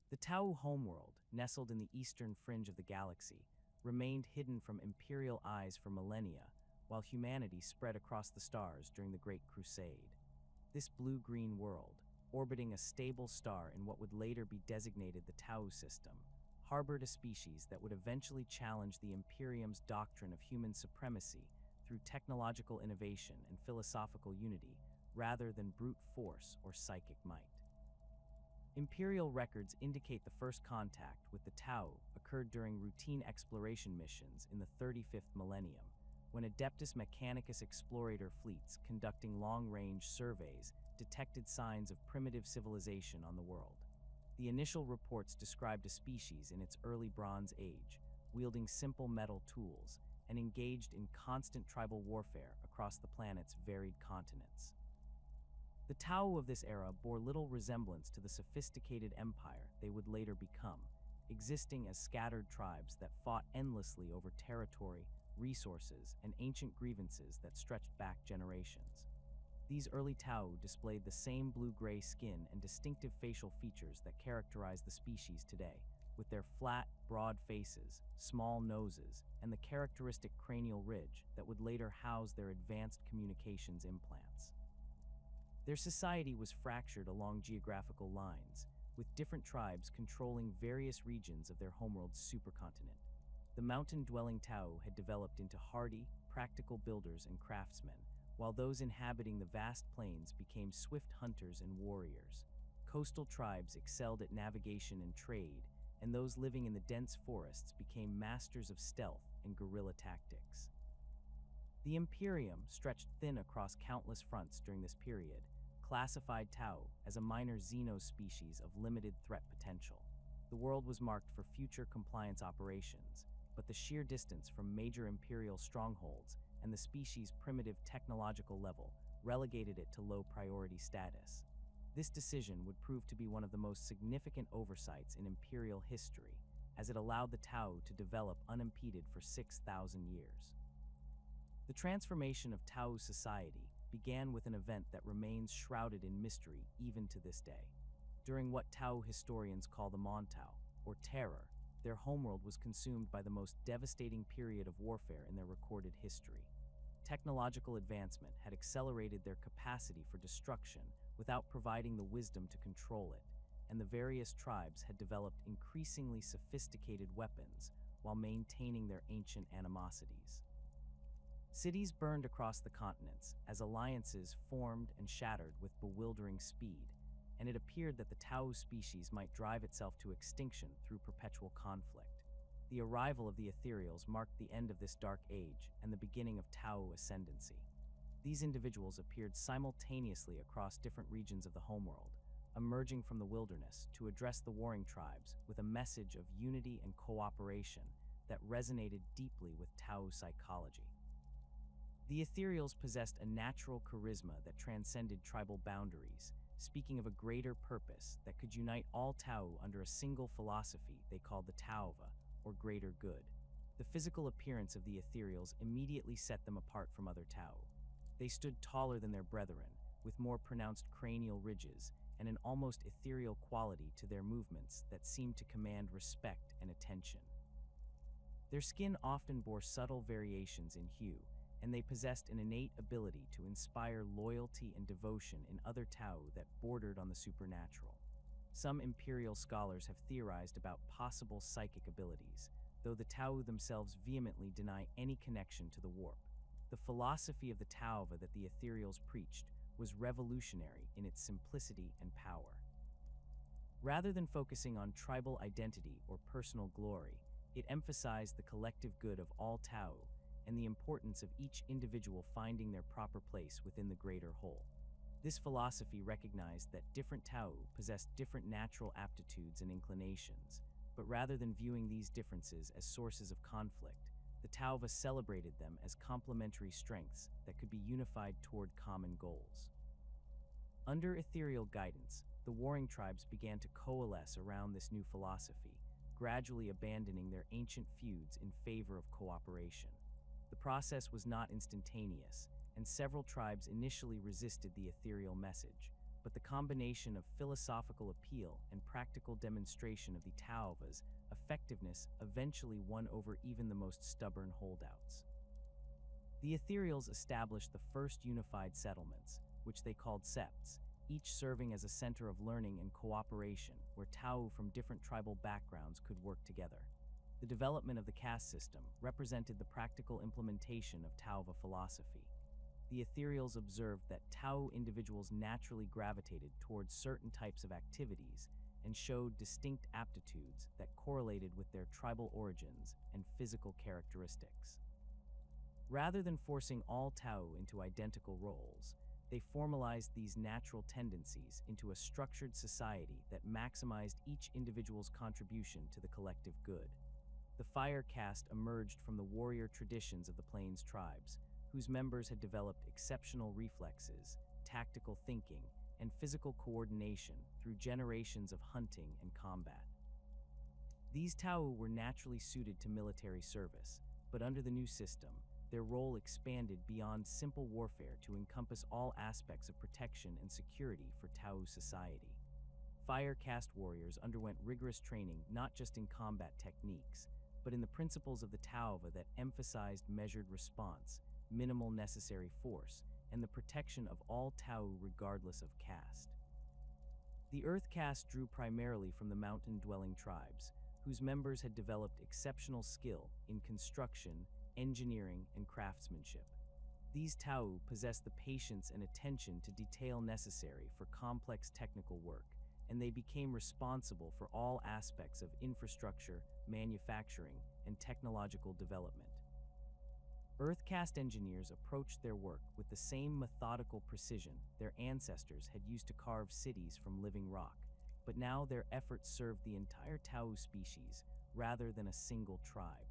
The Tau homeworld, nestled in the Eastern Fringe of the galaxy, remained hidden from Imperial eyes for millennia, while humanity spread across the stars during the Great Crusade. This blue-green world, orbiting a stable star in what would later be designated the Tau system, harbored a species that would eventually challenge the Imperium's doctrine of human supremacy through technological innovation and philosophical unity, rather than brute force or psychic might. Imperial records indicate the first contact with the Tau occurred during routine exploration missions in the 35th millennium, when Adeptus Mechanicus explorator fleets conducting long-range surveys detected signs of primitive civilization on the world. The initial reports described a species in its early Bronze Age, wielding simple metal tools, and engaged in constant tribal warfare across the planet's varied continents. The Tau of this era bore little resemblance to the sophisticated empire they would later become, existing as scattered tribes that fought endlessly over territory, resources, and ancient grievances that stretched back generations. These early Tau displayed the same blue-gray skin and distinctive facial features that characterize the species today, with their flat, broad faces, small noses, and the characteristic cranial ridge that would later house their advanced communications implants. Their society was fractured along geographical lines, with different tribes controlling various regions of their homeworld's supercontinent. The mountain-dwelling Tau had developed into hardy, practical builders and craftsmen, while those inhabiting the vast plains became swift hunters and warriors. Coastal tribes excelled at navigation and trade, and those living in the dense forests became masters of stealth and guerrilla tactics. The Imperium stretched thin across countless fronts during this period, classified Tau as a minor xenos species of limited threat potential. The world was marked for future compliance operations, but the sheer distance from major Imperial strongholds and the species' primitive technological level relegated it to low-priority status. This decision would prove to be one of the most significant oversights in Imperial history, as it allowed the Tau to develop unimpeded for 6,000 years. The transformation of Tau society began with an event that remains shrouded in mystery even to this day. During what Tau historians call the Montau, or Terror, their homeworld was consumed by the most devastating period of warfare in their recorded history. Technological advancement had accelerated their capacity for destruction without providing the wisdom to control it, and the various tribes had developed increasingly sophisticated weapons while maintaining their ancient animosities. Cities burned across the continents as alliances formed and shattered with bewildering speed, and it appeared that the Tau species might drive itself to extinction through perpetual conflict. The arrival of the Ethereals marked the end of this dark age and the beginning of Tau ascendancy. These individuals appeared simultaneously across different regions of the homeworld, emerging from the wilderness to address the warring tribes with a message of unity and cooperation that resonated deeply with Tau psychology. The Ethereals possessed a natural charisma that transcended tribal boundaries, speaking of a greater purpose that could unite all Tau under a single philosophy they called the Tauva, or greater good. The physical appearance of the Ethereals immediately set them apart from other Tau. They stood taller than their brethren, with more pronounced cranial ridges and an almost ethereal quality to their movements that seemed to command respect and attention. Their skin often bore subtle variations in hue, and they possessed an innate ability to inspire loyalty and devotion in other Tau that bordered on the supernatural. Some Imperial scholars have theorized about possible psychic abilities, though the Tau themselves vehemently deny any connection to the warp. The philosophy of the Tauva that the Ethereals preached was revolutionary in its simplicity and power. Rather than focusing on tribal identity or personal glory, it emphasized the collective good of all Tau and the importance of each individual finding their proper place within the greater whole. This philosophy recognized that different Tau possessed different natural aptitudes and inclinations, but rather than viewing these differences as sources of conflict, the Tauva celebrated them as complementary strengths that could be unified toward common goals. Under Ethereal guidance, the warring tribes began to coalesce around this new philosophy, gradually abandoning their ancient feuds in favor of cooperation. The process was not instantaneous, and several tribes initially resisted the ethereal message, but the combination of philosophical appeal and practical demonstration of the Tauva's effectiveness eventually won over even the most stubborn holdouts. The Ethereals established the first unified settlements, which they called septs, each serving as a center of learning and cooperation where Tau from different tribal backgrounds could work together. The development of the caste system represented the practical implementation of Tauva philosophy. The Ethereals observed that Tau individuals naturally gravitated towards certain types of activities and showed distinct aptitudes that correlated with their tribal origins and physical characteristics. Rather than forcing all Tau into identical roles, they formalized these natural tendencies into a structured society that maximized each individual's contribution to the collective good. The fire caste emerged from the warrior traditions of the Plains tribes, whose members had developed exceptional reflexes, tactical thinking, and physical coordination through generations of hunting and combat. These Tau were naturally suited to military service, but under the new system, their role expanded beyond simple warfare to encompass all aspects of protection and security for Tau society. Fire caste warriors underwent rigorous training not just in combat techniques, but in the principles of the Tauva that emphasized measured response, minimal necessary force, and the protection of all Tau regardless of caste. The Earth caste drew primarily from the mountain-dwelling tribes, whose members had developed exceptional skill in construction, engineering, and craftsmanship. These Tau possessed the patience and attention to detail necessary for complex technical work, and they became responsible for all aspects of infrastructure, manufacturing, and technological development. Earth caste engineers approached their work with the same methodical precision their ancestors had used to carve cities from living rock, but now their efforts served the entire Tau species rather than a single tribe.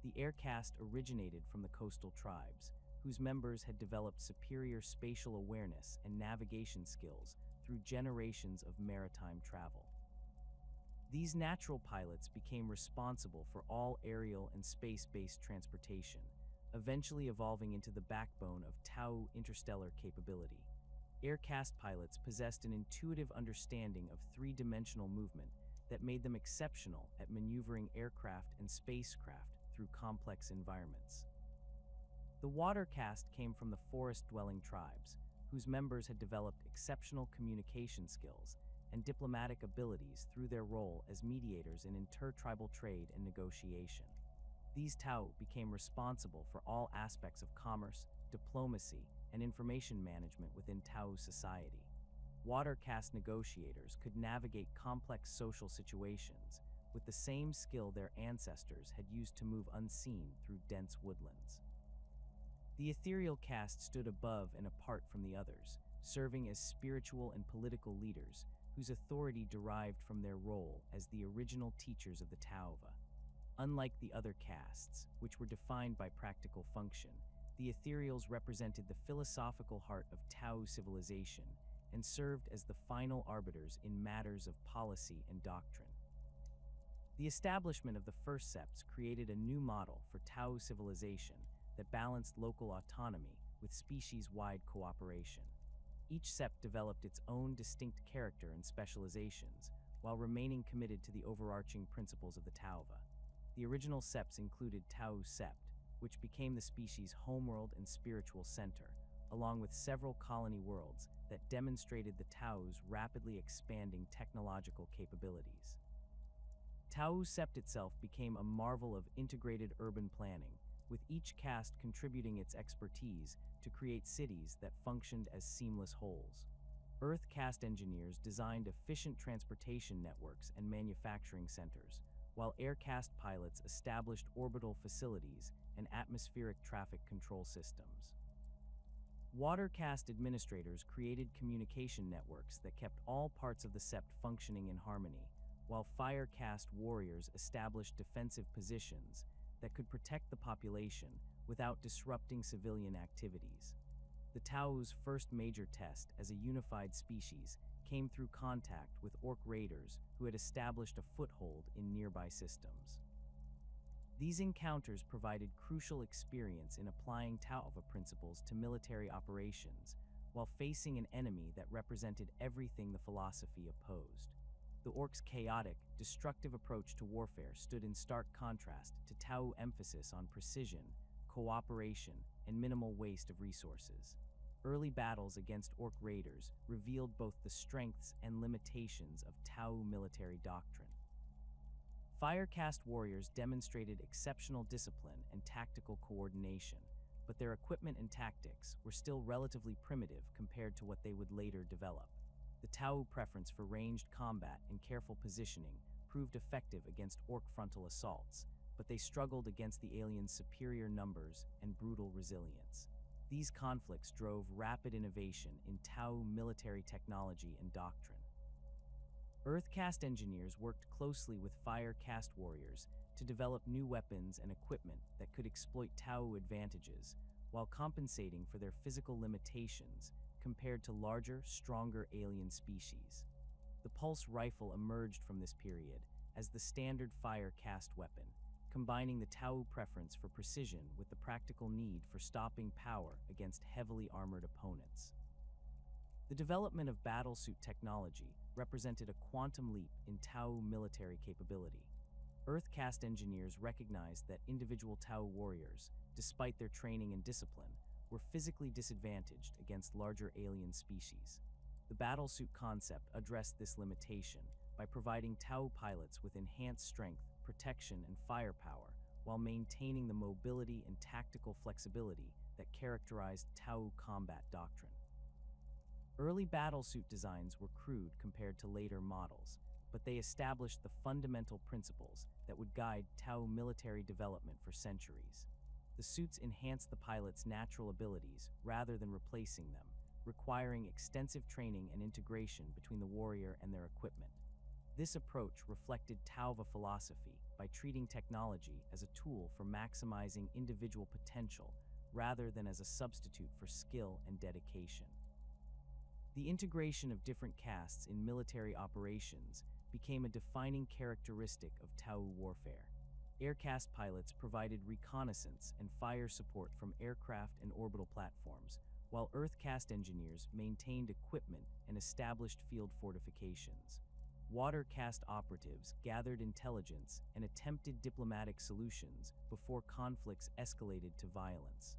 The air caste originated from the coastal tribes, whose members had developed superior spatial awareness and navigation skills through generations of maritime travel. These natural pilots became responsible for all aerial and space-based transportation, eventually evolving into the backbone of Tau interstellar capability. Air caste pilots possessed an intuitive understanding of three-dimensional movement that made them exceptional at maneuvering aircraft and spacecraft through complex environments. The water caste came from the forest-dwelling tribes, whose members had developed exceptional communication skills and diplomatic abilities through their role as mediators in intertribal trade and negotiation. These Tau became responsible for all aspects of commerce, diplomacy, and information management within Tau society. Water caste negotiators could navigate complex social situations with the same skill their ancestors had used to move unseen through dense woodlands. The Ethereal caste stood above and apart from the others, serving as spiritual and political leaders whose authority derived from their role as the original teachers of the Tauva. Unlike the other castes, which were defined by practical function, the Ethereals represented the philosophical heart of Tau civilization and served as the final arbiters in matters of policy and doctrine. The establishment of the first septs created a new model for Tau civilization that balanced local autonomy with species-wide cooperation. Each sept developed its own distinct character and specializations, while remaining committed to the overarching principles of the Tauva. The original septs included Tau Sept, which became the species' homeworld and spiritual center, along with several colony worlds that demonstrated the Tau's rapidly expanding technological capabilities. Tau Sept itself became a marvel of integrated urban planning, with each caste contributing its expertise to create cities that functioned as seamless wholes. Earth caste engineers designed efficient transportation networks and manufacturing centers, while air caste pilots established orbital facilities and atmospheric traffic control systems. Water caste administrators created communication networks that kept all parts of the sept functioning in harmony, while fire caste warriors established defensive positions that could protect the population without disrupting civilian activities. The Tau's first major test as a unified species came through contact with orc raiders who had established a foothold in nearby systems. These encounters provided crucial experience in applying Tauva principles to military operations, while facing an enemy that represented everything the philosophy opposed. The orcs' chaotic, destructive approach to warfare stood in stark contrast to Tau's emphasis on precision, cooperation, and minimal waste of resources. Early battles against orc raiders revealed both the strengths and limitations of Tau military doctrine. Fire caste warriors demonstrated exceptional discipline and tactical coordination, but their equipment and tactics were still relatively primitive compared to what they would later develop. The Tau preference for ranged combat and careful positioning proved effective against orc frontal assaults, but they struggled against the aliens' superior numbers and brutal resilience. These conflicts drove rapid innovation in Tau military technology and doctrine. Earth caste engineers worked closely with fire caste warriors to develop new weapons and equipment that could exploit Tau advantages while compensating for their physical limitations compared to larger, stronger alien species. The pulse rifle emerged from this period as the standard fire caste weapon, combining the Tau preference for precision with the practical need for stopping power against heavily armored opponents. The development of battlesuit technology represented a quantum leap in Tau military capability. Earth caste engineers recognized that individual Tau warriors, despite their training and discipline, were physically disadvantaged against larger alien species. The battlesuit concept addressed this limitation by providing Tau pilots with enhanced strength, protection, and firepower, while maintaining the mobility and tactical flexibility that characterized Tau combat doctrine. Early battlesuit designs were crude compared to later models, but they established the fundamental principles that would guide Tau military development for centuries. The suits enhanced the pilot's natural abilities rather than replacing them, requiring extensive training and integration between the warrior and their equipment. This approach reflected Tauva philosophy by treating technology as a tool for maximizing individual potential rather than as a substitute for skill and dedication. The integration of different castes in military operations became a defining characteristic of Tau warfare. Air caste pilots provided reconnaissance and fire support from aircraft and orbital platforms, while Earth caste engineers maintained equipment and established field fortifications. Water caste operatives gathered intelligence and attempted diplomatic solutions before conflicts escalated to violence.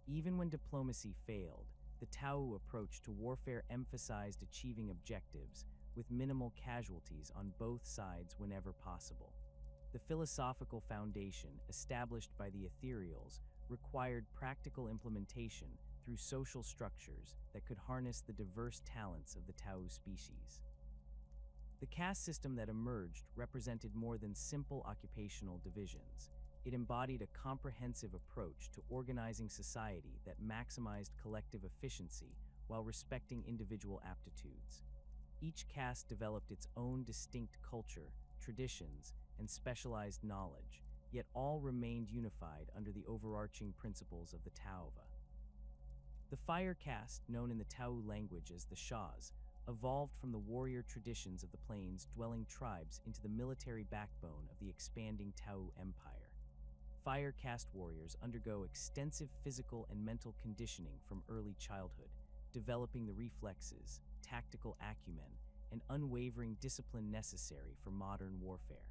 Even when diplomacy failed, the Tau approach to warfare emphasized achieving objectives with minimal casualties on both sides whenever possible. The philosophical foundation established by the Ethereals required practical implementation through social structures that could harness the diverse talents of the Tau species. The caste system that emerged represented more than simple occupational divisions. It embodied a comprehensive approach to organizing society that maximized collective efficiency while respecting individual aptitudes. Each caste developed its own distinct culture, traditions, and specialized knowledge, yet all remained unified under the overarching principles of the Tauva. The fire caste, known in the Tau language as the Shahs, evolved from the warrior traditions of the plains-dwelling tribes into the military backbone of the expanding Tau Empire. Fire caste warriors undergo extensive physical and mental conditioning from early childhood, developing the reflexes, tactical acumen, and unwavering discipline necessary for modern warfare.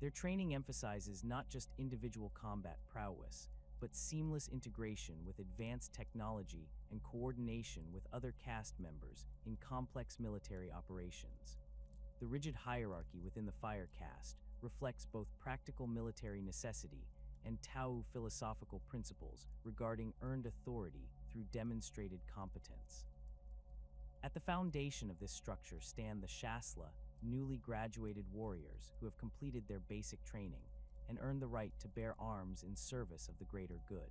Their training emphasizes not just individual combat prowess, but seamless integration with advanced technology and coordination with other caste members in complex military operations. The rigid hierarchy within the fire caste reflects both practical military necessity and Tau philosophical principles regarding earned authority through demonstrated competence. At the foundation of this structure stand the Shasla, newly graduated warriors who have completed their basic training and earned the right to bear arms in service of the greater good.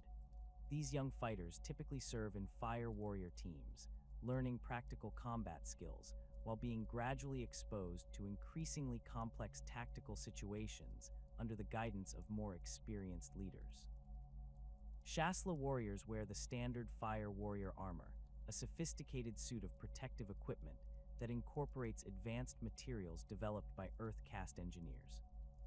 These young fighters typically serve in fire warrior teams, learning practical combat skills while being gradually exposed to increasingly complex tactical situations under the guidance of more experienced leaders. Shasla warriors wear the standard fire warrior armor, a sophisticated suit of protective equipment that incorporates advanced materials developed by Earth caste engineers.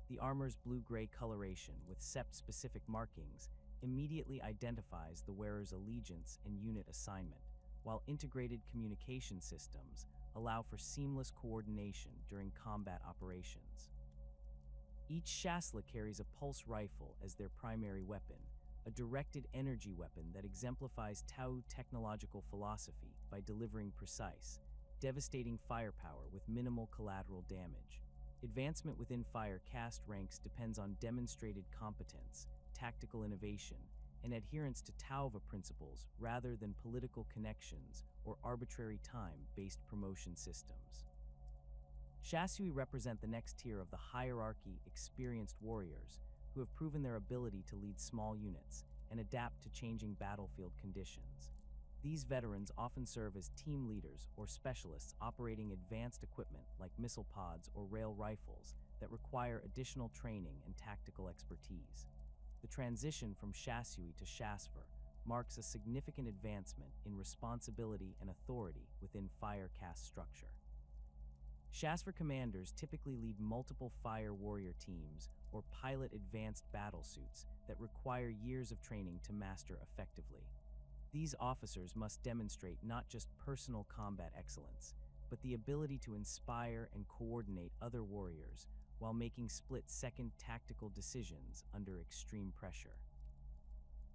The armor's blue-gray coloration with sept-specific markings immediately identifies the wearer's allegiance and unit assignment, while integrated communication systems allow for seamless coordination during combat operations. Each Shasla carries a pulse rifle as their primary weapon, a directed energy weapon that exemplifies Tau technological philosophy by delivering precise, devastating firepower with minimal collateral damage. Advancement within fire caste ranks depends on demonstrated competence, tactical innovation, and adherence to Tauva principles rather than political connections or arbitrary time-based promotion systems. Shasui represent the next tier of the hierarchy experienced warriors who have proven their ability to lead small units and adapt to changing battlefield conditions. These veterans often serve as team leaders or specialists operating advanced equipment like missile pods or rail rifles that require additional training and tactical expertise. The transition from Shasui to Shasvar marks a significant advancement in responsibility and authority within fire caste structure. Shasvar commanders typically lead multiple fire warrior teams or pilot advanced battlesuits that require years of training to master effectively. These officers must demonstrate not just personal combat excellence, but the ability to inspire and coordinate other warriors while making split-second tactical decisions under extreme pressure.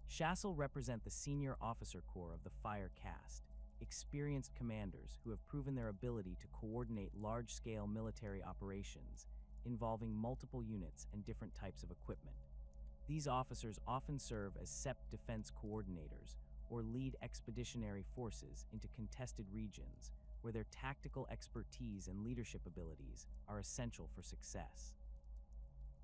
Shassel represent the senior officer corps of the fire caste, experienced commanders who have proven their ability to coordinate large-scale military operations involving multiple units and different types of equipment. These officers often serve as SEP defense coordinators or lead expeditionary forces into contested regions where their tactical expertise and leadership abilities are essential for success.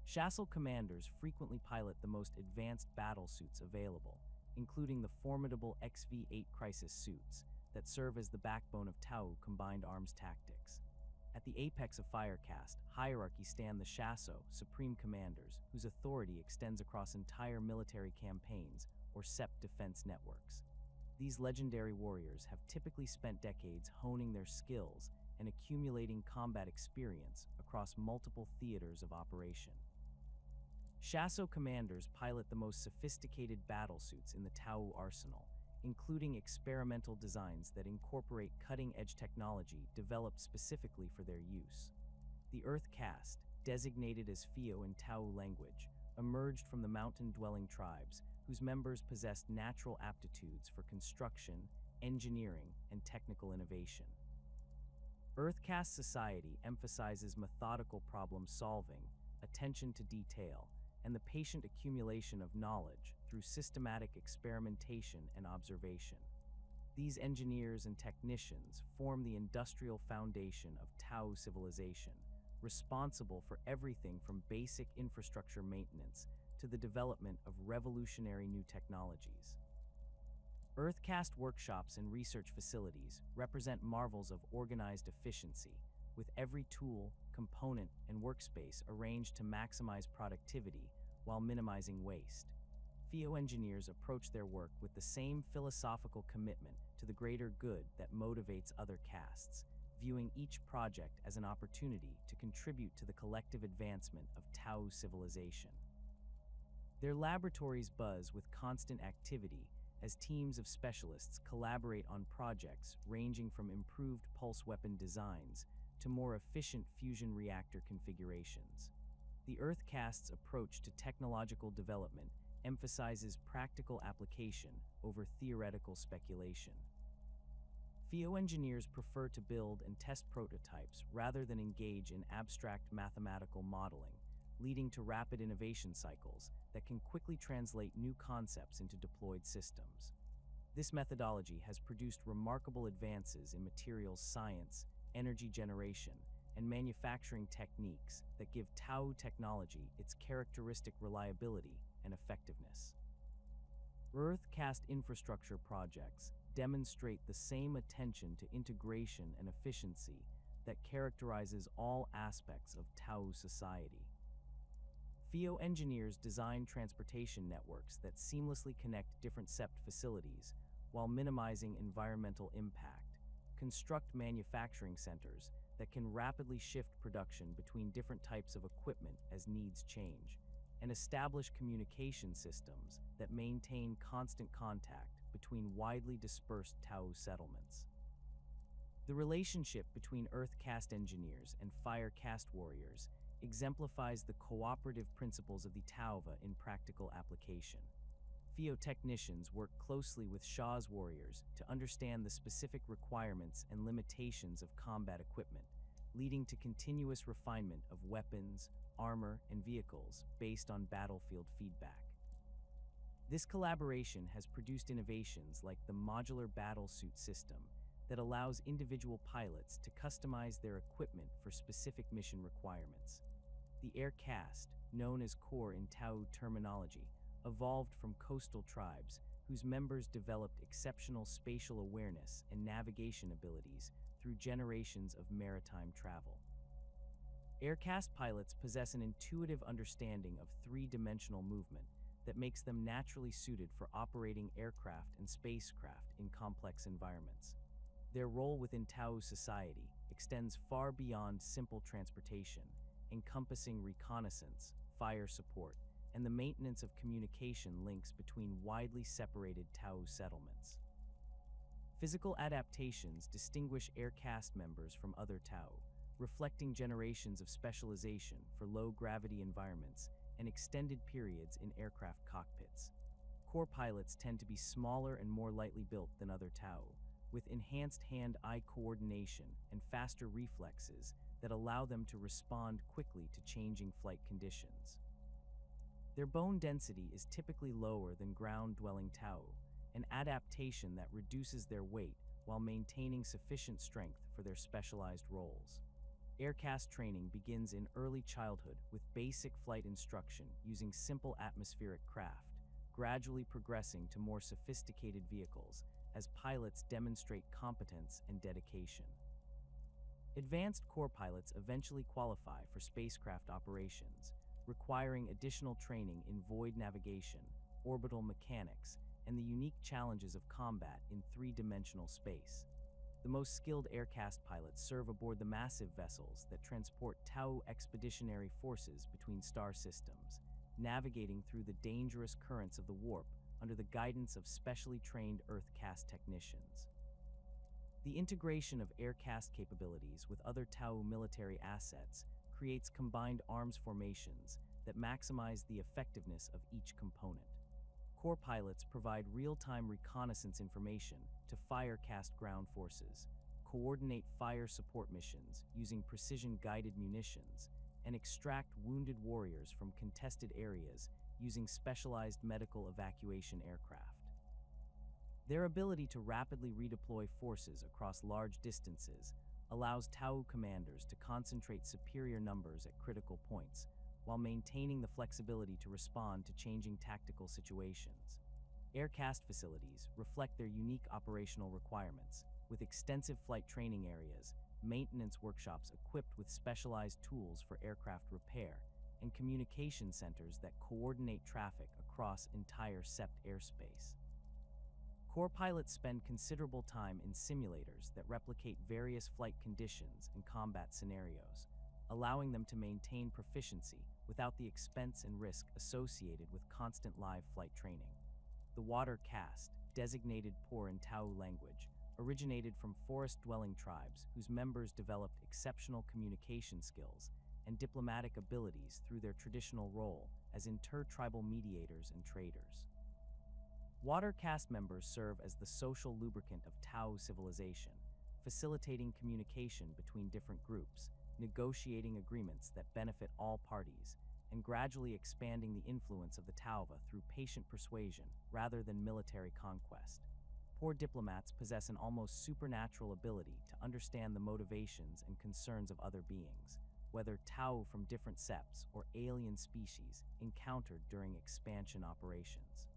Shassel commanders frequently pilot the most advanced battlesuits available, including the formidable XV-8 crisis suits that serve as the backbone of Tau combined arms tactics. At the apex of fire caste hierarchy stand the Shasso, supreme commanders, whose authority extends across entire military campaigns or SEP defense networks. These legendary warriors have typically spent decades honing their skills and accumulating combat experience across multiple theaters of operation. Shasso commanders pilot the most sophisticated battlesuits in the Tau arsenal, including experimental designs that incorporate cutting-edge technology developed specifically for their use. The Earth caste, designated as Fio in Tau language, emerged from the mountain-dwelling tribes whose members possessed natural aptitudes for construction, engineering, and technical innovation. Earth caste society emphasizes methodical problem-solving, attention to detail, and the patient accumulation of knowledge through systematic experimentation and observation. These engineers and technicians form the industrial foundation of Tau civilization, responsible for everything from basic infrastructure maintenance to the development of revolutionary new technologies. Earthcast workshops and research facilities represent marvels of organized efficiency, with every tool, component, and workspace arranged to maximize productivity while minimizing waste. Fio engineers approach their work with the same philosophical commitment to the greater good that motivates other castes, viewing each project as an opportunity to contribute to the collective advancement of Tau civilization. Their laboratories buzz with constant activity as teams of specialists collaborate on projects ranging from improved pulse weapon designs to more efficient fusion reactor configurations. The Earthcast's approach to technological development emphasizes practical application over theoretical speculation. Fio engineers prefer to build and test prototypes rather than engage in abstract mathematical modeling, leading to rapid innovation cycles that can quickly translate new concepts into deployed systems. This methodology has produced remarkable advances in materials science, energy generation, and manufacturing techniques that give Tau technology its characteristic reliability and effectiveness. Earthcast infrastructure projects demonstrate the same attention to integration and efficiency that characterizes all aspects of Tau society. Fio engineers design transportation networks that seamlessly connect different SEPT facilities while minimizing environmental impact, construct manufacturing centers that can rapidly shift production between different types of equipment as needs change, and establish communication systems that maintain constant contact between widely dispersed Tau settlements. The relationship between Earth caste engineers and Fire caste warriors exemplifies the cooperative principles of the Tauva in practical application. Theotechnicians work closely with Shah's warriors to understand the specific requirements and limitations of combat equipment, leading to continuous refinement of weapons, armor, and vehicles based on battlefield feedback. This collaboration has produced innovations like the modular battlesuit system that allows individual pilots to customize their equipment for specific mission requirements. The air caste, known as core in Tau terminology, evolved from coastal tribes whose members developed exceptional spatial awareness and navigation abilities through generations of maritime travel. Air caste pilots possess an intuitive understanding of three-dimensional movement that makes them naturally suited for operating aircraft and spacecraft in complex environments. Their role within Tau society extends far beyond simple transportation, encompassing reconnaissance, fire support, and the maintenance of communication links between widely separated Tau settlements. Physical adaptations distinguish air caste members from other Tau, reflecting generations of specialization for low-gravity environments and extended periods in aircraft cockpits. Core pilots tend to be smaller and more lightly built than other Tau, with enhanced hand-eye coordination and faster reflexes that allow them to respond quickly to changing flight conditions. Their bone density is typically lower than ground-dwelling Tau, an adaptation that reduces their weight while maintaining sufficient strength for their specialized roles. Air caste training begins in early childhood with basic flight instruction using simple atmospheric craft, gradually progressing to more sophisticated vehicles as pilots demonstrate competence and dedication. Advanced core pilots eventually qualify for spacecraft operations, requiring additional training in void navigation, orbital mechanics, and the unique challenges of combat in three-dimensional space. The most skilled air caste pilots serve aboard the massive vessels that transport Tau expeditionary forces between star systems, navigating through the dangerous currents of the warp under the guidance of specially trained Earth caste technicians. The integration of air caste capabilities with other Tau military assets creates combined arms formations that maximize the effectiveness of each component. Core pilots provide real-time reconnaissance information to Fire caste ground forces, coordinate fire support missions using precision-guided munitions, and extract wounded warriors from contested areas using specialized medical evacuation aircraft. Their ability to rapidly redeploy forces across large distances allows Tau commanders to concentrate superior numbers at critical points, while maintaining the flexibility to respond to changing tactical situations. Air caste facilities reflect their unique operational requirements, with extensive flight training areas, maintenance workshops equipped with specialized tools for aircraft repair, and communication centers that coordinate traffic across entire SEPT airspace. Core pilots spend considerable time in simulators that replicate various flight conditions and combat scenarios, allowing them to maintain proficiency without the expense and risk associated with constant live flight training. The water caste, designated poor in Tau language, originated from forest-dwelling tribes whose members developed exceptional communication skills and diplomatic abilities through their traditional role as intertribal mediators and traders. Water caste members serve as the social lubricant of Tau civilization, facilitating communication between different groups, negotiating agreements that benefit all parties, and gradually expanding the influence of the Tauva through patient persuasion rather than military conquest. Poor diplomats possess an almost supernatural ability to understand the motivations and concerns of other beings, whether Tau from different septs or alien species encountered during expansion operations.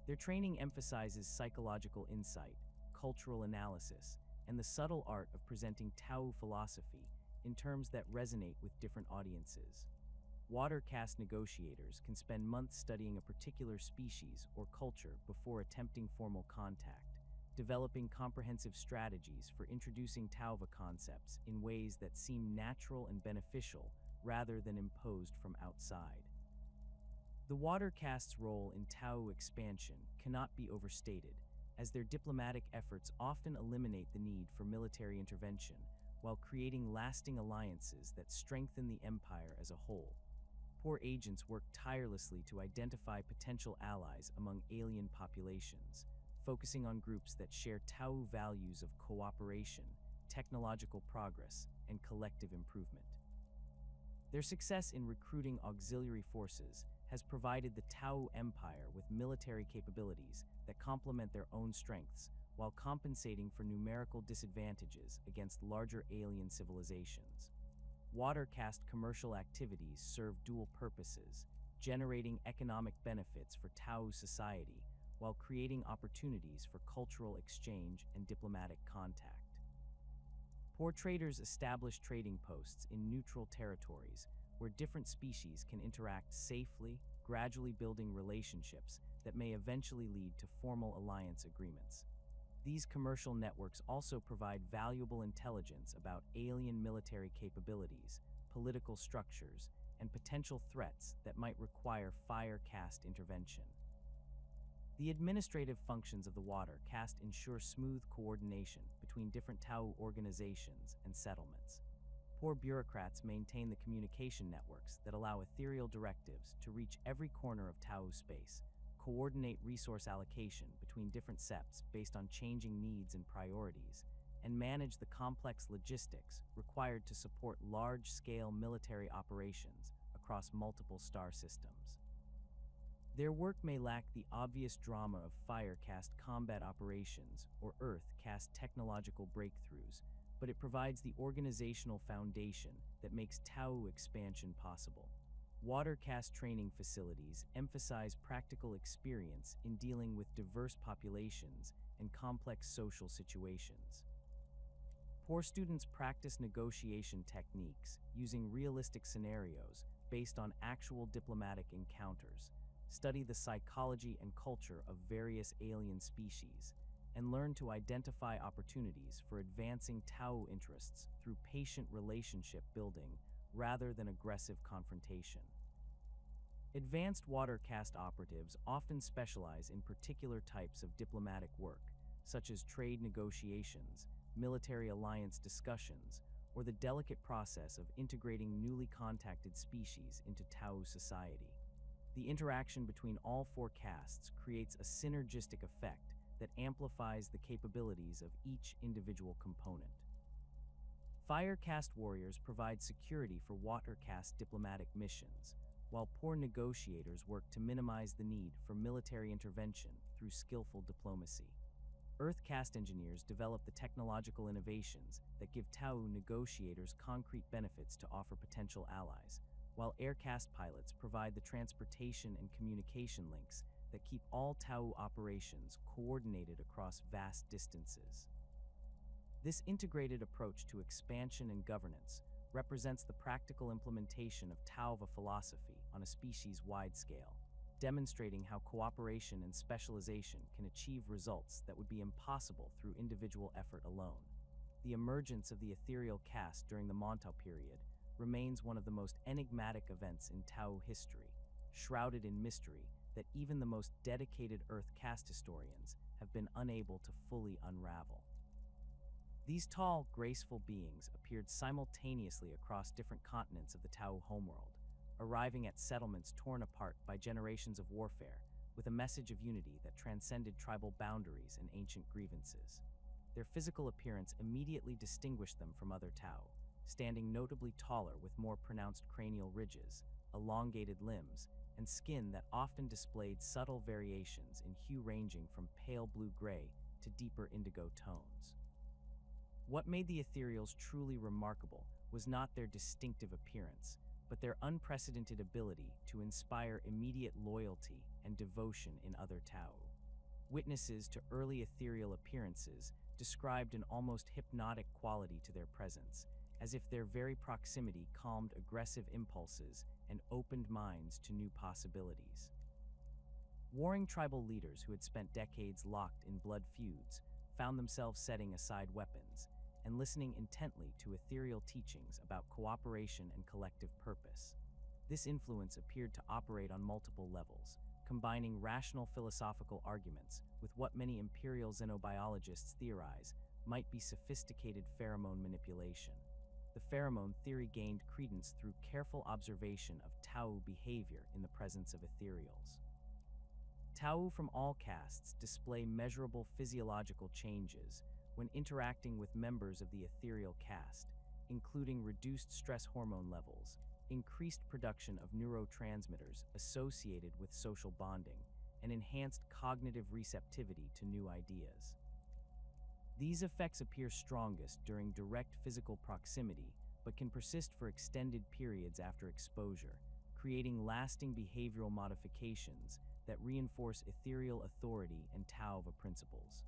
Their training emphasizes psychological insight, cultural analysis, and the subtle art of presenting Tau philosophy in terms that resonate with different audiences. Water caste negotiators can spend months studying a particular species or culture before attempting formal contact, developing comprehensive strategies for introducing Tauva concepts in ways that seem natural and beneficial rather than imposed from outside. The water caste's role in Tau expansion cannot be overstated, as their diplomatic efforts often eliminate the need for military intervention while creating lasting alliances that strengthen the empire as a whole. Poor agents work tirelessly to identify potential allies among alien populations, focusing on groups that share Tau values of cooperation, technological progress, and collective improvement. Their success in recruiting auxiliary forces has provided the Tau Empire with military capabilities that complement their own strengths while compensating for numerical disadvantages against larger alien civilizations. Water caste commercial activities serve dual purposes, generating economic benefits for Tau society while creating opportunities for cultural exchange and diplomatic contact. Poor traders establish trading posts in neutral territories where different species can interact safely, gradually building relationships that may eventually lead to formal alliance agreements. These commercial networks also provide valuable intelligence about alien military capabilities, political structures, and potential threats that might require fire caste intervention. The administrative functions of the water caste ensure smooth coordination between different Tau organizations and settlements. Poor bureaucrats maintain the communication networks that allow ethereal directives to reach every corner of Tau space, coordinate resource allocation between different septs based on changing needs and priorities, and manage the complex logistics required to support large-scale military operations across multiple star systems. Their work may lack the obvious drama of fire caste combat operations or earth caste technological breakthroughs, but it provides the organizational foundation that makes Tau expansion possible. Water caste training facilities emphasize practical experience in dealing with diverse populations and complex social situations. Poor students practice negotiation techniques using realistic scenarios based on actual diplomatic encounters, study the psychology and culture of various alien species, and learn to identify opportunities for advancing Tau interests through patient relationship building rather than aggressive confrontation. Advanced water caste operatives often specialize in particular types of diplomatic work, such as trade negotiations, military alliance discussions, or the delicate process of integrating newly contacted species into Tau society. The interaction between all four castes creates a synergistic effect that amplifies the capabilities of each individual component. Fire caste warriors provide security for water caste diplomatic missions, while poor negotiators work to minimize the need for military intervention through skillful diplomacy. Earth caste engineers develop the technological innovations that give Tau negotiators concrete benefits to offer potential allies, while air caste pilots provide the transportation and communication links that keep all Tau operations coordinated across vast distances. This integrated approach to expansion and governance represents the practical implementation of Tauva philosophy on a species-wide scale, demonstrating how cooperation and specialization can achieve results that would be impossible through individual effort alone. The emergence of the Ethereal caste during the Montau period remains one of the most enigmatic events in Tau history, shrouded in mystery that even the most dedicated Earth caste historians have been unable to fully unravel. These tall, graceful beings appeared simultaneously across different continents of the Tau homeworld, arriving at settlements torn apart by generations of warfare, with a message of unity that transcended tribal boundaries and ancient grievances. Their physical appearance immediately distinguished them from other Tau, standing notably taller with more pronounced cranial ridges, elongated limbs, and skin that often displayed subtle variations in hue ranging from pale blue-gray to deeper indigo tones. What made the Ethereals truly remarkable was not their distinctive appearance, but their unprecedented ability to inspire immediate loyalty and devotion in other Tau. Witnesses to early ethereal appearances described an almost hypnotic quality to their presence, as if their very proximity calmed aggressive impulses and opened minds to new possibilities. Warring tribal leaders who had spent decades locked in blood feuds found themselves setting aside weapons and listening intently to ethereal teachings about cooperation and collective purpose. This influence appeared to operate on multiple levels, combining rational philosophical arguments with what many imperial xenobiologists theorize might be sophisticated pheromone manipulation. The pheromone theory gained credence through careful observation of Tau behavior in the presence of Ethereals. Tau from all castes display measurable physiological changes when interacting with members of the Ethereal caste, including reduced stress hormone levels, increased production of neurotransmitters associated with social bonding, and enhanced cognitive receptivity to new ideas. These effects appear strongest during direct physical proximity, but can persist for extended periods after exposure, creating lasting behavioral modifications that reinforce ethereal authority and Tauva principles.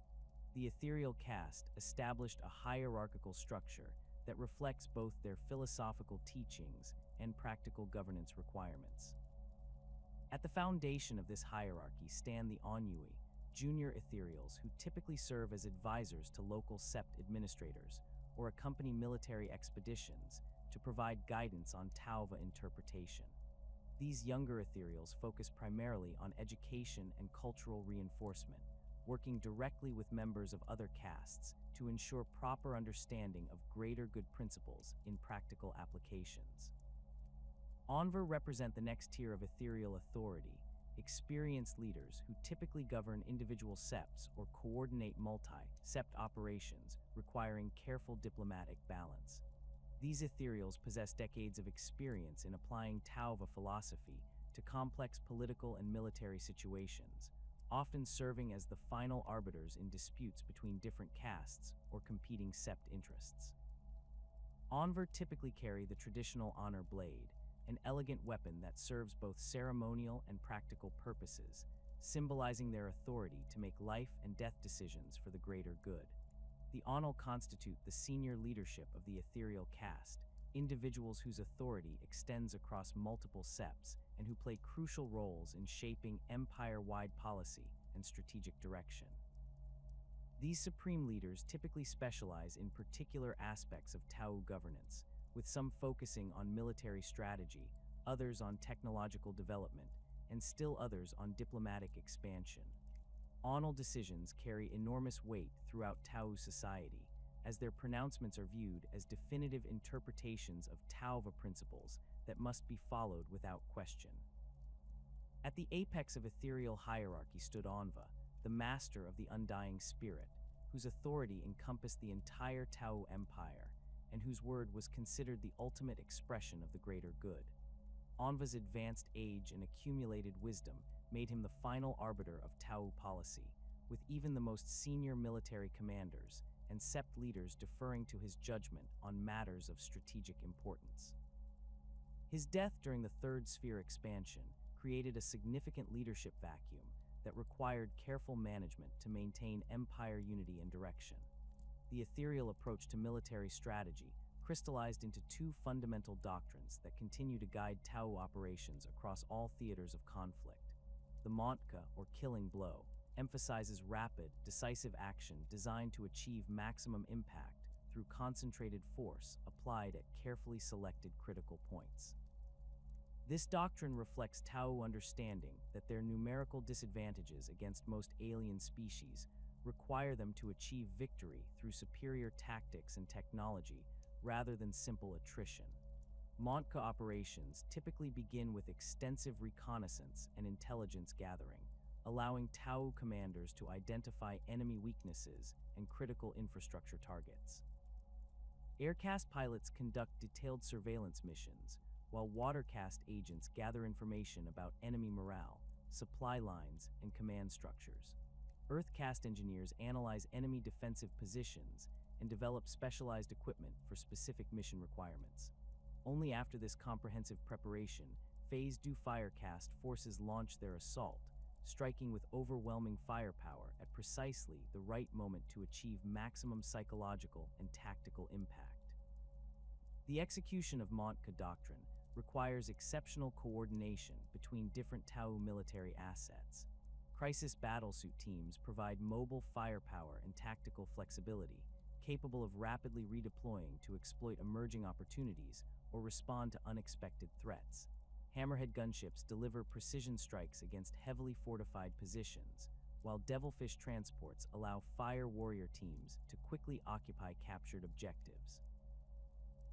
The Ethereal caste established a hierarchical structure that reflects both their philosophical teachings and practical governance requirements. At the foundation of this hierarchy stand the Ennui, junior Ethereals who typically serve as advisors to local sept administrators or accompany military expeditions to provide guidance on Tauva interpretation. These younger Ethereals focus primarily on education and cultural reinforcement, working directly with members of other castes to ensure proper understanding of greater good principles in practical applications. Enver represent the next tier of ethereal authority, experienced leaders who typically govern individual septs or coordinate multi-sept operations requiring careful diplomatic balance. These Ethereals possess decades of experience in applying Tauva philosophy to complex political and military situations, often serving as the final arbiters in disputes between different castes or competing sept interests. Enver typically carry the traditional honor blade, an elegant weapon that serves both ceremonial and practical purposes, symbolizing their authority to make life and death decisions for the greater good. The Onal constitute the senior leadership of the Ethereal caste, individuals whose authority extends across multiple septs and who play crucial roles in shaping empire-wide policy and strategic direction. These supreme leaders typically specialize in particular aspects of Tau governance, with some focusing on military strategy, others on technological development, and still others on diplomatic expansion. Onal decisions carry enormous weight throughout Tau society, as their pronouncements are viewed as definitive interpretations of Tauva principles that must be followed without question. At the apex of ethereal hierarchy stood Onva, the master of the undying spirit, whose authority encompassed the entire Tau empire, and whose word was considered the ultimate expression of the greater good. Onva's advanced age and accumulated wisdom made him the final arbiter of Tau policy, with even the most senior military commanders and sept leaders deferring to his judgment on matters of strategic importance. His death during the Third Sphere expansion created a significant leadership vacuum that required careful management to maintain empire unity and direction. The ethereal approach to military strategy crystallized into two fundamental doctrines that continue to guide Tau operations across all theaters of conflict. The Montka, or killing blow, emphasizes rapid, decisive action designed to achieve maximum impact through concentrated force applied at carefully selected critical points. This doctrine reflects Tau understanding that their numerical disadvantages against most alien species require them to achieve victory through superior tactics and technology rather than simple attrition. Montka operations typically begin with extensive reconnaissance and intelligence gathering, allowing Tau commanders to identify enemy weaknesses and critical infrastructure targets. Air caste pilots conduct detailed surveillance missions, while water caste agents gather information about enemy morale, supply lines, and command structures. Earth caste engineers analyze enemy defensive positions and develop specialized equipment for specific mission requirements. Only after this comprehensive preparation, Phase Du Fire caste forces launch their assault, striking with overwhelming firepower at precisely the right moment to achieve maximum psychological and tactical impact. The execution of Montka doctrine requires exceptional coordination between different Tau military assets. Crisis battlesuit teams provide mobile firepower and tactical flexibility, capable of rapidly redeploying to exploit emerging opportunities or respond to unexpected threats. Hammerhead gunships deliver precision strikes against heavily fortified positions, while Devilfish transports allow fire warrior teams to quickly occupy captured objectives.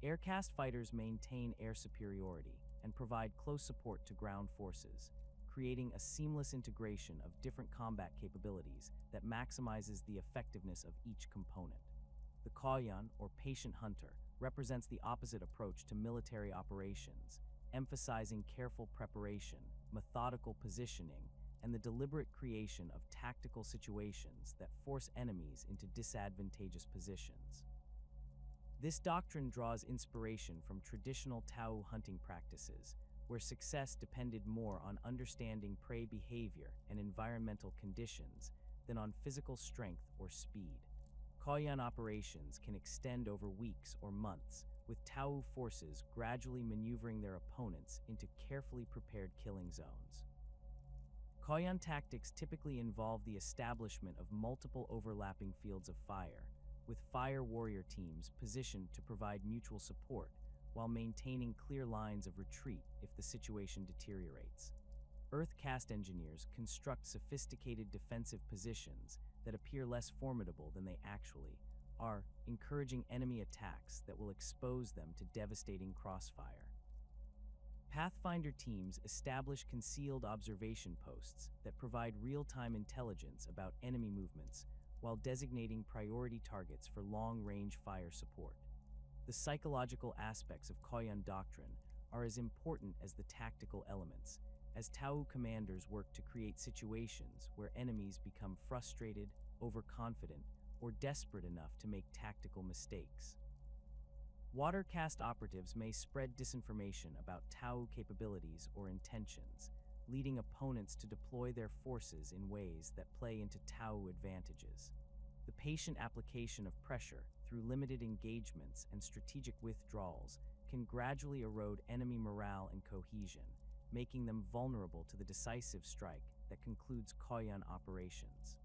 Aircast fighters maintain air superiority and provide close support to ground forces, creating a seamless integration of different combat capabilities that maximizes the effectiveness of each component. The Kauyan, or patient hunter, represents the opposite approach to military operations, emphasizing careful preparation, methodical positioning, and the deliberate creation of tactical situations that force enemies into disadvantageous positions. This doctrine draws inspiration from traditional Tau hunting practices, where success depended more on understanding prey behavior and environmental conditions than on physical strength or speed. Kauyan operations can extend over weeks or months, with Tau forces gradually maneuvering their opponents into carefully prepared killing zones. Kauyan tactics typically involve the establishment of multiple overlapping fields of fire, with fire warrior teams positioned to provide mutual support while maintaining clear lines of retreat if the situation deteriorates. Earth caste engineers construct sophisticated defensive positions that appear less formidable than they actually are, encouraging enemy attacks that will expose them to devastating crossfire. Pathfinder teams establish concealed observation posts that provide real-time intelligence about enemy movements while designating priority targets for long-range fire support. The psychological aspects of Kauyan doctrine are as important as the tactical elements, as Tau commanders work to create situations where enemies become frustrated, overconfident, or desperate enough to make tactical mistakes. Water caste operatives may spread disinformation about Tau capabilities or intentions, leading opponents to deploy their forces in ways that play into Tau advantages. The patient application of pressure through limited engagements and strategic withdrawals can gradually erode enemy morale and cohesion, making them vulnerable to the decisive strike that concludes Kauyan operations.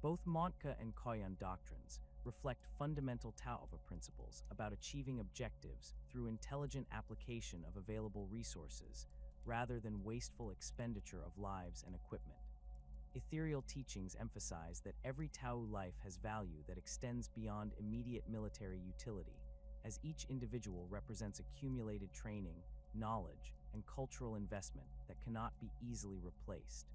Both Montka and Kauyan doctrines reflect fundamental Tauva principles about achieving objectives through intelligent application of available resources rather than wasteful expenditure of lives and equipment. Ethereal teachings emphasize that every Tau life has value that extends beyond immediate military utility, as each individual represents accumulated training, knowledge, and cultural investment that cannot be easily replaced.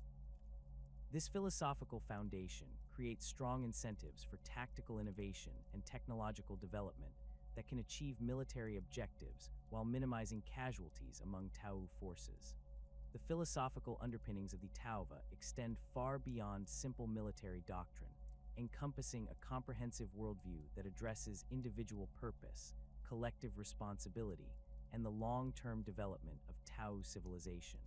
This philosophical foundation creates strong incentives for tactical innovation and technological development that can achieve military objectives while minimizing casualties among Tau forces. The philosophical underpinnings of the Tauva extend far beyond simple military doctrine, encompassing a comprehensive worldview that addresses individual purpose, collective responsibility, and the long-term development of Tau civilization.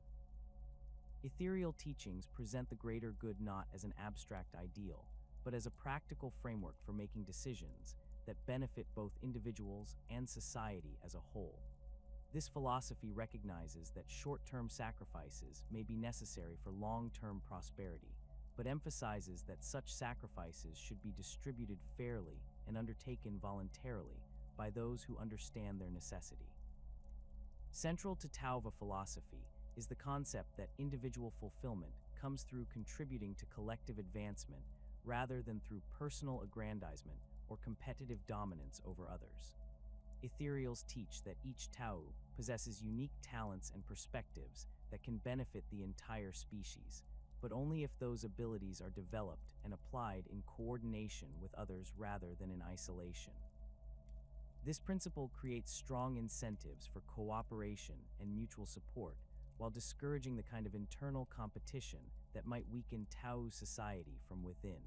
Ethereal teachings present the greater good not as an abstract ideal, but as a practical framework for making decisions that benefit both individuals and society as a whole. This philosophy recognizes that short-term sacrifices may be necessary for long-term prosperity, but emphasizes that such sacrifices should be distributed fairly and undertaken voluntarily by those who understand their necessity. Central to Tauva philosophy is the concept that individual fulfillment comes through contributing to collective advancement rather than through personal aggrandizement or competitive dominance over others. Ethereals teach that each Tau possesses unique talents and perspectives that can benefit the entire species, but only if those abilities are developed and applied in coordination with others rather than in isolation. This principle creates strong incentives for cooperation and mutual support, while discouraging the kind of internal competition that might weaken Tau society from within.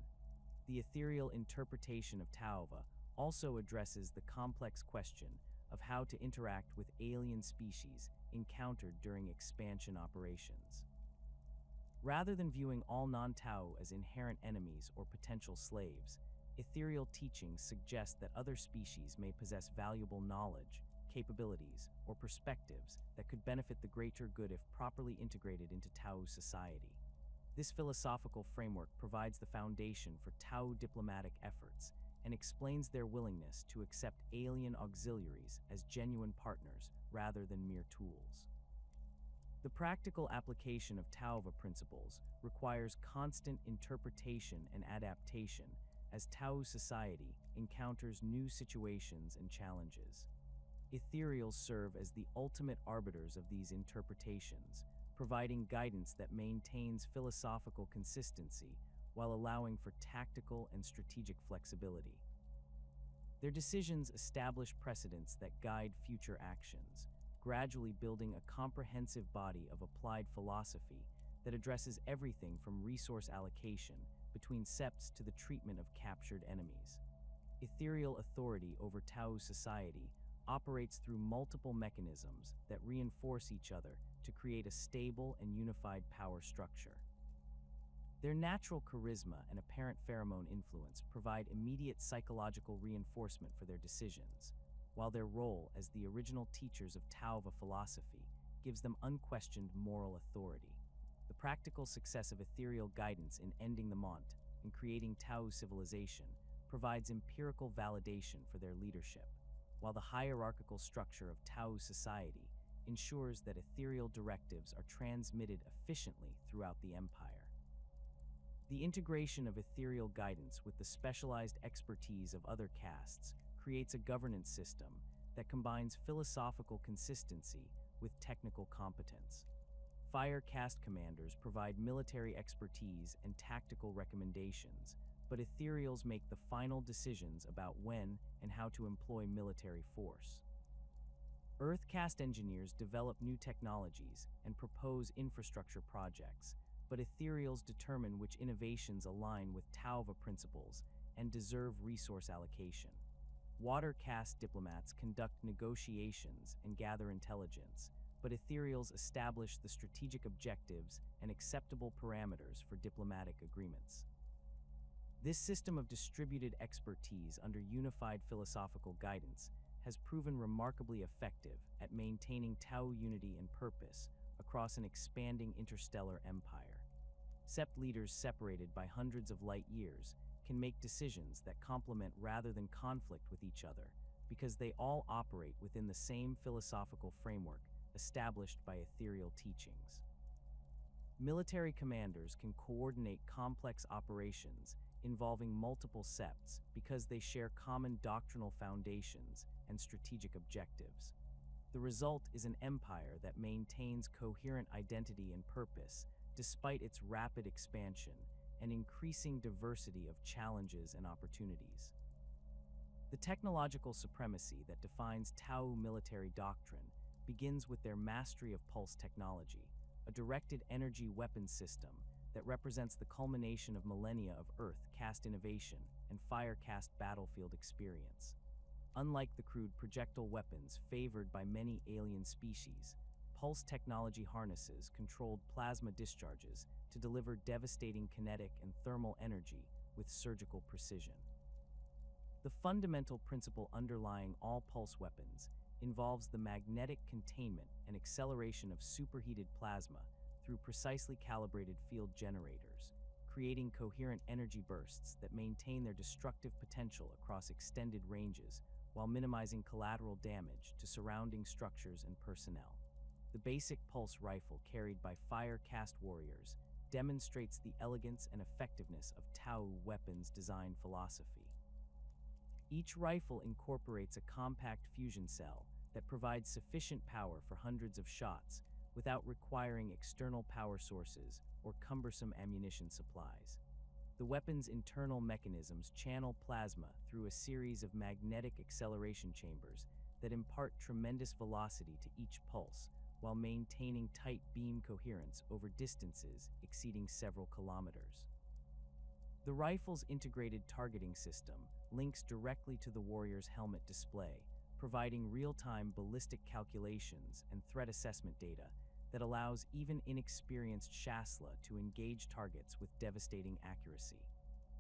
The ethereal interpretation of Tauva also addresses the complex question of how to interact with alien species encountered during expansion operations. Rather than viewing all non-Tau as inherent enemies or potential slaves, ethereal teachings suggest that other species may possess valuable knowledge, capabilities, or perspectives that could benefit the greater good if properly integrated into Tau society. This philosophical framework provides the foundation for Tau diplomatic efforts and explains their willingness to accept alien auxiliaries as genuine partners rather than mere tools. The practical application of Tauva principles requires constant interpretation and adaptation as Tau society encounters new situations and challenges. Ethereals serve as the ultimate arbiters of these interpretations, providing guidance that maintains philosophical consistency while allowing for tactical and strategic flexibility. Their decisions establish precedents that guide future actions, gradually building a comprehensive body of applied philosophy that addresses everything from resource allocation between septs to the treatment of captured enemies. Ethereal authority over Tau society operates through multiple mechanisms that reinforce each other to create a stable and unified power structure. Their natural charisma and apparent pheromone influence provide immediate psychological reinforcement for their decisions, while their role as the original teachers of Tauva philosophy gives them unquestioned moral authority. The practical success of ethereal guidance in ending the Mont and creating Tau civilization provides empirical validation for their leadership, while the hierarchical structure of Tau society ensures that ethereal directives are transmitted efficiently throughout the empire. The integration of ethereal guidance with the specialized expertise of other castes creates a governance system that combines philosophical consistency with technical competence. Fire caste commanders provide military expertise and tactical recommendations, but Ethereals make the final decisions about when and how to employ military force. Earth caste engineers develop new technologies and propose infrastructure projects, but Ethereals determine which innovations align with Tauva principles and deserve resource allocation. Water caste diplomats conduct negotiations and gather intelligence, but Ethereals establish the strategic objectives and acceptable parameters for diplomatic agreements. This system of distributed expertise under unified philosophical guidance has proven remarkably effective at maintaining Tau unity and purpose across an expanding interstellar empire. Sept leaders separated by hundreds of light years can make decisions that complement rather than conflict with each other because they all operate within the same philosophical framework established by ethereal teachings. Military commanders can coordinate complex operations involving multiple septs because they share common doctrinal foundations and strategic objectives. The result is an empire that maintains coherent identity and purpose despite its rapid expansion and increasing diversity of challenges and opportunities. The technological supremacy that defines Tau military doctrine begins with their mastery of pulse technology, a directed energy weapons system that represents the culmination of millennia of Earth caste innovation and fire caste battlefield experience. Unlike the crude projectile weapons favored by many alien species, pulse technology harnesses controlled plasma discharges to deliver devastating kinetic and thermal energy with surgical precision. The fundamental principle underlying all pulse weapons involves the magnetic containment and acceleration of superheated plasma through precisely calibrated field generators, creating coherent energy bursts that maintain their destructive potential across extended ranges while minimizing collateral damage to surrounding structures and personnel. The basic pulse rifle carried by fire caste warriors demonstrates the elegance and effectiveness of Tau weapons design philosophy. Each rifle incorporates a compact fusion cell that provides sufficient power for hundreds of shots without requiring external power sources or cumbersome ammunition supplies. The weapon's internal mechanisms channel plasma through a series of magnetic acceleration chambers that impart tremendous velocity to each pulse while maintaining tight beam coherence over distances exceeding several kilometers. The rifle's integrated targeting system links directly to the warrior's helmet display, providing real-time ballistic calculations and threat assessment data that allows even inexperienced Shasla to engage targets with devastating accuracy.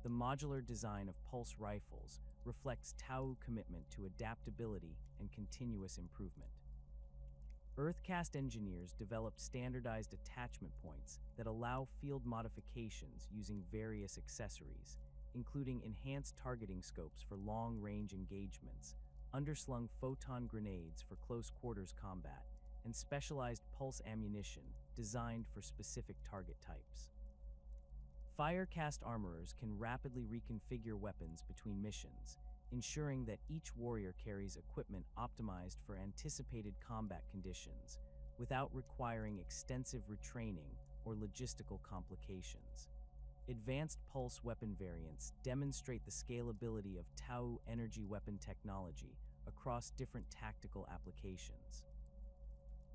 The modular design of pulse rifles reflects Tau commitment to adaptability and continuous improvement. Earth caste engineers developed standardized attachment points that allow field modifications using various accessories, including enhanced targeting scopes for long-range engagements, underslung photon grenades for close-quarters combat, and specialized pulse ammunition designed for specific target types. Fire caste armorers can rapidly reconfigure weapons between missions, ensuring that each warrior carries equipment optimized for anticipated combat conditions without requiring extensive retraining or logistical complications. Advanced pulse weapon variants demonstrate the scalability of Tau energy weapon technology across different tactical applications.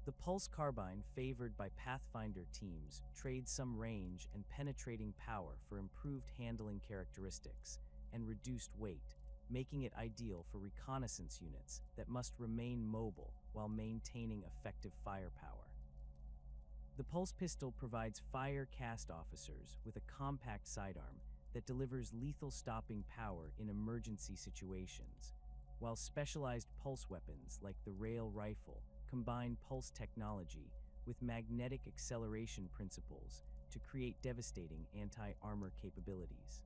The pulse carbine favored by Pathfinder teams trades some range and penetrating power for improved handling characteristics and reduced weight, making it ideal for reconnaissance units that must remain mobile while maintaining effective firepower. The pulse pistol provides fire caste officers with a compact sidearm that delivers lethal stopping power in emergency situations, while specialized pulse weapons like the rail rifle combine pulse technology with magnetic acceleration principles to create devastating anti-armor capabilities.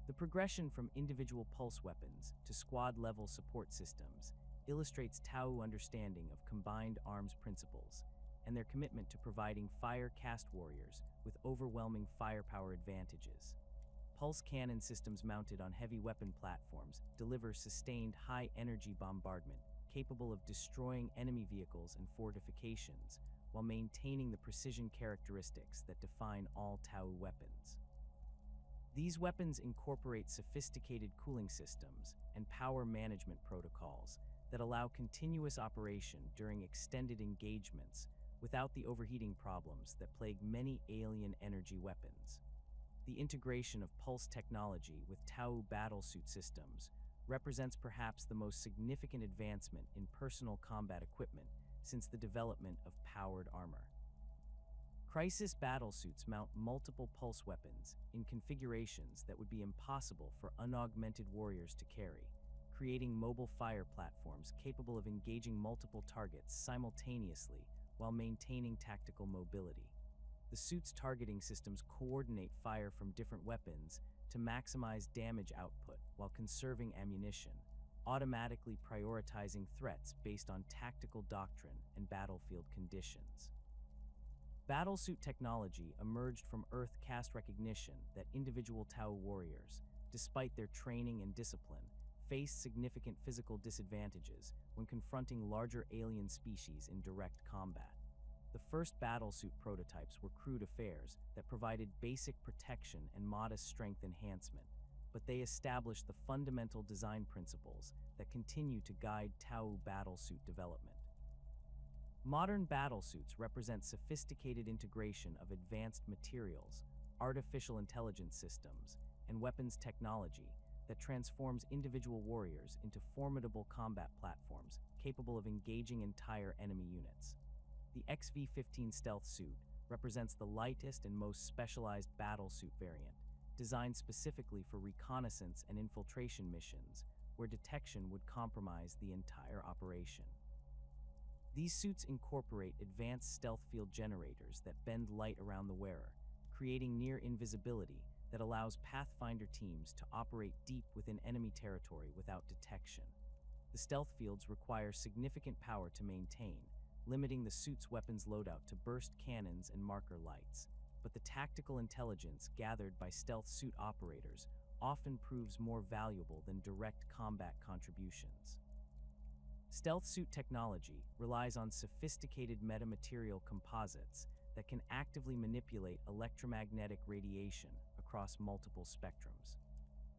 The progression from individual pulse weapons to squad-level support systems illustrates Tau understanding of combined arms principles and their commitment to providing fire caste warriors with overwhelming firepower advantages. Pulse cannon systems mounted on heavy weapon platforms deliver sustained high-energy bombardment capable of destroying enemy vehicles and fortifications while maintaining the precision characteristics that define all Tau weapons. These weapons incorporate sophisticated cooling systems and power management protocols that allow continuous operation during extended engagements without the overheating problems that plague many alien energy weapons. The integration of pulse technology with Tau battlesuit systems represents perhaps the most significant advancement in personal combat equipment since the development of powered armor. Crisis battlesuits mount multiple pulse weapons in configurations that would be impossible for unaugmented warriors to carry, creating mobile fire platforms capable of engaging multiple targets simultaneously while maintaining tactical mobility. The suit's targeting systems coordinate fire from different weapons to maximize damage output while conserving ammunition, automatically prioritizing threats based on tactical doctrine and battlefield conditions. Battlesuit technology emerged from Earth caste recognition that individual Tau warriors, despite their training and discipline, faced significant physical disadvantages when confronting larger alien species in direct combat. The first battlesuit prototypes were crude affairs that provided basic protection and modest strength enhancement, but they established the fundamental design principles that continue to guide Tau battlesuit development. Modern battlesuits represent sophisticated integration of advanced materials, artificial intelligence systems, and weapons technology that transforms individual warriors into formidable combat platforms capable of engaging entire enemy units. The XV-15 stealth suit represents the lightest and most specialized battlesuit variant, designed specifically for reconnaissance and infiltration missions, where detection would compromise the entire operation. These suits incorporate advanced stealth field generators that bend light around the wearer, creating near invisibility that allows Pathfinder teams to operate deep within enemy territory without detection. The stealth fields require significant power to maintain, limiting the suit's weapons loadout to burst cannons and marker lights, but the tactical intelligence gathered by stealth suit operators often proves more valuable than direct combat contributions. Stealth suit technology relies on sophisticated metamaterial composites that can actively manipulate electromagnetic radiation across multiple spectrums.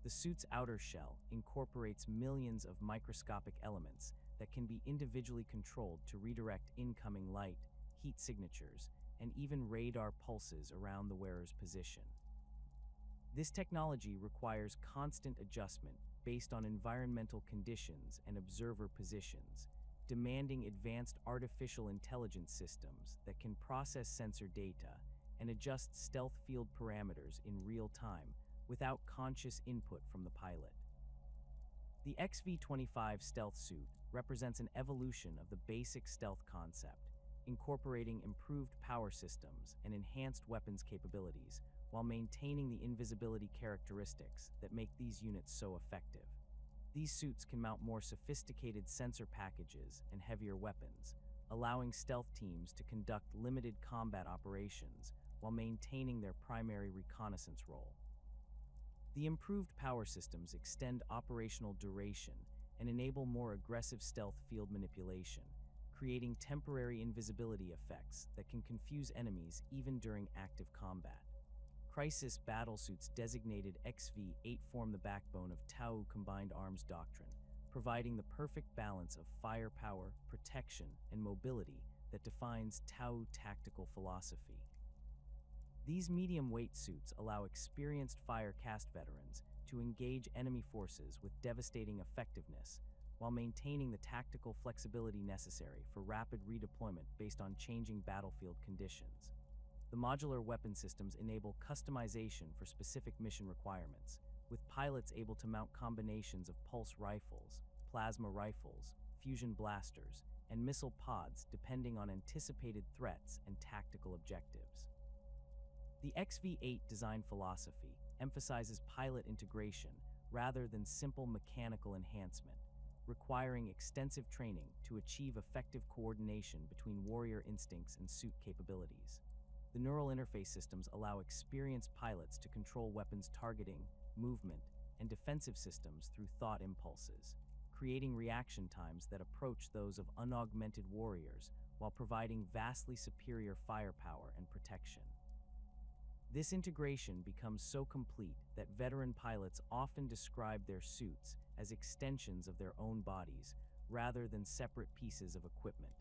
The suit's outer shell incorporates millions of microscopic elements that can be individually controlled to redirect incoming light, heat signatures, and even radar pulses around the wearer's position. This technology requires constant adjustment based on environmental conditions and observer positions, demanding advanced artificial intelligence systems that can process sensor data and adjust stealth field parameters in real time without conscious input from the pilot. The XV-25 stealth suit represents an evolution of the basic stealth concept, incorporating improved power systems and enhanced weapons capabilities while maintaining the invisibility characteristics that make these units so effective. These suits can mount more sophisticated sensor packages and heavier weapons, allowing stealth teams to conduct limited combat operations while maintaining their primary reconnaissance role. The improved power systems extend operational duration and enable more aggressive stealth field manipulation, creating temporary invisibility effects that can confuse enemies even during active combat. Crisis battlesuits designated XV-8 form the backbone of Tau Combined Arms Doctrine, providing the perfect balance of firepower, protection, and mobility that defines Tau tactical philosophy. These medium-weight suits allow experienced fire caste veterans to engage enemy forces with devastating effectiveness while maintaining the tactical flexibility necessary for rapid redeployment based on changing battlefield conditions. The modular weapon systems enable customization for specific mission requirements, with pilots able to mount combinations of pulse rifles, plasma rifles, fusion blasters, and missile pods depending on anticipated threats and tactical objectives. The XV-8 design philosophy emphasizes pilot integration rather than simple mechanical enhancement, requiring extensive training to achieve effective coordination between warrior instincts and suit capabilities. The neural interface systems allow experienced pilots to control weapons targeting, movement, and defensive systems through thought impulses, creating reaction times that approach those of unaugmented warriors while providing vastly superior firepower and protection. This integration becomes so complete that veteran pilots often describe their suits as extensions of their own bodies rather than separate pieces of equipment.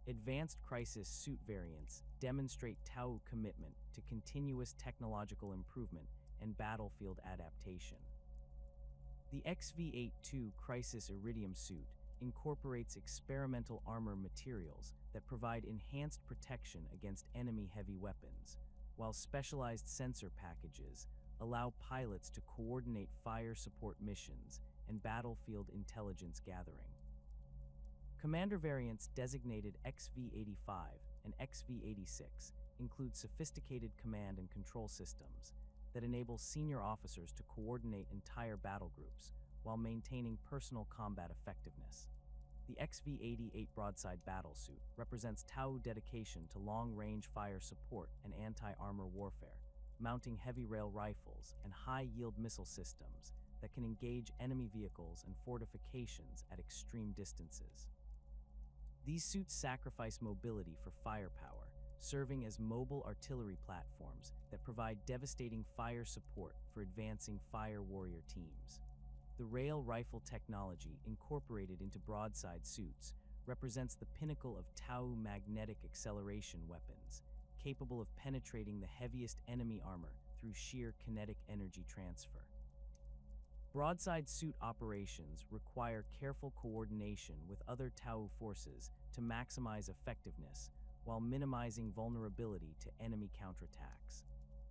Advanced crisis suit variants demonstrate Tau commitment to continuous technological improvement and battlefield adaptation. The XV-8-2 Crisis Iridium suit incorporates experimental armor materials that provide enhanced protection against enemy heavy weapons, while specialized sensor packages allow pilots to coordinate fire support missions and battlefield intelligence gathering. Commander variants designated XV-85 and XV-86 include sophisticated command and control systems that enable senior officers to coordinate entire battle groups while maintaining personal combat effectiveness. The XV-88 broadside battlesuit represents Tau dedication to long-range fire support and anti-armor warfare, mounting heavy rail rifles and high-yield missile systems that can engage enemy vehicles and fortifications at extreme distances. These suits sacrifice mobility for firepower, serving as mobile artillery platforms that provide devastating fire support for advancing fire warrior teams. The rail rifle technology incorporated into broadside suits represents the pinnacle of Tau magnetic acceleration weapons, capable of penetrating the heaviest enemy armor through sheer kinetic energy transfer. Broadside suit operations require careful coordination with other Tau forces to maximize effectiveness while minimizing vulnerability to enemy counterattacks.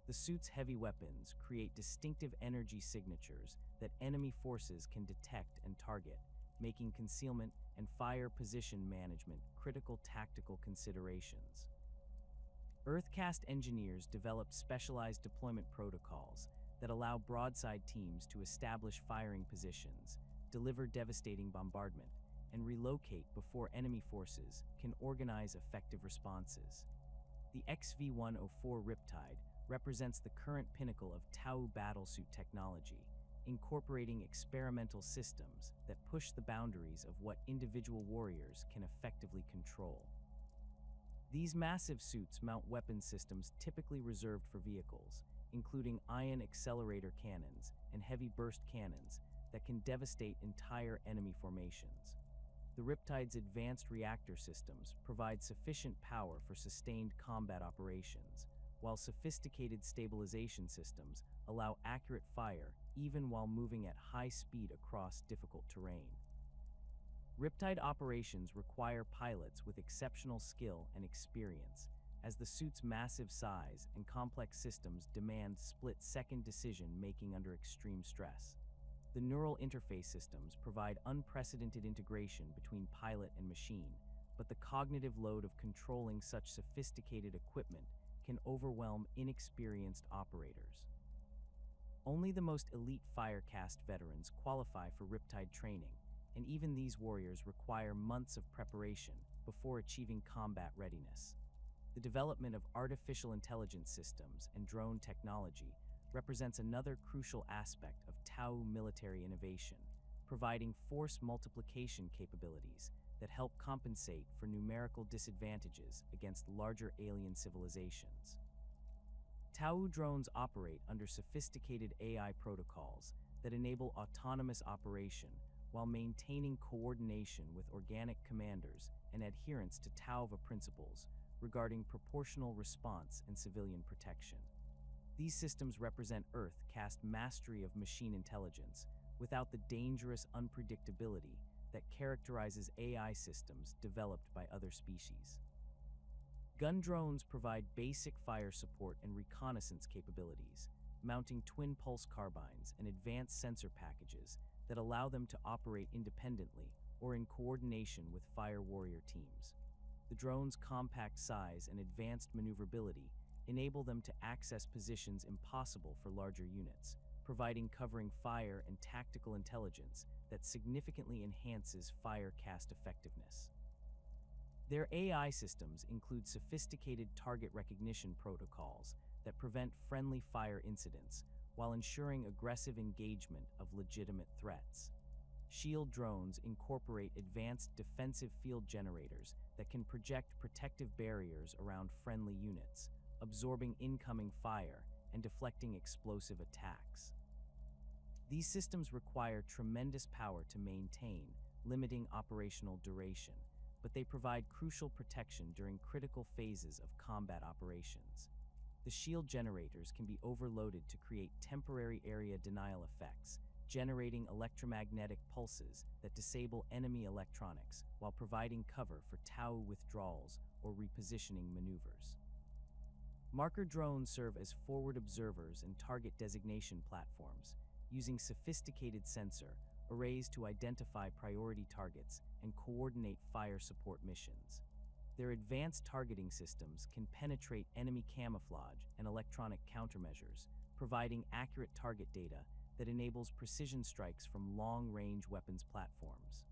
The suit's heavy weapons create distinctive energy signatures that enemy forces can detect and target, making concealment and fire position management critical tactical considerations. Earth-caste engineers developed specialized deployment protocols that allow broadside teams to establish firing positions, deliver devastating bombardment, and relocate before enemy forces can organize effective responses. The XV-104 Riptide represents the current pinnacle of Tau battlesuit technology, incorporating experimental systems that push the boundaries of what individual warriors can effectively control. These massive suits mount weapon systems typically reserved for vehicles, including ion accelerator cannons and heavy burst cannons that can devastate entire enemy formations. The Riptide's advanced reactor systems provide sufficient power for sustained combat operations, while sophisticated stabilization systems allow accurate fire even while moving at high speed across difficult terrain. Riptide operations require pilots with exceptional skill and experience, as the suit's massive size and complex systems demand split-second decision-making under extreme stress. The neural interface systems provide unprecedented integration between pilot and machine, but the cognitive load of controlling such sophisticated equipment can overwhelm inexperienced operators. Only the most elite fire caste veterans qualify for Riptide training, and even these warriors require months of preparation before achieving combat readiness. The development of artificial intelligence systems and drone technology represents another crucial aspect of Tau military innovation, providing force multiplication capabilities that help compensate for numerical disadvantages against larger alien civilizations. Tau drones operate under sophisticated AI protocols that enable autonomous operation while maintaining coordination with organic commanders and adherence to Tauva principles regarding proportional response and civilian protection. These systems represent Earth caste mastery of machine intelligence without the dangerous unpredictability that characterizes AI systems developed by other species. Gun drones provide basic fire support and reconnaissance capabilities, mounting twin pulse carbines and advanced sensor packages that allow them to operate independently or in coordination with fire warrior teams. The drone's compact size and advanced maneuverability enable them to access positions impossible for larger units, providing covering fire and tactical intelligence that significantly enhances fire cast effectiveness. Their AI systems include sophisticated target recognition protocols that prevent friendly fire incidents while ensuring aggressive engagement of legitimate threats. Shield drones incorporate advanced defensive field generators that can project protective barriers around friendly units, absorbing incoming fire and deflecting explosive attacks. These systems require tremendous power to maintain, limiting operational duration, but they provide crucial protection during critical phases of combat operations. The shield generators can be overloaded to create temporary area denial effects, generating electromagnetic pulses that disable enemy electronics while providing cover for Tau withdrawals or repositioning maneuvers. Marker drones serve as forward observers and target designation platforms, using sophisticated sensor arrays to identify priority targets and coordinate fire support missions. Their advanced targeting systems can penetrate enemy camouflage and electronic countermeasures, providing accurate target data that enables precision strikes from long-range weapons platforms.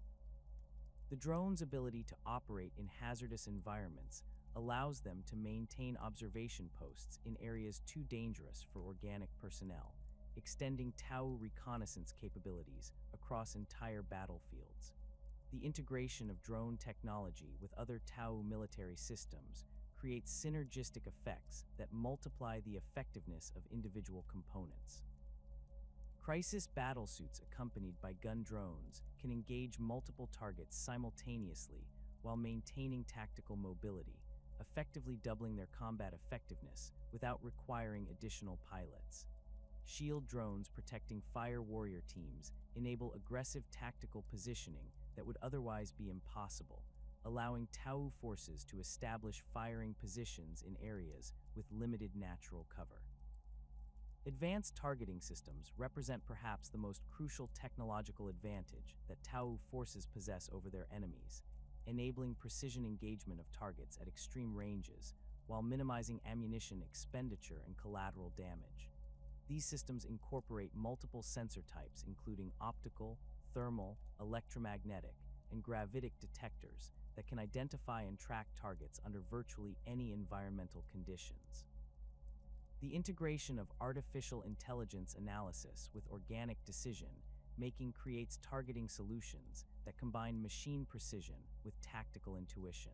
The drone's ability to operate in hazardous environments allows them to maintain observation posts in areas too dangerous for organic personnel, extending Tau reconnaissance capabilities across entire battlefields. The integration of drone technology with other Tau military systems creates synergistic effects that multiply the effectiveness of individual components. Crisis battlesuits accompanied by gun drones can engage multiple targets simultaneously while maintaining tactical mobility, effectively doubling their combat effectiveness without requiring additional pilots. Shield drones protecting fire warrior teams enable aggressive tactical positioning that would otherwise be impossible, allowing Tau forces to establish firing positions in areas with limited natural cover. Advanced targeting systems represent perhaps the most crucial technological advantage that Tau forces possess over their enemies, enabling precision engagement of targets at extreme ranges while minimizing ammunition expenditure and collateral damage. These systems incorporate multiple sensor types including optical, thermal, electromagnetic, and gravitic detectors that can identify and track targets under virtually any environmental conditions. The integration of artificial intelligence analysis with organic decision-making creates targeting solutions that combine machine precision with tactical intuition.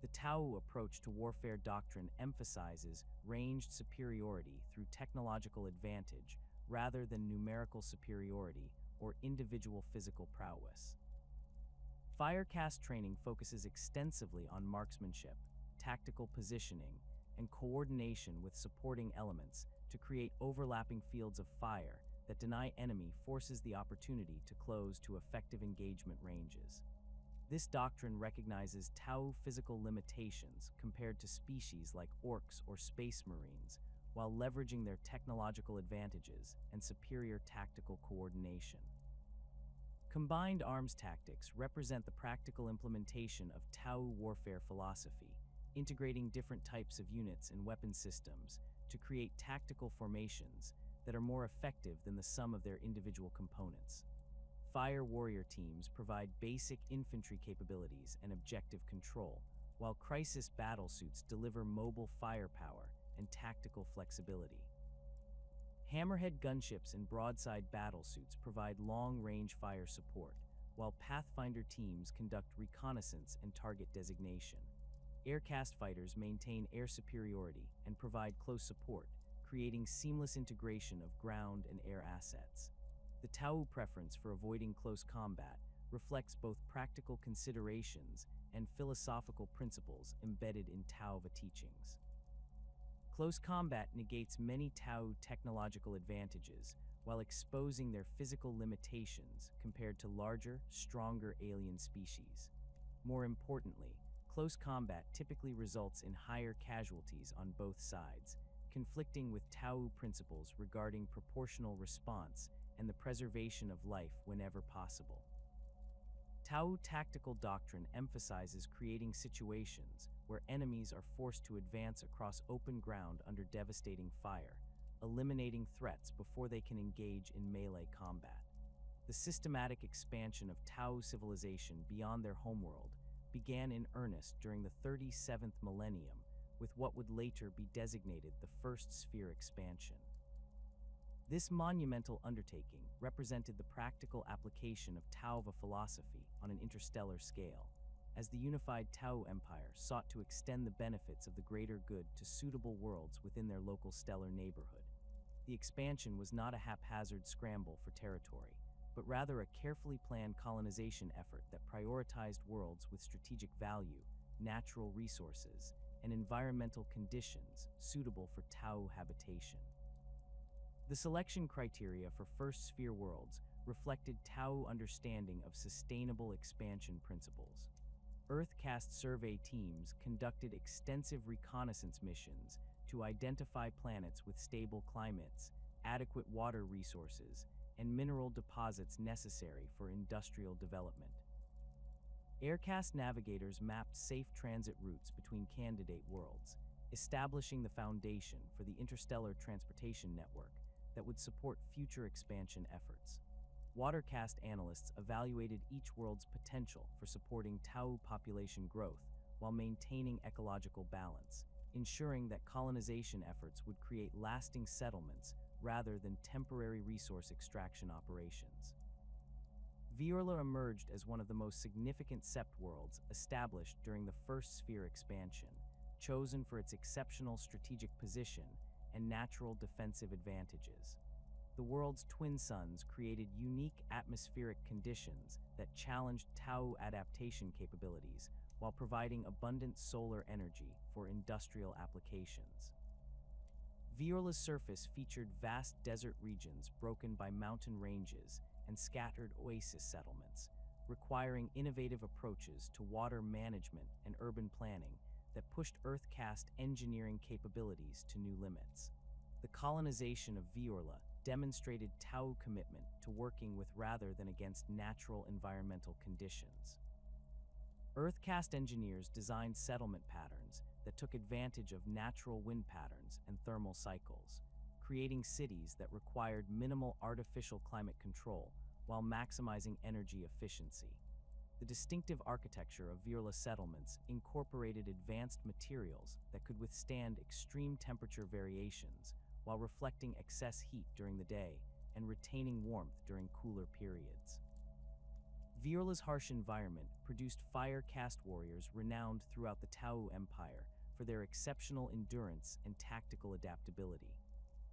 The Tau approach to warfare doctrine emphasizes ranged superiority through technological advantage rather than numerical superiority or individual physical prowess. Firecast training focuses extensively on marksmanship, tactical positioning, and coordination with supporting elements to create overlapping fields of fire that deny enemy forces the opportunity to close to effective engagement ranges. This doctrine recognizes Tau physical limitations compared to species like orcs or space marines, while leveraging their technological advantages and superior tactical coordination. Combined arms tactics represent the practical implementation of Tau warfare philosophy, integrating different types of units and weapon systems to create tactical formations that are more effective than the sum of their individual components. Fire warrior teams provide basic infantry capabilities and objective control, while crisis battlesuits deliver mobile firepower and tactical flexibility. Hammerhead gunships and broadside battlesuits provide long-range fire support, while Pathfinder teams conduct reconnaissance and target designation. Air caste fighters maintain air superiority and provide close support, creating seamless integration of ground and air assets. The Tau preference for avoiding close combat reflects both practical considerations and philosophical principles embedded in Tau teachings. Close combat negates many Tau technological advantages while exposing their physical limitations compared to larger, stronger alien species. More importantly, close combat typically results in higher casualties on both sides, conflicting with Tau principles regarding proportional response and the preservation of life whenever possible. Tau tactical doctrine emphasizes creating situations where enemies are forced to advance across open ground under devastating fire, eliminating threats before they can engage in melee combat. The systematic expansion of Tau civilization beyond their homeworld began in earnest during the 37th millennium, with what would later be designated the First Sphere expansion. This monumental undertaking represented the practical application of Tau philosophy on an interstellar scale, as the unified Tau Empire sought to extend the benefits of the greater good to suitable worlds within their local stellar neighborhood. The expansion was not a haphazard scramble for territory, but rather a carefully planned colonization effort that prioritized worlds with strategic value, natural resources, and environmental conditions suitable for Tau habitation. The selection criteria for First Sphere worlds reflected Tau understanding of sustainable expansion principles. Earth caste survey teams conducted extensive reconnaissance missions to identify planets with stable climates, adequate water resources, and mineral deposits necessary for industrial development. Air caste navigators mapped safe transit routes between candidate worlds, establishing the foundation for the interstellar transportation network that would support future expansion efforts. Water caste analysts evaluated each world's potential for supporting Tau population growth while maintaining ecological balance, ensuring that colonization efforts would create lasting settlements rather than temporary resource extraction operations. Viorla emerged as one of the most significant sept worlds established during the First Sphere expansion, chosen for its exceptional strategic position and natural defensive advantages. The world's twin suns created unique atmospheric conditions that challenged Tau adaptation capabilities while providing abundant solar energy for industrial applications. Viorla's surface featured vast desert regions broken by mountain ranges and scattered oasis settlements, requiring innovative approaches to water management and urban planning that pushed Earth caste engineering capabilities to new limits. The colonization of Viorla demonstrated Tau commitment to working with rather than against natural environmental conditions. Earth caste engineers designed settlement patterns that took advantage of natural wind patterns and thermal cycles, creating cities that required minimal artificial climate control while maximizing energy efficiency. The distinctive architecture of Viorla settlements incorporated advanced materials that could withstand extreme temperature variations while reflecting excess heat during the day and retaining warmth during cooler periods. Viorla's harsh environment produced fire caste warriors renowned throughout the Tau Empire for their exceptional endurance and tactical adaptability.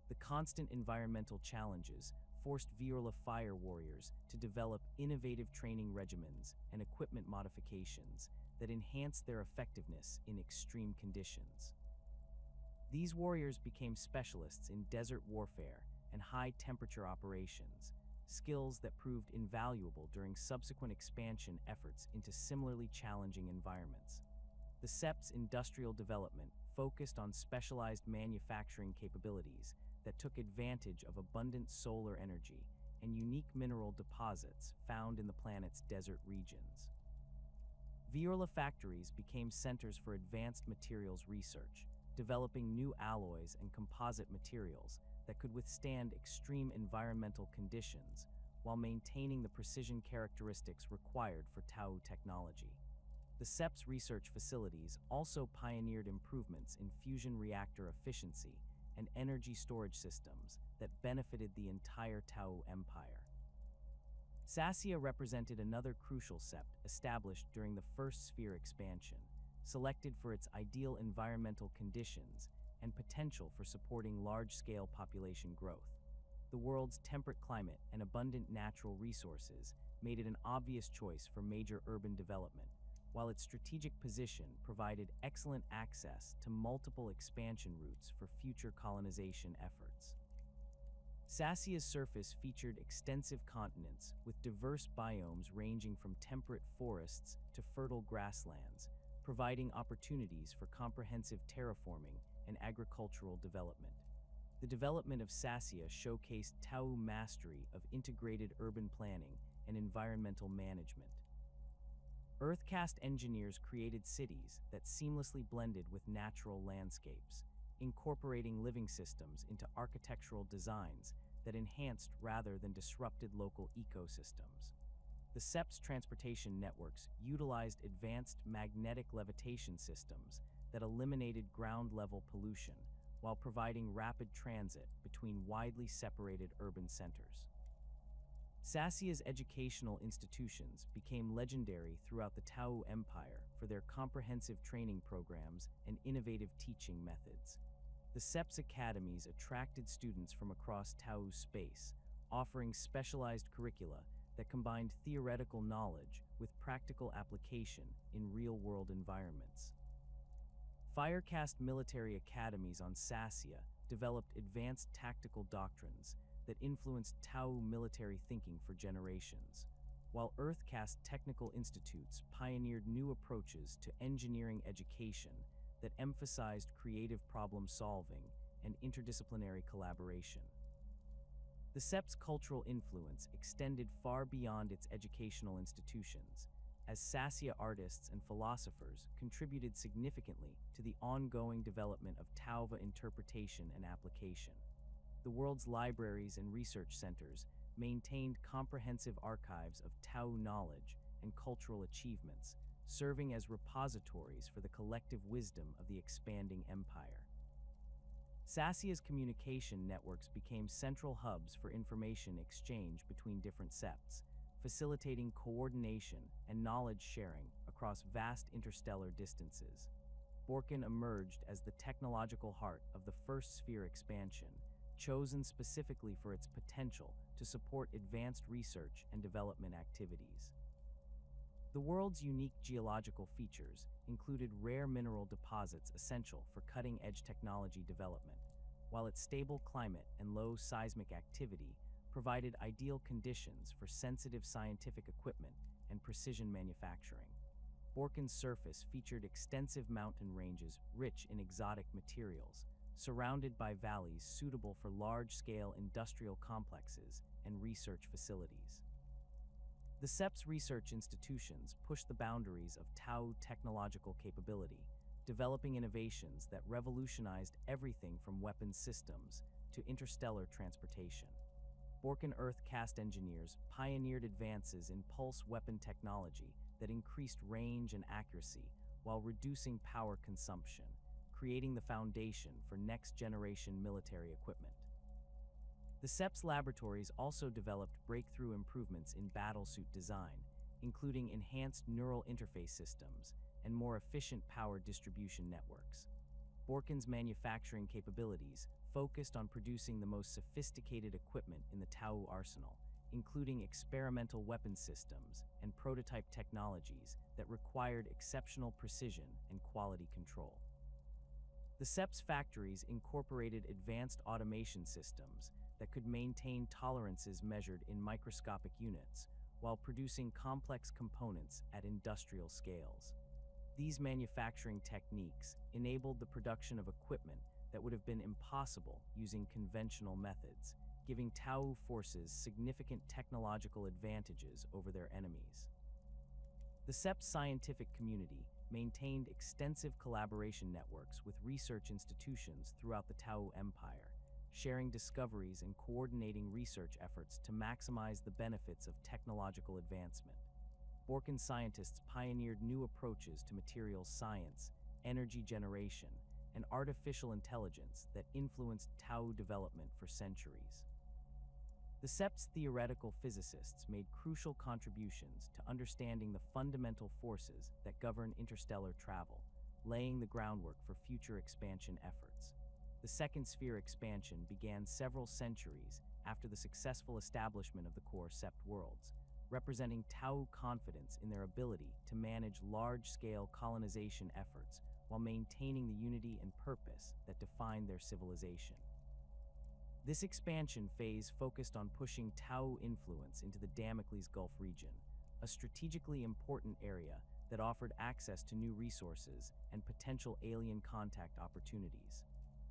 The constant environmental challenges forced Viorla fire warriors to develop innovative training regimens and equipment modifications that enhanced their effectiveness in extreme conditions. These warriors became specialists in desert warfare and high-temperature operations, skills that proved invaluable during subsequent expansion efforts into similarly challenging environments. The sept's industrial development focused on specialized manufacturing capabilities that took advantage of abundant solar energy and unique mineral deposits found in the planet's desert regions. Viorla factories became centers for advanced materials research, developing new alloys and composite materials that could withstand extreme environmental conditions while maintaining the precision characteristics required for Tau technology. The SEP's research facilities also pioneered improvements in fusion reactor efficiency and energy storage systems that benefited the entire Tau empire. Sassia represented another crucial sept established during the First Sphere expansion, selected for its ideal environmental conditions and potential for supporting large-scale population growth. The world's temperate climate and abundant natural resources made it an obvious choice for major urban development, while its strategic position provided excellent access to multiple expansion routes for future colonization efforts. Sassia's surface featured extensive continents with diverse biomes ranging from temperate forests to fertile grasslands, providing opportunities for comprehensive terraforming and agricultural development. The development of Sassia showcased Tau mastery of integrated urban planning and environmental management. Earth caste engineers created cities that seamlessly blended with natural landscapes, incorporating living systems into architectural designs that enhanced rather than disrupted local ecosystems. The SEP's transportation networks utilized advanced magnetic levitation systems that eliminated ground-level pollution while providing rapid transit between widely separated urban centers. Sassia's educational institutions became legendary throughout the Tau Empire for their comprehensive training programs and innovative teaching methods. The SEP's academies attracted students from across Tau's space, offering specialized curricula that combined theoretical knowledge with practical application in real-world environments. Firecast military academies on Sassia developed advanced tactical doctrines that influenced Tau military thinking for generations, while Earthcast technical institutes pioneered new approaches to engineering education that emphasized creative problem-solving and interdisciplinary collaboration. The SEP's cultural influence extended far beyond its educational institutions, as Sassia artists and philosophers contributed significantly to the ongoing development of Tauva interpretation and application. The world's libraries and research centers maintained comprehensive archives of Tau knowledge and cultural achievements, serving as repositories for the collective wisdom of the expanding empire. Sassia's communication networks became central hubs for information exchange between different septs, facilitating coordination and knowledge sharing across vast interstellar distances. Borkin emerged as the technological heart of the First Sphere expansion, chosen specifically for its potential to support advanced research and development activities. The world's unique geological features included rare mineral deposits essential for cutting-edge technology development, while its stable climate and low seismic activity provided ideal conditions for sensitive scientific equipment and precision manufacturing. Borkin's surface featured extensive mountain ranges rich in exotic materials, surrounded by valleys suitable for large-scale industrial complexes and research facilities. The SEP's research institutions pushed the boundaries of Tau technological capability, developing innovations that revolutionized everything from weapons systems to interstellar transportation. Borkin Earth caste engineers pioneered advances in pulse weapon technology that increased range and accuracy while reducing power consumption, creating the foundation for next-generation military equipment. The SEP's laboratories also developed breakthrough improvements in battlesuit design, including enhanced neural interface systems and more efficient power distribution networks. Borkin's manufacturing capabilities focused on producing the most sophisticated equipment in the Tau arsenal, including experimental weapon systems and prototype technologies that required exceptional precision and quality control. The SEP's factories incorporated advanced automation systems that could maintain tolerances measured in microscopic units while producing complex components at industrial scales. These manufacturing techniques enabled the production of equipment that would have been impossible using conventional methods, giving Tau forces significant technological advantages over their enemies. The SEP's scientific community maintained extensive collaboration networks with research institutions throughout the Tau Empire, sharing discoveries and coordinating research efforts to maximize the benefits of technological advancement. Borkan scientists pioneered new approaches to materials science, energy generation, and artificial intelligence that influenced Tau development for centuries. The Sept's theoretical physicists made crucial contributions to understanding the fundamental forces that govern interstellar travel, laying the groundwork for future expansion efforts. The Second Sphere expansion began several centuries after the successful establishment of the core Sept worlds, representing Tau confidence in their ability to manage large-scale colonization efforts while maintaining the unity and purpose that defined their civilization. This expansion phase focused on pushing Tau influence into the Damocles Gulf region, a strategically important area that offered access to new resources and potential alien contact opportunities.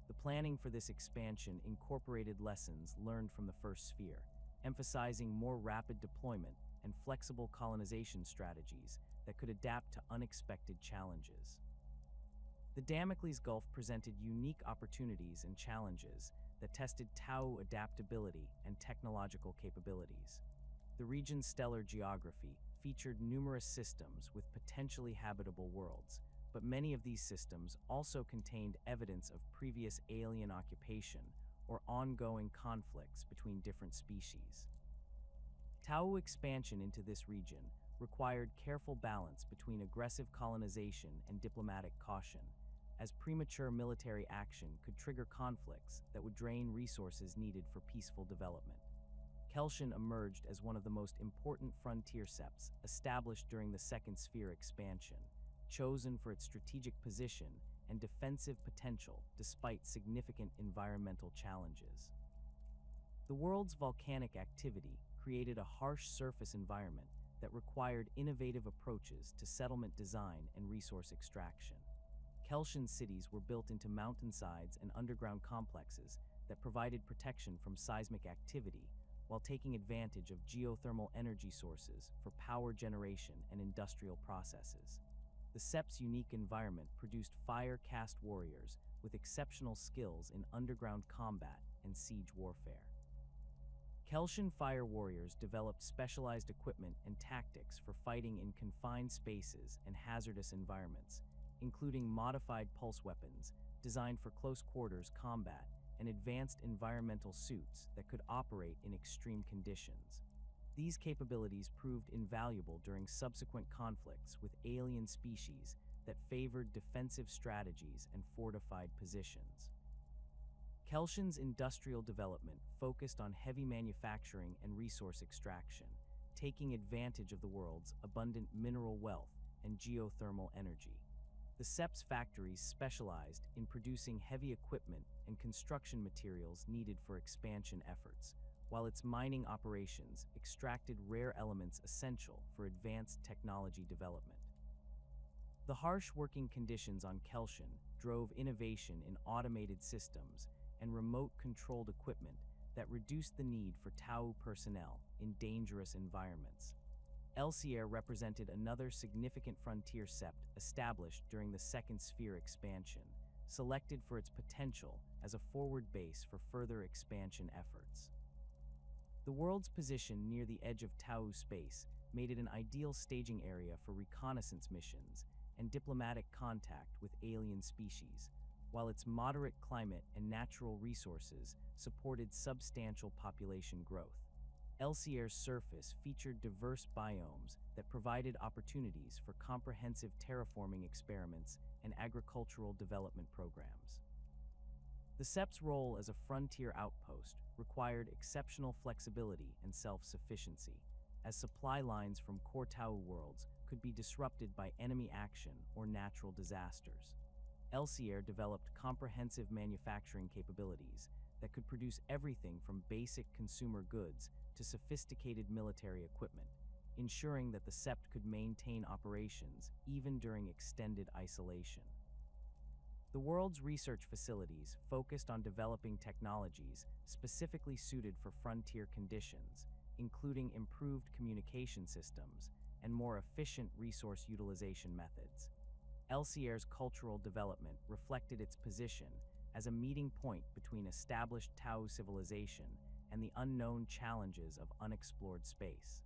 The planning for this expansion incorporated lessons learned from the First Sphere, emphasizing more rapid deployment and flexible colonization strategies that could adapt to unexpected challenges. The Damocles Gulf presented unique opportunities and challenges that tested Tau adaptability and technological capabilities. The region's stellar geography featured numerous systems with potentially habitable worlds, but many of these systems also contained evidence of previous alien occupation or ongoing conflicts between different species. Tau expansion into this region required careful balance between aggressive colonization and diplomatic caution, as premature military action could trigger conflicts that would drain resources needed for peaceful development. Kelshan emerged as one of the most important frontier septs established during the Second Sphere expansion, chosen for its strategic position and defensive potential despite significant environmental challenges. The world's volcanic activity created a harsh surface environment that required innovative approaches to settlement design and resource extraction. Kelshan cities were built into mountainsides and underground complexes that provided protection from seismic activity while taking advantage of geothermal energy sources for power generation and industrial processes. The Sept's unique environment produced fire caste warriors with exceptional skills in underground combat and siege warfare. Kelshan fire warriors developed specialized equipment and tactics for fighting in confined spaces and hazardous environments, including modified pulse weapons designed for close quarters combat and advanced environmental suits that could operate in extreme conditions. These capabilities proved invaluable during subsequent conflicts with alien species that favored defensive strategies and fortified positions. Kelshan's industrial development focused on heavy manufacturing and resource extraction, taking advantage of the world's abundant mineral wealth and geothermal energy. The Sept's factories specialized in producing heavy equipment and construction materials needed for expansion efforts, while its mining operations extracted rare elements essential for advanced technology development. The harsh working conditions on Kelshan drove innovation in automated systems and remote-controlled equipment that reduced the need for Tau personnel in dangerous environments. Elsier represented another significant frontier sept established during the Second Sphere expansion, selected for its potential as a forward base for further expansion efforts. The world's position near the edge of Tau space made it an ideal staging area for reconnaissance missions and diplomatic contact with alien species, while its moderate climate and natural resources supported substantial population growth. Elsier's surface featured diverse biomes that provided opportunities for comprehensive terraforming experiments and agricultural development programs. The Sept's role as a frontier outpost required exceptional flexibility and self-sufficiency, as supply lines from core Tau worlds could be disrupted by enemy action or natural disasters. Elsier developed comprehensive manufacturing capabilities that could produce everything from basic consumer goods to sophisticated military equipment, ensuring that the Sept could maintain operations even during extended isolation. The world's research facilities focused on developing technologies specifically suited for frontier conditions, including improved communication systems and more efficient resource utilization methods. Elsier's cultural development reflected its position as a meeting point between established Tau civilization and the unknown challenges of unexplored space.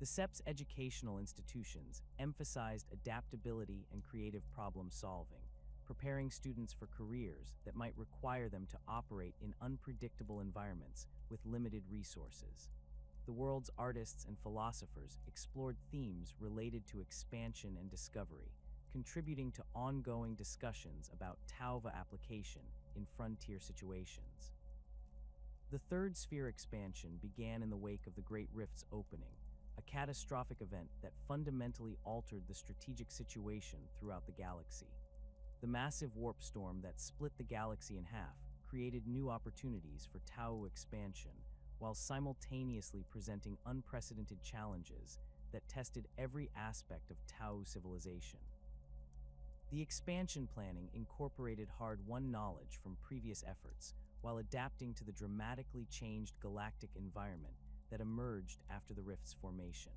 The SEP's educational institutions emphasized adaptability and creative problem solving, preparing students for careers that might require them to operate in unpredictable environments with limited resources. The world's artists and philosophers explored themes related to expansion and discovery, contributing to ongoing discussions about Tauva application in frontier situations. The Third Sphere expansion began in the wake of the Great Rift's opening, a catastrophic event that fundamentally altered the strategic situation throughout the galaxy. The massive warp storm that split the galaxy in half created new opportunities for Tau expansion, while simultaneously presenting unprecedented challenges that tested every aspect of Tau civilization. The expansion planning incorporated hard-won knowledge from previous efforts, while adapting to the dramatically changed galactic environment that emerged after the Rift's formation.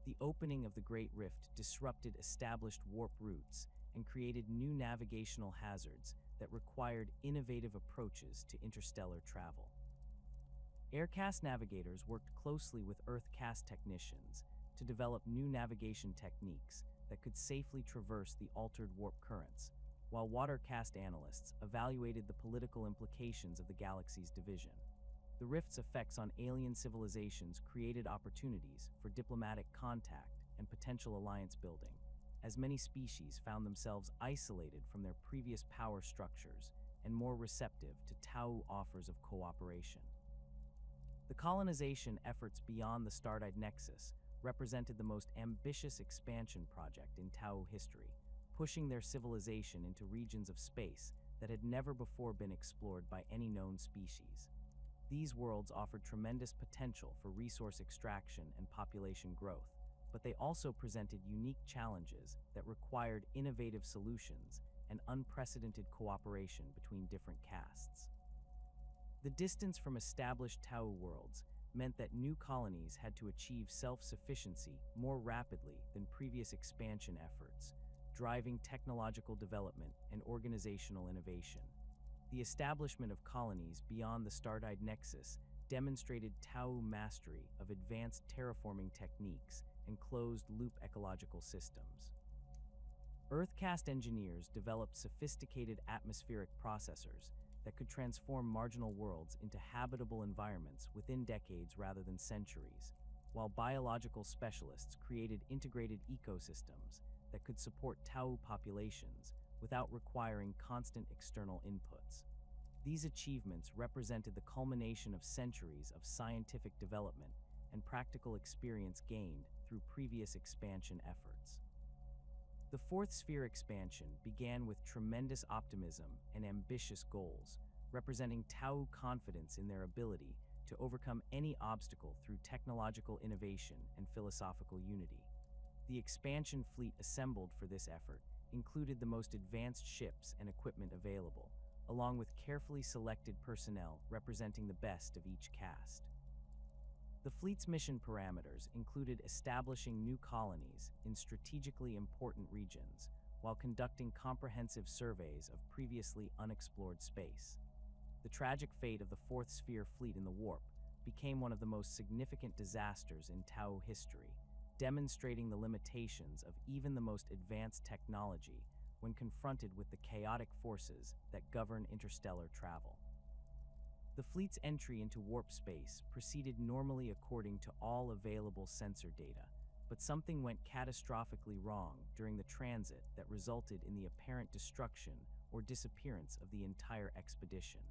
The opening of the Great Rift disrupted established warp routes and created new navigational hazards that required innovative approaches to interstellar travel. Air caste navigators worked closely with Earth caste technicians to develop new navigation techniques that could safely traverse the altered warp currents, while water caste analysts evaluated the political implications of the galaxy's division. The Rift's effects on alien civilizations created opportunities for diplomatic contact and potential alliance building, as many species found themselves isolated from their previous power structures and more receptive to Tau offers of cooperation. The colonization efforts beyond the Stardied Nexus represented the most ambitious expansion project in Tau history, pushing their civilization into regions of space that had never before been explored by any known species. These worlds offered tremendous potential for resource extraction and population growth, but they also presented unique challenges that required innovative solutions and unprecedented cooperation between different castes. The distance from established Tau worlds meant that new colonies had to achieve self-sufficiency more rapidly than previous expansion efforts, driving technological development and organizational innovation. The establishment of colonies beyond the Stardied Nexus demonstrated Tau mastery of advanced terraforming techniques and closed-loop ecological systems. Earth caste engineers developed sophisticated atmospheric processors that could transform marginal worlds into habitable environments within decades rather than centuries, while biological specialists created integrated ecosystems that could support Tau populations without requiring constant external inputs. These achievements represented the culmination of centuries of scientific development and practical experience gained through previous expansion efforts. The Fourth Sphere expansion began with tremendous optimism and ambitious goals, representing Tau confidence in their ability to overcome any obstacle through technological innovation and philosophical unity. The expansion fleet assembled for this effort included the most advanced ships and equipment available, along with carefully selected personnel representing the best of each caste. The fleet's mission parameters included establishing new colonies in strategically important regions while conducting comprehensive surveys of previously unexplored space. The tragic fate of the Fourth Sphere fleet in the warp became one of the most significant disasters in Tau history, demonstrating the limitations of even the most advanced technology when confronted with the chaotic forces that govern interstellar travel. The fleet's entry into warp space proceeded normally according to all available sensor data, but something went catastrophically wrong during the transit that resulted in the apparent destruction or disappearance of the entire expedition.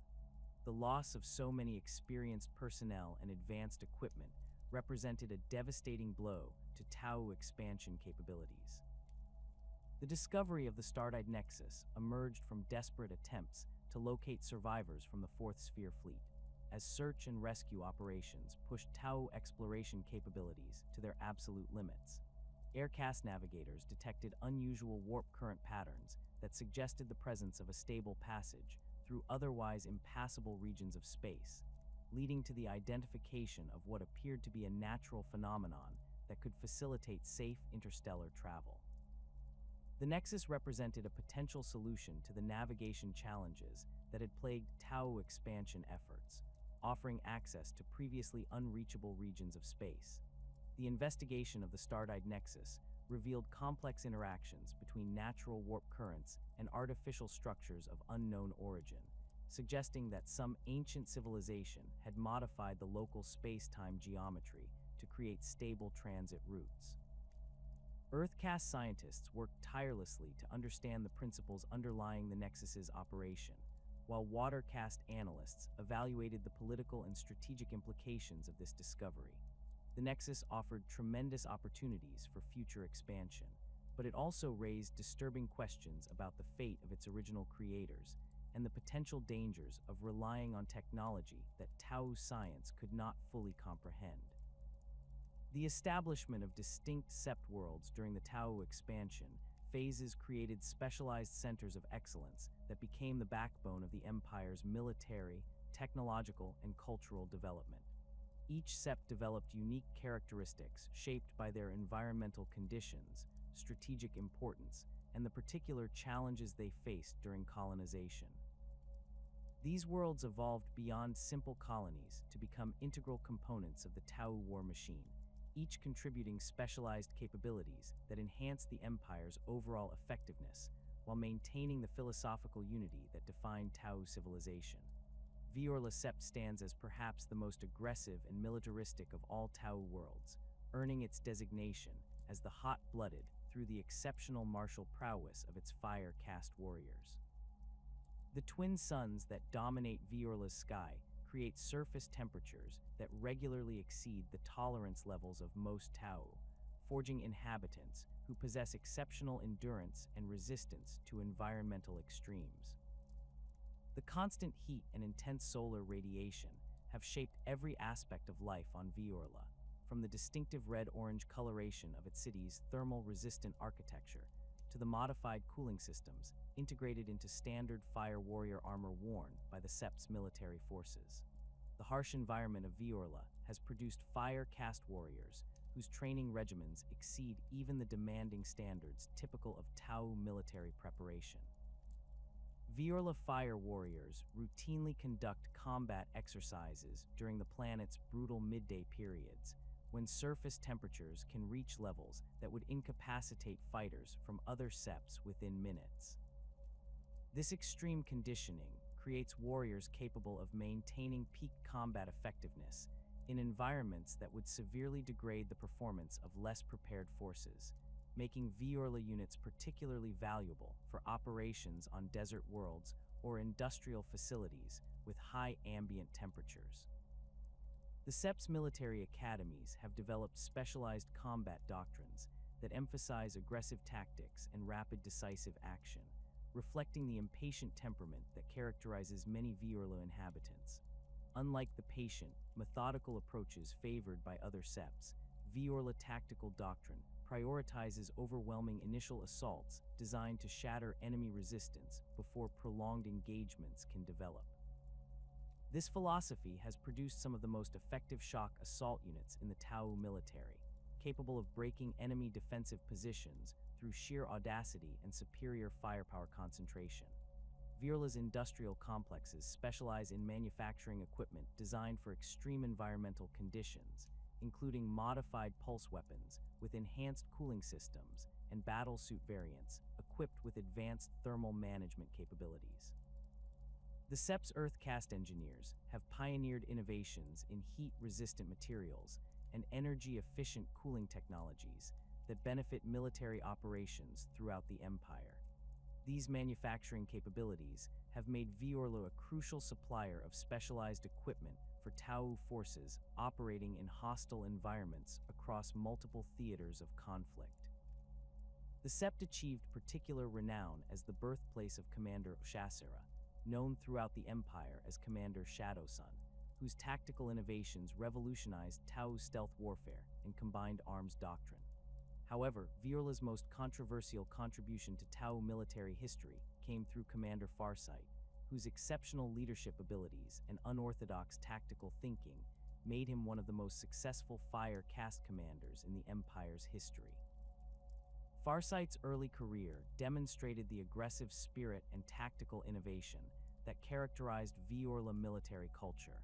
The loss of so many experienced personnel and advanced equipment represented a devastating blow to Tau expansion capabilities. The discovery of the Stardied Nexus emerged from desperate attempts to locate survivors from the Fourth Sphere fleet, as search and rescue operations pushed Tau exploration capabilities to their absolute limits. Air caste navigators detected unusual warp current patterns that suggested the presence of a stable passage through otherwise impassable regions of space, leading to the identification of what appeared to be a natural phenomenon that could facilitate safe interstellar travel. The Nexus represented a potential solution to the navigation challenges that had plagued Tau expansion efforts, offering access to previously unreachable regions of space. The investigation of the star-dyed Nexus revealed complex interactions between natural warp currents and artificial structures of unknown origin, suggesting that some ancient civilization had modified the local space-time geometry to create stable transit routes. Earth caste scientists worked tirelessly to understand the principles underlying the Nexus's operation, while water caste analysts evaluated the political and strategic implications of this discovery. The Nexus offered tremendous opportunities for future expansion, but it also raised disturbing questions about the fate of its original creators and the potential dangers of relying on technology that Tau science could not fully comprehend. The establishment of distinct sept worlds during the Tau expansion phases created specialized centers of excellence that became the backbone of the Empire's military, technological, and cultural development. Each sept developed unique characteristics shaped by their environmental conditions, strategic importance, and the particular challenges they faced during colonization. These worlds evolved beyond simple colonies to become integral components of the Tau war machine, each contributing specialized capabilities that enhance the Empire's overall effectiveness while maintaining the philosophical unity that defined Tau civilization. Viorla Sept stands as perhaps the most aggressive and militaristic of all Tau worlds, earning its designation as the hot-blooded through the exceptional martial prowess of its fire caste warriors. The twin suns that dominate Viorla's sky create surface temperatures that regularly exceed the tolerance levels of most Tau, forging inhabitants who possess exceptional endurance and resistance to environmental extremes. The constant heat and intense solar radiation have shaped every aspect of life on Viorla, from the distinctive red-orange coloration of its city's thermal-resistant architecture to the modified cooling systems integrated into standard fire warrior armor worn by the Sept's military forces. The harsh environment of Viorla has produced fire caste warriors whose training regimens exceed even the demanding standards typical of Tau military preparation. Viorla fire warriors routinely conduct combat exercises during the planet's brutal midday periods, when surface temperatures can reach levels that would incapacitate fighters from other septs within minutes. This extreme conditioning creates warriors capable of maintaining peak combat effectiveness in environments that would severely degrade the performance of less prepared forces, making Viorla units particularly valuable for operations on desert worlds or industrial facilities with high ambient temperatures. The Sept's military academies have developed specialized combat doctrines that emphasize aggressive tactics and rapid decisive action, reflecting the impatient temperament that characterizes many Viorla inhabitants. Unlike the patient, methodical approaches favored by other septs, Viorla tactical doctrine prioritizes overwhelming initial assaults designed to shatter enemy resistance before prolonged engagements can develop. This philosophy has produced some of the most effective shock assault units in the Tau military, capable of breaking enemy defensive positions through sheer audacity and superior firepower concentration. Viorla's industrial complexes specialize in manufacturing equipment designed for extreme environmental conditions, including modified pulse weapons with enhanced cooling systems and battlesuit variants equipped with advanced thermal management capabilities. The Sept's Earth caste engineers have pioneered innovations in heat-resistant materials and energy-efficient cooling technologies that benefit military operations throughout the Empire. These manufacturing capabilities have made Viorla a crucial supplier of specialized equipment for Tau forces operating in hostile environments across multiple theaters of conflict. The Sept achieved particular renown as the birthplace of Commander Oshasera, known throughout the Empire as Commander Shadowsun, whose tactical innovations revolutionized Tau's stealth warfare and combined arms doctrine. However, Viorla's most controversial contribution to Tau military history came through Commander Farsight, whose exceptional leadership abilities and unorthodox tactical thinking made him one of the most successful fire caste commanders in the Empire's history. Farsight's early career demonstrated the aggressive spirit and tactical innovation that characterized Viorla military culture,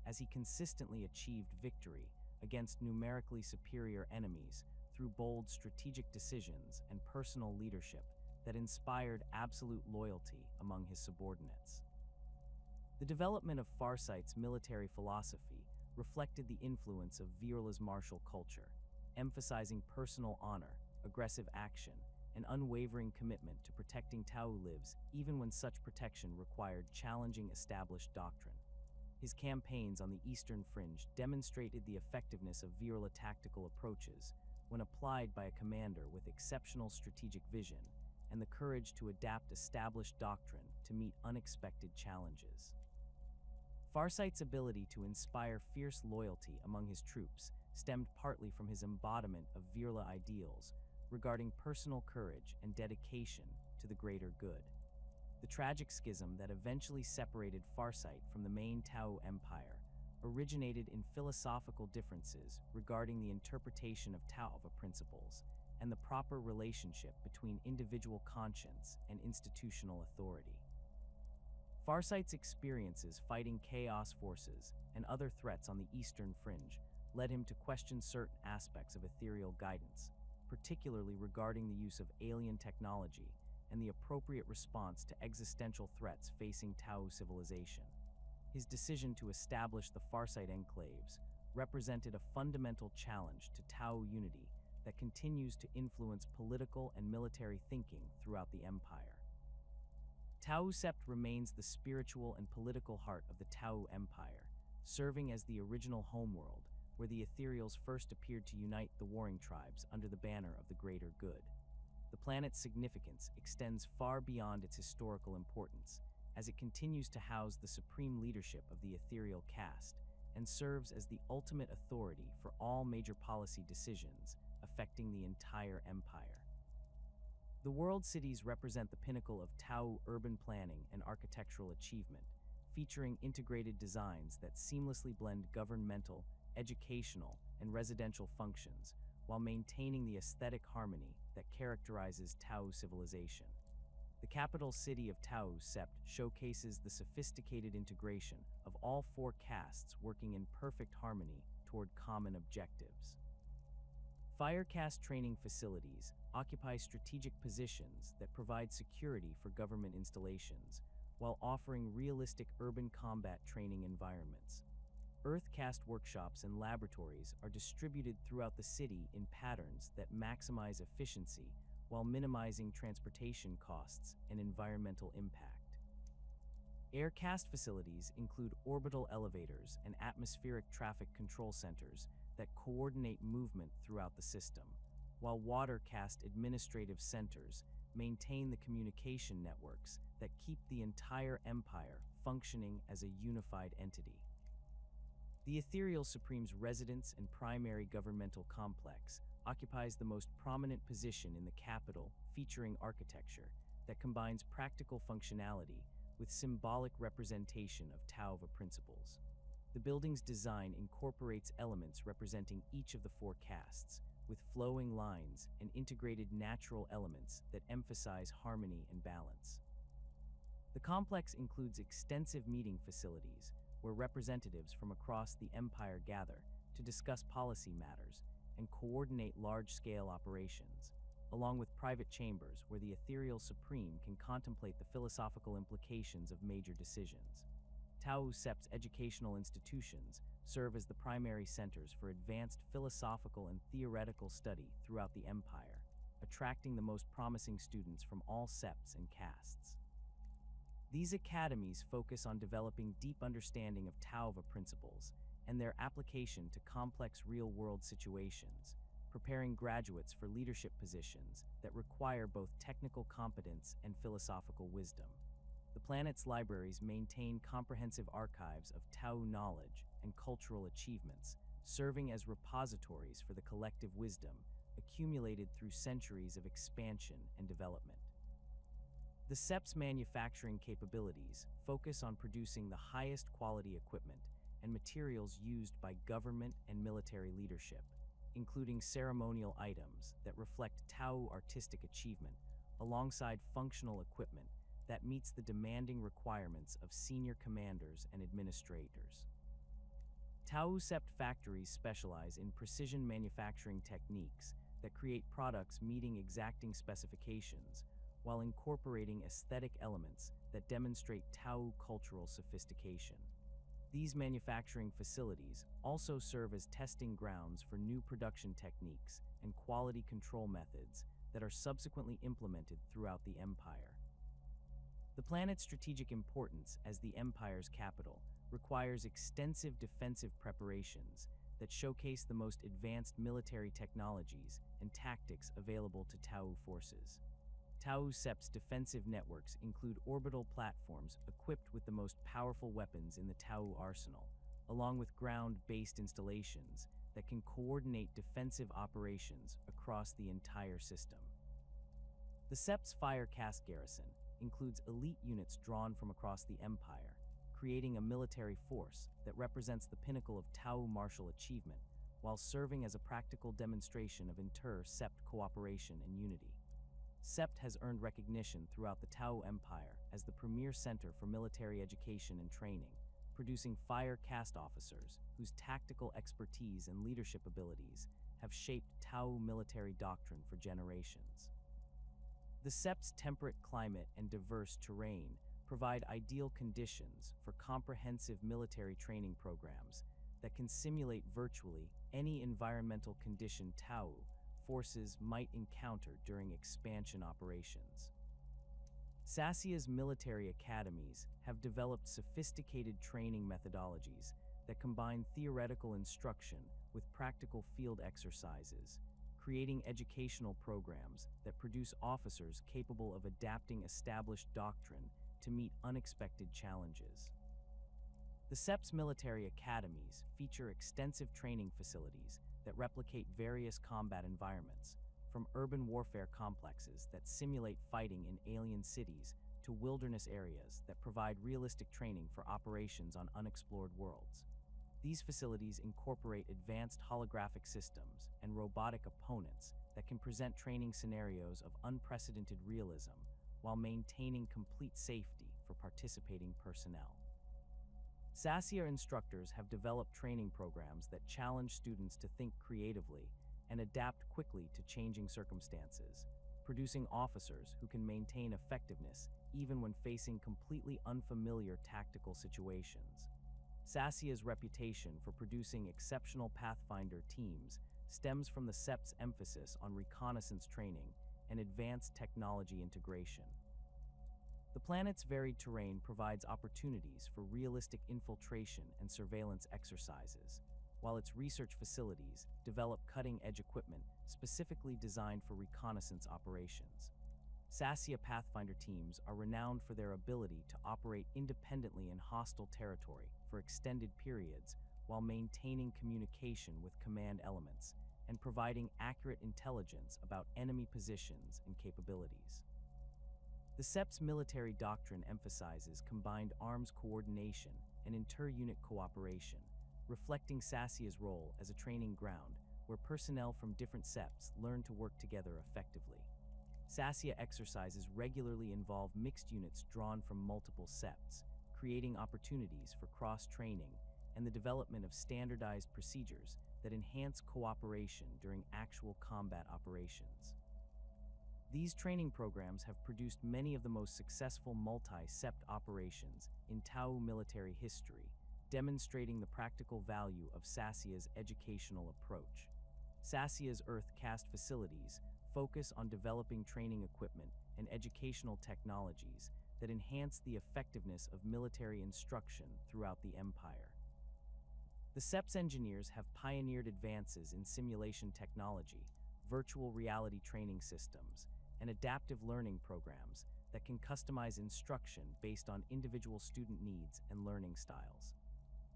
as he consistently achieved victory against numerically superior enemies through bold strategic decisions and personal leadership that inspired absolute loyalty among his subordinates. The development of Farsight's military philosophy reflected the influence of Viorla's martial culture, emphasizing personal honor, aggressive action, and unwavering commitment to protecting Tau lives even when such protection required challenging established doctrine. His campaigns on the Eastern Fringe demonstrated the effectiveness of Viorla tactical approaches when applied by a commander with exceptional strategic vision and the courage to adapt established doctrine to meet unexpected challenges. Farsight's ability to inspire fierce loyalty among his troops stemmed partly from his embodiment of Viorla ideals regarding personal courage and dedication to the greater good. The tragic schism that eventually separated Farsight from the main Tau Empire originated in philosophical differences regarding the interpretation of Tau principles and the proper relationship between individual conscience and institutional authority. Farsight's experiences fighting chaos forces and other threats on the Eastern Fringe led him to question certain aspects of Ethereal guidance, particularly regarding the use of alien technology and the appropriate response to existential threats facing Tau civilization. His decision to establish the Farsight enclaves represented a fundamental challenge to Tau unity that continues to influence political and military thinking throughout the Empire. Tau Sept remains the spiritual and political heart of the Tau Empire, serving as the original homeworld where the Ethereals first appeared to unite the warring tribes under the banner of the greater good. The planet's significance extends far beyond its historical importance, as it continues to house the supreme leadership of the Ethereal caste and serves as the ultimate authority for all major policy decisions affecting the entire empire. The world cities represent the pinnacle of Tau urban planning and architectural achievement, featuring integrated designs that seamlessly blend governmental, educational, and residential functions while maintaining the aesthetic harmony that characterizes Tau civilization. The capital city of Tau Sept showcases the sophisticated integration of all four castes working in perfect harmony toward common objectives. Fire caste training facilities occupy strategic positions that provide security for government installations, while offering realistic urban combat training environments. Earth caste workshops and laboratories are distributed throughout the city in patterns that maximize efficiency while minimizing transportation costs and environmental impact. Air caste facilities include orbital elevators and atmospheric traffic control centers that coordinate movement throughout the system, while water caste administrative centers maintain the communication networks that keep the entire empire functioning as a unified entity. The Ethereal Supreme's residence and primary governmental complex occupies the most prominent position in the capital, featuring architecture that combines practical functionality with symbolic representation of Tau principles. The building's design incorporates elements representing each of the four castes, with flowing lines and integrated natural elements that emphasize harmony and balance. The complex includes extensive meeting facilities where representatives from across the empire gather to discuss policy matters and coordinate large-scale operations, along with private chambers where the Ethereal Supreme can contemplate the philosophical implications of major decisions. Tau Sept's educational institutions serve as the primary centers for advanced philosophical and theoretical study throughout the empire, attracting the most promising students from all septs and castes. These academies focus on developing deep understanding of Tau principles and their application to complex real-world situations, preparing graduates for leadership positions that require both technical competence and philosophical wisdom. The planet's libraries maintain comprehensive archives of Tau knowledge and cultural achievements, serving as repositories for the collective wisdom accumulated through centuries of expansion and development. The SEP's manufacturing capabilities focus on producing the highest quality equipment and materials used by government and military leadership, including ceremonial items that reflect Tau artistic achievement, alongside functional equipment that meets the demanding requirements of senior commanders and administrators. Tau Sept factories specialize in precision manufacturing techniques that create products meeting exacting specifications while incorporating aesthetic elements that demonstrate Tau cultural sophistication. These manufacturing facilities also serve as testing grounds for new production techniques and quality control methods that are subsequently implemented throughout the Empire. The planet's strategic importance as the Empire's capital requires extensive defensive preparations that showcase the most advanced military technologies and tactics available to Tau forces. Tau Sept's defensive networks include orbital platforms equipped with the most powerful weapons in the Tau arsenal, along with ground-based installations that can coordinate defensive operations across the entire system. The Sept's fire caste garrison includes elite units drawn from across the Empire, creating a military force that represents the pinnacle of Tau martial achievement while serving as a practical demonstration of inter-Sept cooperation and unity. Sept has earned recognition throughout the Tau Empire as the premier center for military education and training, producing fire caste officers whose tactical expertise and leadership abilities have shaped Tau military doctrine for generations. The Sept's temperate climate and diverse terrain provide ideal conditions for comprehensive military training programs that can simulate virtually any environmental condition Tau forces might encounter during expansion operations. Sassia's military academies have developed sophisticated training methodologies that combine theoretical instruction with practical field exercises, creating educational programs that produce officers capable of adapting established doctrine to meet unexpected challenges. The Sept's military academies feature extensive training facilities that replicate various combat environments, from urban warfare complexes that simulate fighting in alien cities to wilderness areas that provide realistic training for operations on unexplored worlds. These facilities incorporate advanced holographic systems and robotic opponents that can present training scenarios of unprecedented realism while maintaining complete safety for participating personnel. Sassia instructors have developed training programs that challenge students to think creatively and adapt quickly to changing circumstances, producing officers who can maintain effectiveness even when facing completely unfamiliar tactical situations. Sassia's reputation for producing exceptional Pathfinder teams stems from the Sept's emphasis on reconnaissance training and advanced technology integration. The planet's varied terrain provides opportunities for realistic infiltration and surveillance exercises, while its research facilities develop cutting-edge equipment specifically designed for reconnaissance operations. Sassia Pathfinder teams are renowned for their ability to operate independently in hostile territory for extended periods while maintaining communication with command elements and providing accurate intelligence about enemy positions and capabilities. The Sept's military doctrine emphasizes combined arms coordination and inter-unit cooperation, reflecting Sassia's role as a training ground where personnel from different Septs learn to work together effectively. Sassia exercises regularly involve mixed units drawn from multiple Septs, creating opportunities for cross-training and the development of standardized procedures that enhance cooperation during actual combat operations. These training programs have produced many of the most successful multi-Sept operations in Tau military history, demonstrating the practical value of Sassia's educational approach. Sassia's Earth caste facilities focus on developing training equipment and educational technologies that enhance the effectiveness of military instruction throughout the Empire. The Sept's engineers have pioneered advances in simulation technology, virtual reality training systems, and adaptive learning programs that can customize instruction based on individual student needs and learning styles.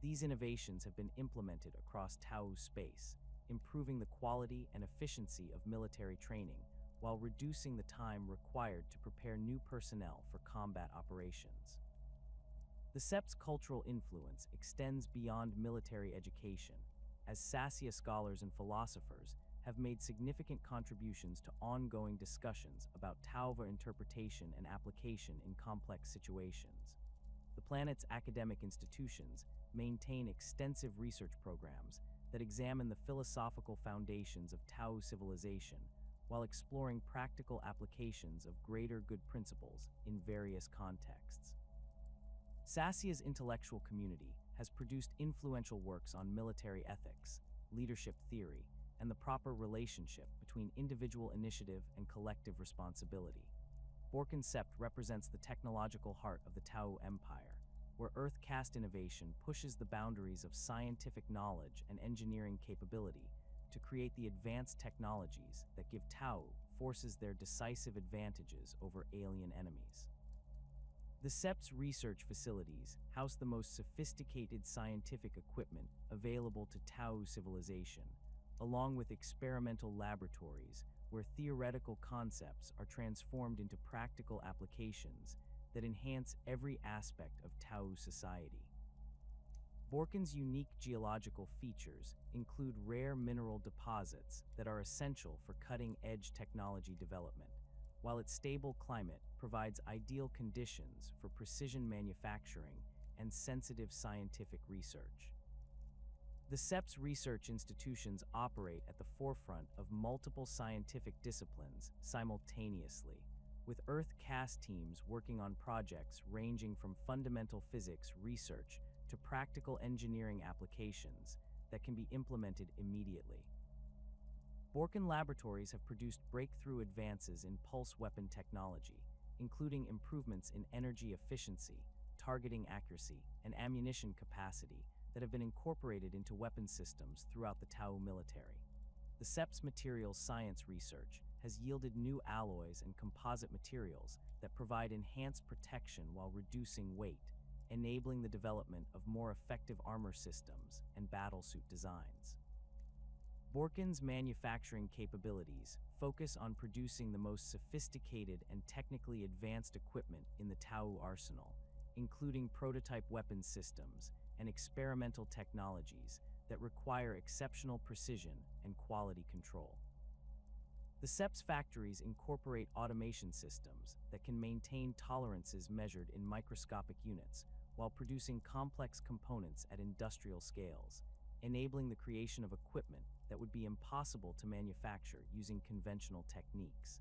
These innovations have been implemented across Tau space, improving the quality and efficiency of military training while reducing the time required to prepare new personnel for combat operations. The Sept's cultural influence extends beyond military education, as Sassia scholars and philosophers have made significant contributions to ongoing discussions about Tauva interpretation and application in complex situations. The planet's academic institutions maintain extensive research programs that examine the philosophical foundations of Tau civilization while exploring practical applications of greater good principles in various contexts. Sassia's intellectual community has produced influential works on military ethics, leadership theory, and the proper relationship between individual initiative and collective responsibility. Borkin Sept represents the technological heart of the Tau Empire, where Earth caste innovation pushes the boundaries of scientific knowledge and engineering capability to create the advanced technologies that give Tau forces their decisive advantages over alien enemies. The Sept's research facilities house the most sophisticated scientific equipment available to Tau civilization, along with experimental laboratories where theoretical concepts are transformed into practical applications that enhance every aspect of Tau society. Borkin's unique geological features include rare mineral deposits that are essential for cutting-edge technology development, while its stable climate provides ideal conditions for precision manufacturing and sensitive scientific research. The Sept's research institutions operate at the forefront of multiple scientific disciplines simultaneously, with Earth caste teams working on projects ranging from fundamental physics research to practical engineering applications that can be implemented immediately. Borkin laboratories have produced breakthrough advances in pulse weapon technology, including improvements in energy efficiency, targeting accuracy, and ammunition capacity that have been incorporated into weapon systems throughout the Tau military. The Sept's materials science research has yielded new alloys and composite materials that provide enhanced protection while reducing weight, enabling the development of more effective armor systems and battlesuit designs. Borkin's manufacturing capabilities focus on producing the most sophisticated and technically advanced equipment in the Tau arsenal, including prototype weapon systems and experimental technologies that require exceptional precision and quality control. The Sept's factories incorporate automation systems that can maintain tolerances measured in microscopic units while producing complex components at industrial scales, enabling the creation of equipment that would be impossible to manufacture using conventional techniques.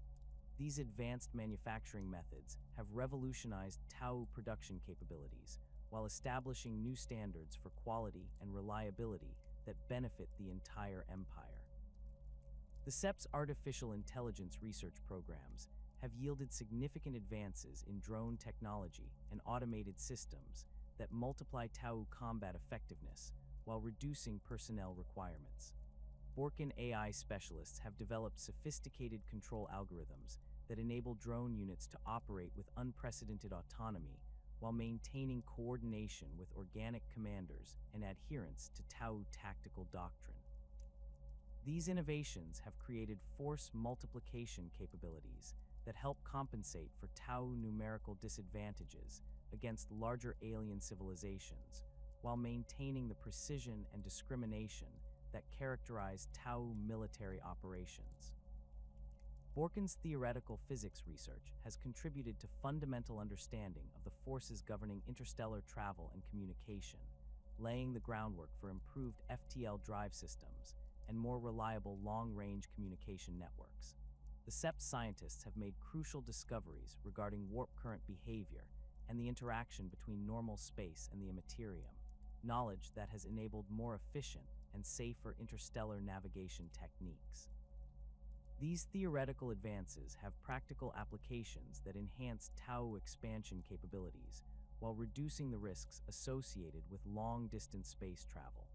These advanced manufacturing methods have revolutionized Tau production capabilities while establishing new standards for quality and reliability that benefit the entire empire. The Sept's artificial intelligence research programs have yielded significant advances in drone technology and automated systems that multiply Tau combat effectiveness while reducing personnel requirements. Borkin AI specialists have developed sophisticated control algorithms that enable drone units to operate with unprecedented autonomy while maintaining coordination with organic commanders and adherence to Tau tactical doctrine. These innovations have created force multiplication capabilities that help compensate for Tau numerical disadvantages against larger alien civilizations, while maintaining the precision and discrimination that characterize Tau military operations. Borkin's theoretical physics research has contributed to fundamental understanding of the forces governing interstellar travel and communication, laying the groundwork for improved FTL drive systems and more reliable long-range communication networks. The Sept scientists have made crucial discoveries regarding warp current behavior and the interaction between normal space and the Imperium, knowledge that has enabled more efficient and safer interstellar navigation techniques. These theoretical advances have practical applications that enhance Tau expansion capabilities while reducing the risks associated with long-distance space travel.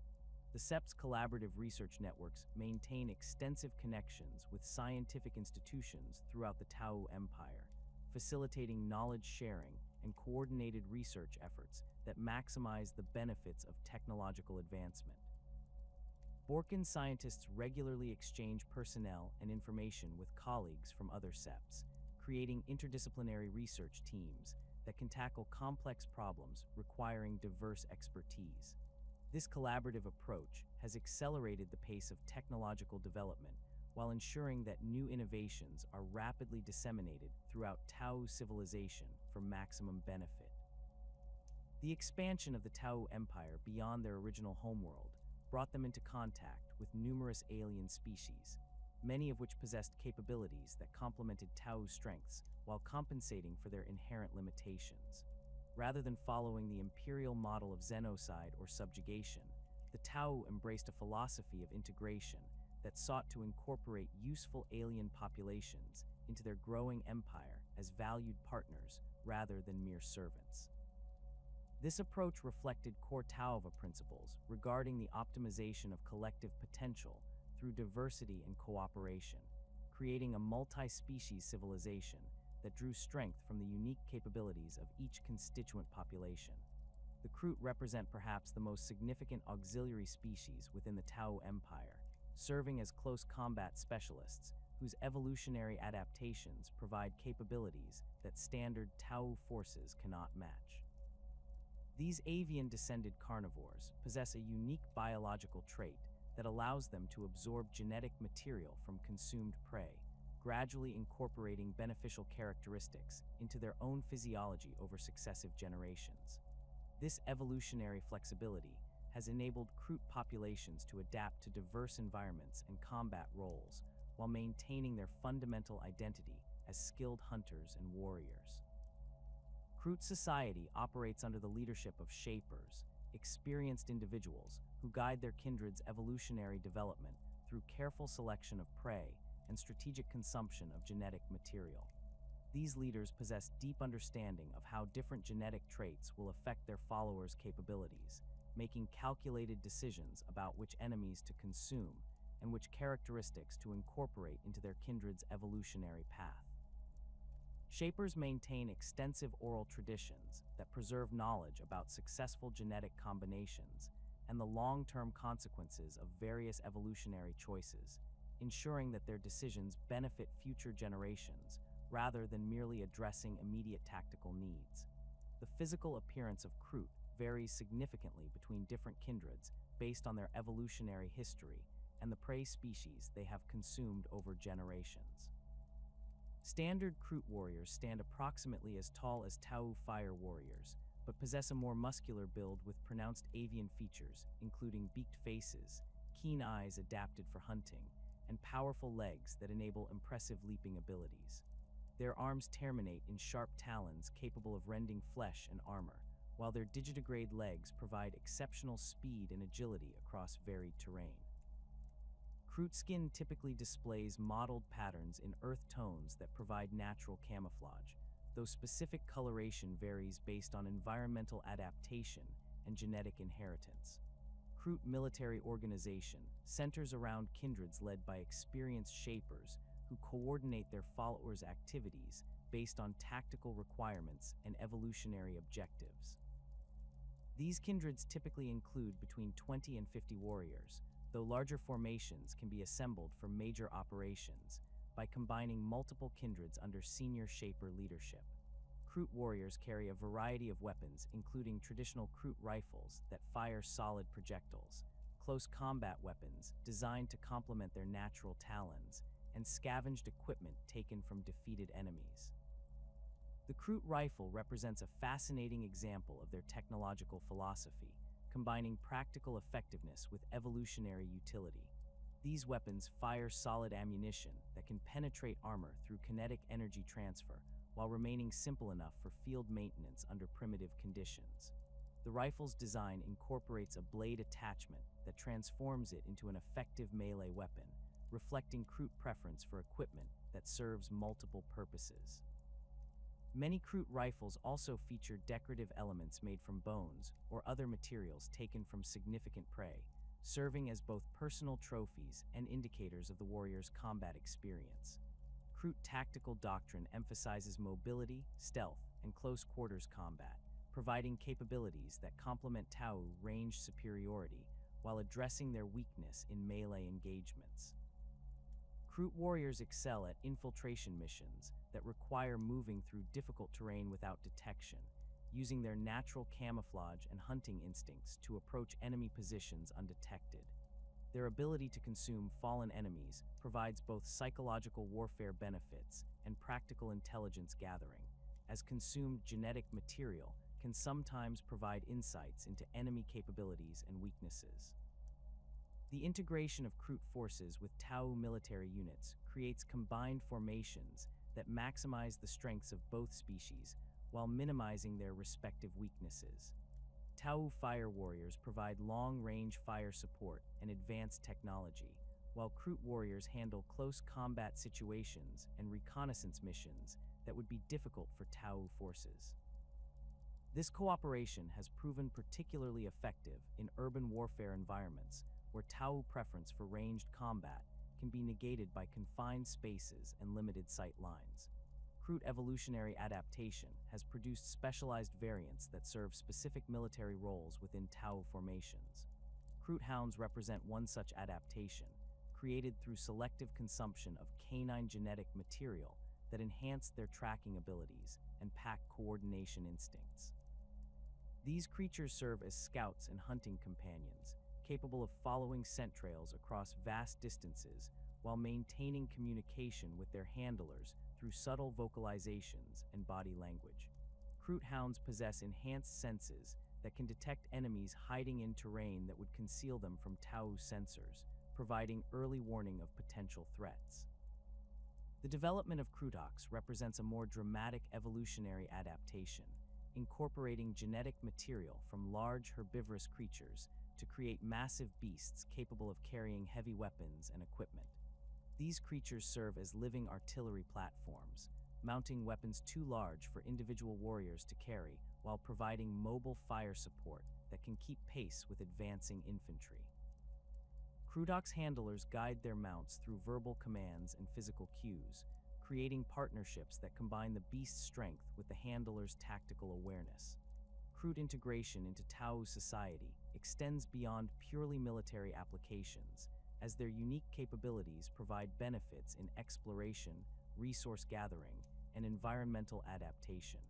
The Sept's collaborative research networks maintain extensive connections with scientific institutions throughout the Tau Empire, facilitating knowledge sharing and coordinated research efforts that maximize the benefits of technological advancement. Borkin scientists regularly exchange personnel and information with colleagues from other Septs, creating interdisciplinary research teams that can tackle complex problems requiring diverse expertise. This collaborative approach has accelerated the pace of technological development while ensuring that new innovations are rapidly disseminated throughout Tau civilization for maximum benefit. The expansion of the Tau Empire beyond their original homeworld brought them into contact with numerous alien species, many of which possessed capabilities that complemented Tau's strengths while compensating for their inherent limitations. Rather than following the Imperial model of xenocide or subjugation, the Tau embraced a philosophy of integration that sought to incorporate useful alien populations into their growing empire as valued partners rather than mere servants. This approach reflected core Tauva principles regarding the optimization of collective potential through diversity and cooperation, creating a multi-species civilization that drew strength from the unique capabilities of each constituent population. The Kroot represent perhaps the most significant auxiliary species within the Tau Empire, serving as close combat specialists whose evolutionary adaptations provide capabilities that standard Tau forces cannot match. These avian-descended carnivores possess a unique biological trait that allows them to absorb genetic material from consumed prey, gradually incorporating beneficial characteristics into their own physiology over successive generations. This evolutionary flexibility has enabled Kroot populations to adapt to diverse environments and combat roles while maintaining their fundamental identity as skilled hunters and warriors. Kroot society operates under the leadership of shapers, experienced individuals who guide their kindred's evolutionary development through careful selection of prey and strategic consumption of genetic material. These leaders possess deep understanding of how different genetic traits will affect their followers' capabilities, making calculated decisions about which enemies to consume and which characteristics to incorporate into their kindred's evolutionary path. Shapers maintain extensive oral traditions that preserve knowledge about successful genetic combinations and the long-term consequences of various evolutionary choices, ensuring that their decisions benefit future generations rather than merely addressing immediate tactical needs. The physical appearance of Kroot varies significantly between different kindreds based on their evolutionary history and the prey species they have consumed over generations. Standard Kroot warriors stand approximately as tall as Tau fire warriors, but possess a more muscular build with pronounced avian features, including beaked faces, keen eyes adapted for hunting, and powerful legs that enable impressive leaping abilities. Their arms terminate in sharp talons capable of rending flesh and armor, while their digitigrade legs provide exceptional speed and agility across varied terrain. Kroot skin typically displays mottled patterns in earth tones that provide natural camouflage, though specific coloration varies based on environmental adaptation and genetic inheritance. Kroot military organization centers around kindreds led by experienced shapers who coordinate their followers' activities based on tactical requirements and evolutionary objectives. These kindreds typically include between 20 and 50 warriors, though larger formations can be assembled for major operations by combining multiple kindreds under senior shaper leadership. Kroot warriors carry a variety of weapons, including traditional Kroot rifles that fire solid projectiles, close combat weapons designed to complement their natural talons, and scavenged equipment taken from defeated enemies. The Kroot rifle represents a fascinating example of their technological philosophy, combining practical effectiveness with evolutionary utility. These weapons fire solid ammunition that can penetrate armor through kinetic energy transfer, while remaining simple enough for field maintenance under primitive conditions. The rifle's design incorporates a blade attachment that transforms it into an effective melee weapon, reflecting Kroot preference for equipment that serves multiple purposes. Many Kroot rifles also feature decorative elements made from bones or other materials taken from significant prey, serving as both personal trophies and indicators of the warrior's combat experience. Kroot tactical doctrine emphasizes mobility, stealth, and close-quarters combat, providing capabilities that complement Tau range superiority while addressing their weakness in melee engagements. Kroot warriors excel at infiltration missions that require moving through difficult terrain without detection, using their natural camouflage and hunting instincts to approach enemy positions undetected. Their ability to consume fallen enemies provides both psychological warfare benefits and practical intelligence gathering, as consumed genetic material can sometimes provide insights into enemy capabilities and weaknesses. The integration of Kroot forces with Tau military units creates combined formations that maximize the strengths of both species while minimizing their respective weaknesses. Tau fire warriors provide long-range fire support and advanced technology, while Kroot warriors handle close combat situations and reconnaissance missions that would be difficult for Tau forces. This cooperation has proven particularly effective in urban warfare environments where Tau preference for ranged combat can be negated by confined spaces and limited sight lines. Kroot evolutionary adaptation has produced specialized variants that serve specific military roles within Tau formations. Kroot hounds represent one such adaptation, created through selective consumption of canine genetic material that enhanced their tracking abilities and pack coordination instincts. These creatures serve as scouts and hunting companions, capable of following scent trails across vast distances while maintaining communication with their handlers through subtle vocalizations and body language. Kroot hounds possess enhanced senses that can detect enemies hiding in terrain that would conceal them from Tau sensors, providing early warning of potential threats. The development of Krootox represents a more dramatic evolutionary adaptation, incorporating genetic material from large herbivorous creatures to create massive beasts capable of carrying heavy weapons and equipment. These creatures serve as living artillery platforms, mounting weapons too large for individual warriors to carry while providing mobile fire support that can keep pace with advancing infantry. Krootox handlers guide their mounts through verbal commands and physical cues, creating partnerships that combine the beast's strength with the handler's tactical awareness. Kroot integration into Tau society extends beyond purely military applications, as their unique capabilities provide benefits in exploration, resource gathering, and environmental adaptation.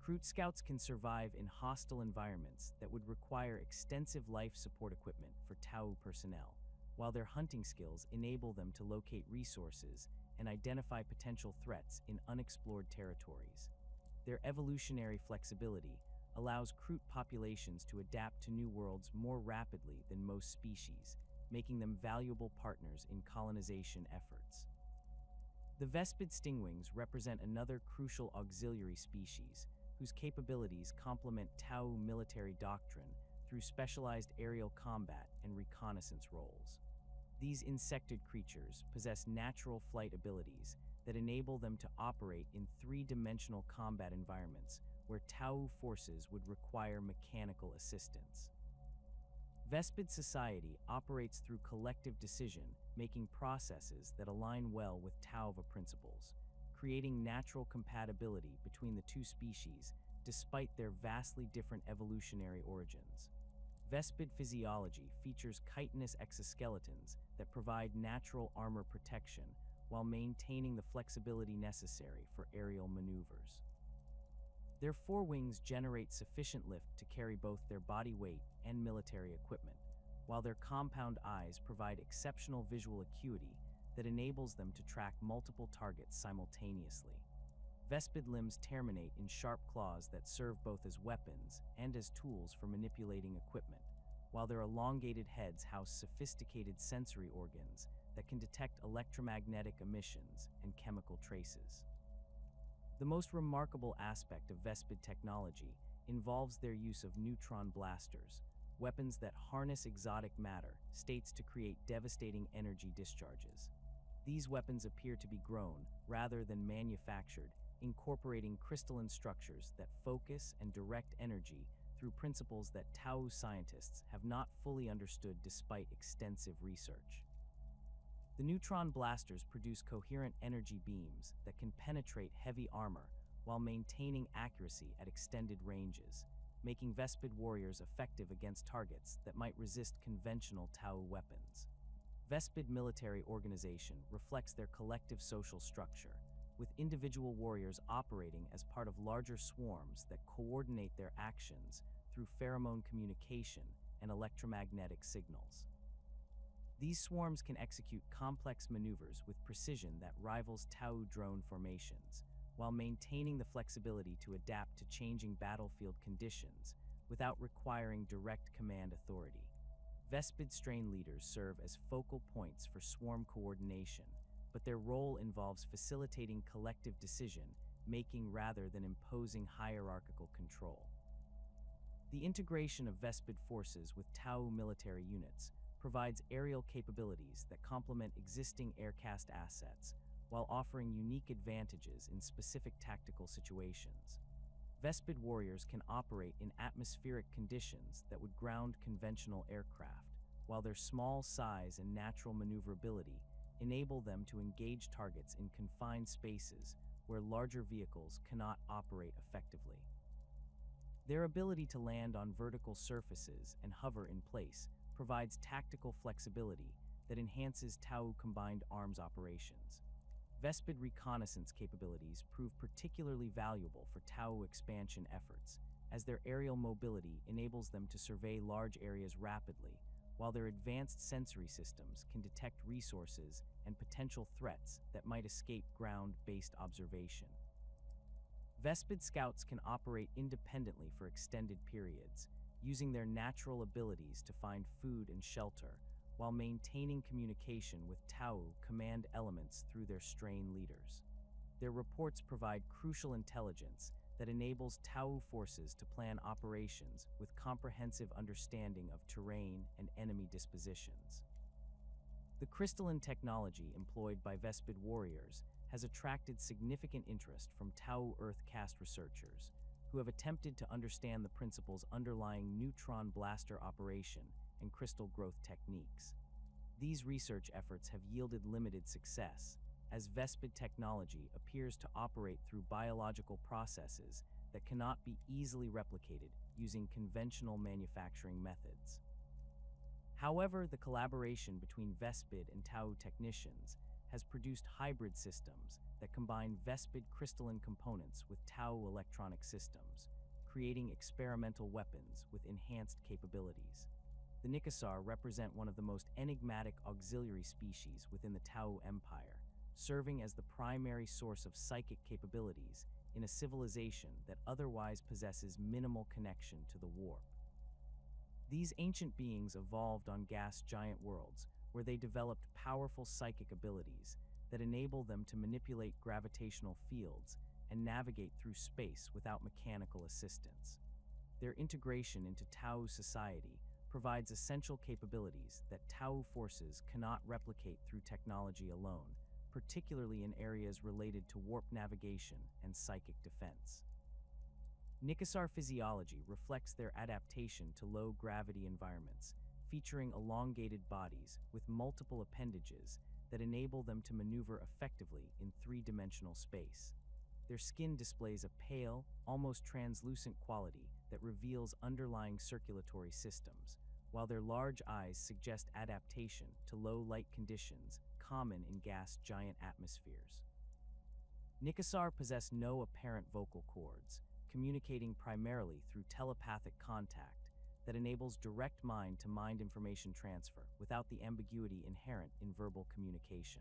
Kroot scouts can survive in hostile environments that would require extensive life support equipment for Tau personnel, while their hunting skills enable them to locate resources and identify potential threats in unexplored territories. Their evolutionary flexibility allows Kroot populations to adapt to new worlds more rapidly than most species, making them valuable partners in colonization efforts. The Vespid stingwings represent another crucial auxiliary species, whose capabilities complement Tau military doctrine through specialized aerial combat and reconnaissance roles. These insected creatures possess natural flight abilities that enable them to operate in three-dimensional combat environments where Tau forces would require mechanical assistance. Vespid society operates through collective decision-making processes that align well with Tauva principles, creating natural compatibility between the two species despite their vastly different evolutionary origins. Vespid physiology features chitinous exoskeletons that provide natural armor protection while maintaining the flexibility necessary for aerial maneuvers. Their forewings generate sufficient lift to carry both their body weight and military equipment, while their compound eyes provide exceptional visual acuity that enables them to track multiple targets simultaneously. Vespid limbs terminate in sharp claws that serve both as weapons and as tools for manipulating equipment, while their elongated heads house sophisticated sensory organs that can detect electromagnetic emissions and chemical traces. The most remarkable aspect of Vespid technology involves their use of neutron blasters, weapons that harness exotic matter states to create devastating energy discharges. These weapons appear to be grown rather than manufactured, incorporating crystalline structures that focus and direct energy through principles that Tau scientists have not fully understood despite extensive research. The neutron blasters produce coherent energy beams that can penetrate heavy armor while maintaining accuracy at extended ranges, making Vespid warriors effective against targets that might resist conventional Tau weapons. Vespid military organization reflects their collective social structure, with individual warriors operating as part of larger swarms that coordinate their actions through pheromone communication and electromagnetic signals. These swarms can execute complex maneuvers with precision that rivals Tau drone formations, while maintaining the flexibility to adapt to changing battlefield conditions without requiring direct command authority. Vespid strain leaders serve as focal points for swarm coordination, but their role involves facilitating collective decision-making rather than imposing hierarchical control. The integration of Vespid forces with Tau military units provides aerial capabilities that complement existing air caste assets while offering unique advantages in specific tactical situations. Vespid warriors can operate in atmospheric conditions that would ground conventional aircraft, while their small size and natural maneuverability enable them to engage targets in confined spaces where larger vehicles cannot operate effectively. Their ability to land on vertical surfaces and hover in place provides tactical flexibility that enhances Tau combined arms operations. Vespid reconnaissance capabilities prove particularly valuable for Tau expansion efforts, as their aerial mobility enables them to survey large areas rapidly, while their advanced sensory systems can detect resources and potential threats that might escape ground-based observation. Vespid scouts can operate independently for extended periods, using their natural abilities to find food and shelter, while maintaining communication with Tau command elements through their strain leaders. Their reports provide crucial intelligence that enables Tau forces to plan operations with comprehensive understanding of terrain and enemy dispositions. The crystalline technology employed by Vespid warriors has attracted significant interest from Tau Earth caste researchers, who have attempted to understand the principles underlying neutron blaster operation and crystal growth techniques. These research efforts have yielded limited success, as Vespid technology appears to operate through biological processes that cannot be easily replicated using conventional manufacturing methods. However, the collaboration between Vespid and Tau technicians has produced hybrid systems that combine Vespid crystalline components with Tau electronic systems, creating experimental weapons with enhanced capabilities. The Nikasar represent one of the most enigmatic auxiliary species within the Tau Empire, serving as the primary source of psychic capabilities in a civilization that otherwise possesses minimal connection to the warp. These ancient beings evolved on gas giant worlds, where they developed powerful psychic abilities that enable them to manipulate gravitational fields and navigate through space without mechanical assistance. Their integration into Tau society provides essential capabilities that Tau forces cannot replicate through technology alone, particularly in areas related to warp navigation and psychic defense. Nikasar physiology reflects their adaptation to low-gravity environments, featuring elongated bodies with multiple appendages that enable them to maneuver effectively in three-dimensional space. Their skin displays a pale, almost translucent quality that reveals underlying circulatory systems, while their large eyes suggest adaptation to low-light conditions common in gas giant atmospheres. Nikasar possess no apparent vocal cords, communicating primarily through telepathic contact that enables direct mind-to-mind information transfer without the ambiguity inherent in verbal communication.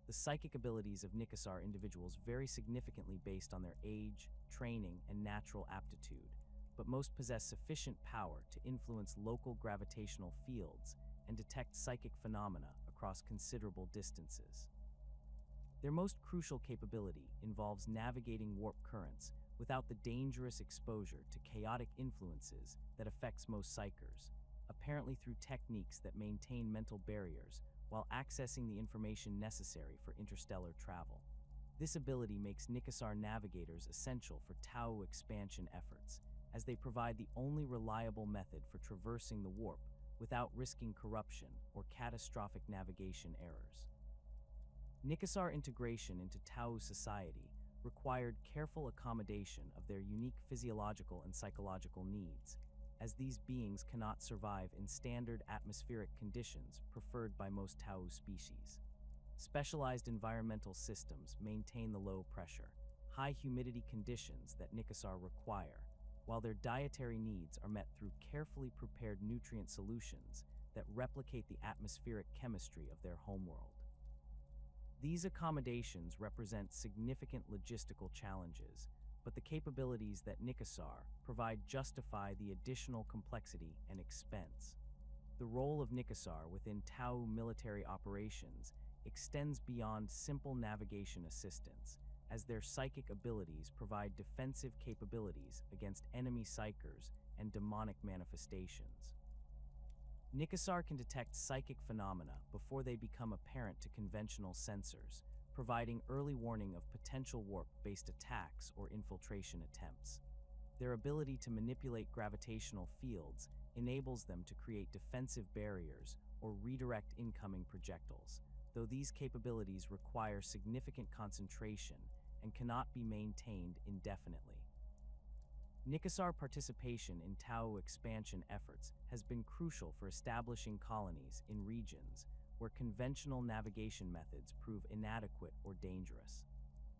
The psychic abilities of Nikasar individuals vary significantly based on their age, training, and natural aptitude, but most possess sufficient power to influence local gravitational fields and detect psychic phenomena across considerable distances. Their most crucial capability involves navigating warp currents without the dangerous exposure to chaotic influences that affects most psychers, apparently through techniques that maintain mental barriers while accessing the information necessary for interstellar travel. This ability makes Nikasar navigators essential for Tau expansion efforts, as they provide the only reliable method for traversing the warp without risking corruption or catastrophic navigation errors. Nikasar integration into Tau society required careful accommodation of their unique physiological and psychological needs, as these beings cannot survive in standard atmospheric conditions preferred by most Tau species. Specialized environmental systems maintain the low pressure, high humidity conditions that Nicassar require, while their dietary needs are met through carefully prepared nutrient solutions that replicate the atmospheric chemistry of their homeworld. These accommodations represent significant logistical challenges, but the capabilities that Nicassar provide justify the additional complexity and expense. The role of Nicassar within Tau military operations extends beyond simple navigation assistance, as their psychic abilities provide defensive capabilities against enemy psykers and demonic manifestations. Nicassar can detect psychic phenomena before they become apparent to conventional sensors, providing early warning of potential warp-based attacks or infiltration attempts. Their ability to manipulate gravitational fields enables them to create defensive barriers or redirect incoming projectiles, though these capabilities require significant concentration and cannot be maintained indefinitely. Nicassar participation in Tau expansion efforts has been crucial for establishing colonies in regions where conventional navigation methods prove inadequate or dangerous.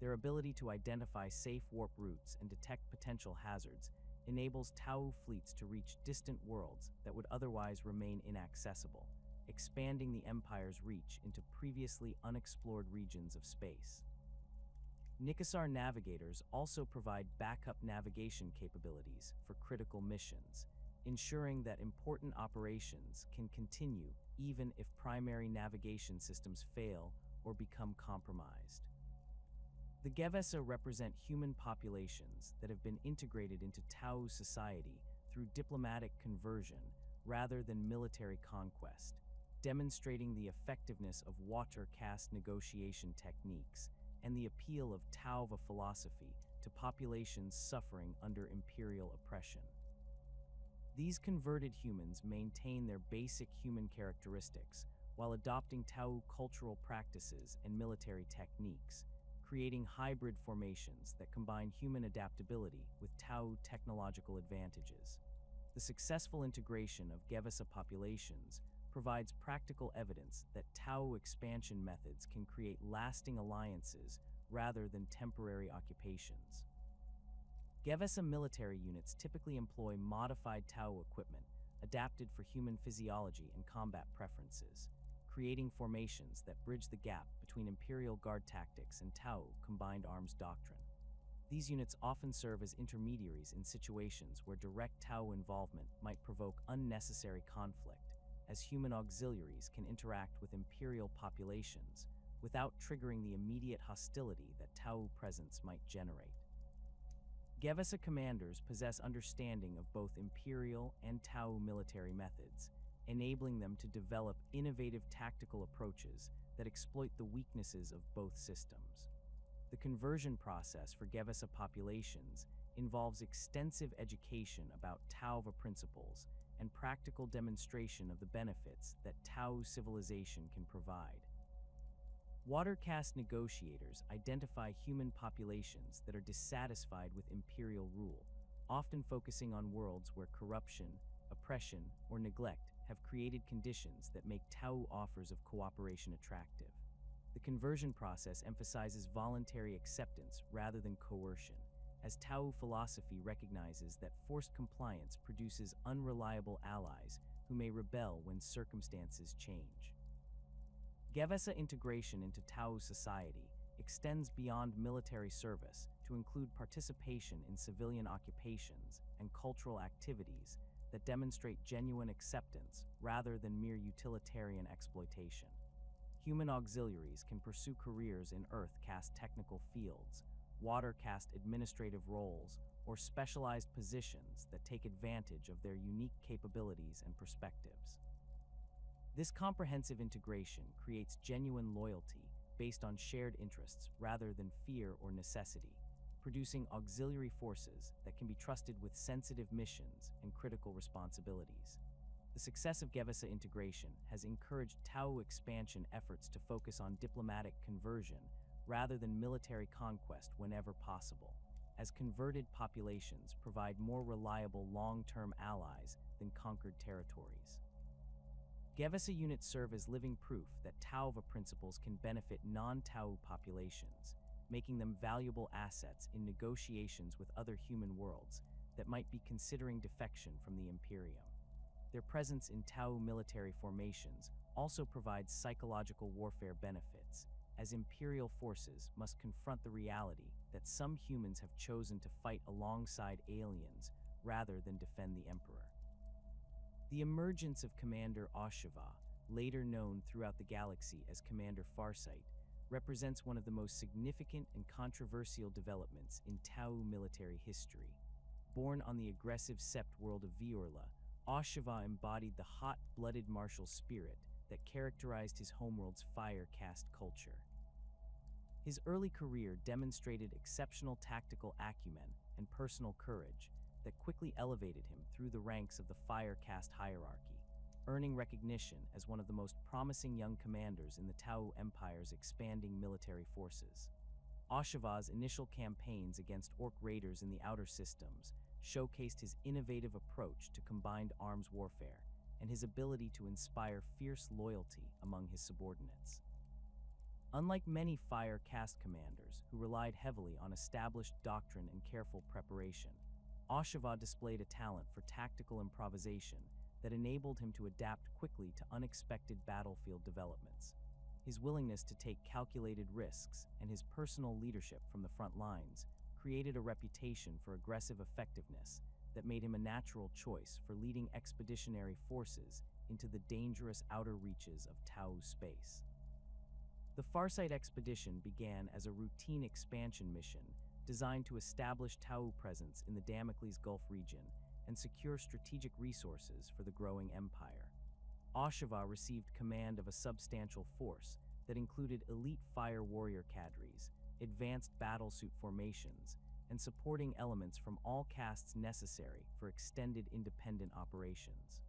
Their ability to identify safe warp routes and detect potential hazards enables Tau fleets to reach distant worlds that would otherwise remain inaccessible, expanding the Empire's reach into previously unexplored regions of space. Nicassar navigators also provide backup navigation capabilities for critical missions, ensuring that important operations can continue even if primary navigation systems fail or become compromised. The Gevesa represent human populations that have been integrated into Tau society through diplomatic conversion rather than military conquest, demonstrating the effectiveness of water caste negotiation techniques and the appeal of Tauva philosophy to populations suffering under imperial oppression. These converted humans maintain their basic human characteristics while adopting Tau cultural practices and military techniques, creating hybrid formations that combine human adaptability with Tau technological advantages. The successful integration of Gevesa populations provides practical evidence that Tau expansion methods can create lasting alliances rather than temporary occupations. Gevesa military units typically employ modified Tau equipment adapted for human physiology and combat preferences, creating formations that bridge the gap between Imperial Guard tactics and Tau combined arms doctrine. These units often serve as intermediaries in situations where direct Tau involvement might provoke unnecessary conflict, as human auxiliaries can interact with Imperial populations without triggering the immediate hostility that Tau presence might generate. Gevesa commanders possess understanding of both Imperial and Tau military methods, enabling them to develop innovative tactical approaches that exploit the weaknesses of both systems. The conversion process for Gevesa populations involves extensive education about Tauva principles and practical demonstration of the benefits that Tau civilization can provide. Water caste negotiators identify human populations that are dissatisfied with imperial rule, often focusing on worlds where corruption, oppression, or neglect have created conditions that make Tau offers of cooperation attractive. The conversion process emphasizes voluntary acceptance rather than coercion, as Tau philosophy recognizes that forced compliance produces unreliable allies who may rebel when circumstances change. Gevesa integration into Tau society extends beyond military service to include participation in civilian occupations and cultural activities that demonstrate genuine acceptance rather than mere utilitarian exploitation. Human auxiliaries can pursue careers in Earth caste technical fields, water caste administrative roles, or specialized positions that take advantage of their unique capabilities and perspectives. This comprehensive integration creates genuine loyalty based on shared interests rather than fear or necessity, producing auxiliary forces that can be trusted with sensitive missions and critical responsibilities. The success of Gevesa integration has encouraged Tau expansion efforts to focus on diplomatic conversion rather than military conquest whenever possible, as converted populations provide more reliable long-term allies than conquered territories. Gevasa units serve as living proof that Tauva principles can benefit non-Tau populations, making them valuable assets in negotiations with other human worlds that might be considering defection from the Imperium. Their presence in Tau military formations also provides psychological warfare benefits, as Imperial forces must confront the reality that some humans have chosen to fight alongside aliens rather than defend the Emperor. The emergence of Commander Oshawa, later known throughout the galaxy as Commander Farsight, represents one of the most significant and controversial developments in Tau military history. Born on the aggressive Sept world of Viorla, Oshawa embodied the hot-blooded martial spirit that characterized his homeworld's fire caste culture. His early career demonstrated exceptional tactical acumen and personal courage that quickly elevated him through the ranks of the fire caste hierarchy, earning recognition as one of the most promising young commanders in the Tau Empire's expanding military forces. Oshawa's initial campaigns against Orc raiders in the outer systems showcased his innovative approach to combined arms warfare and his ability to inspire fierce loyalty among his subordinates. Unlike many fire caste commanders who relied heavily on established doctrine and careful preparation, Oshawa displayed a talent for tactical improvisation that enabled him to adapt quickly to unexpected battlefield developments. His willingness to take calculated risks and his personal leadership from the front lines created a reputation for aggressive effectiveness that made him a natural choice for leading expeditionary forces into the dangerous outer reaches of Tau space. The Farsight expedition began as a routine expansion mission designed to establish Tau presence in the Damocles Gulf region and secure strategic resources for the growing empire. Oshawa received command of a substantial force that included elite fire warrior cadres, advanced battlesuit formations, and supporting elements from all castes necessary for extended independent operations.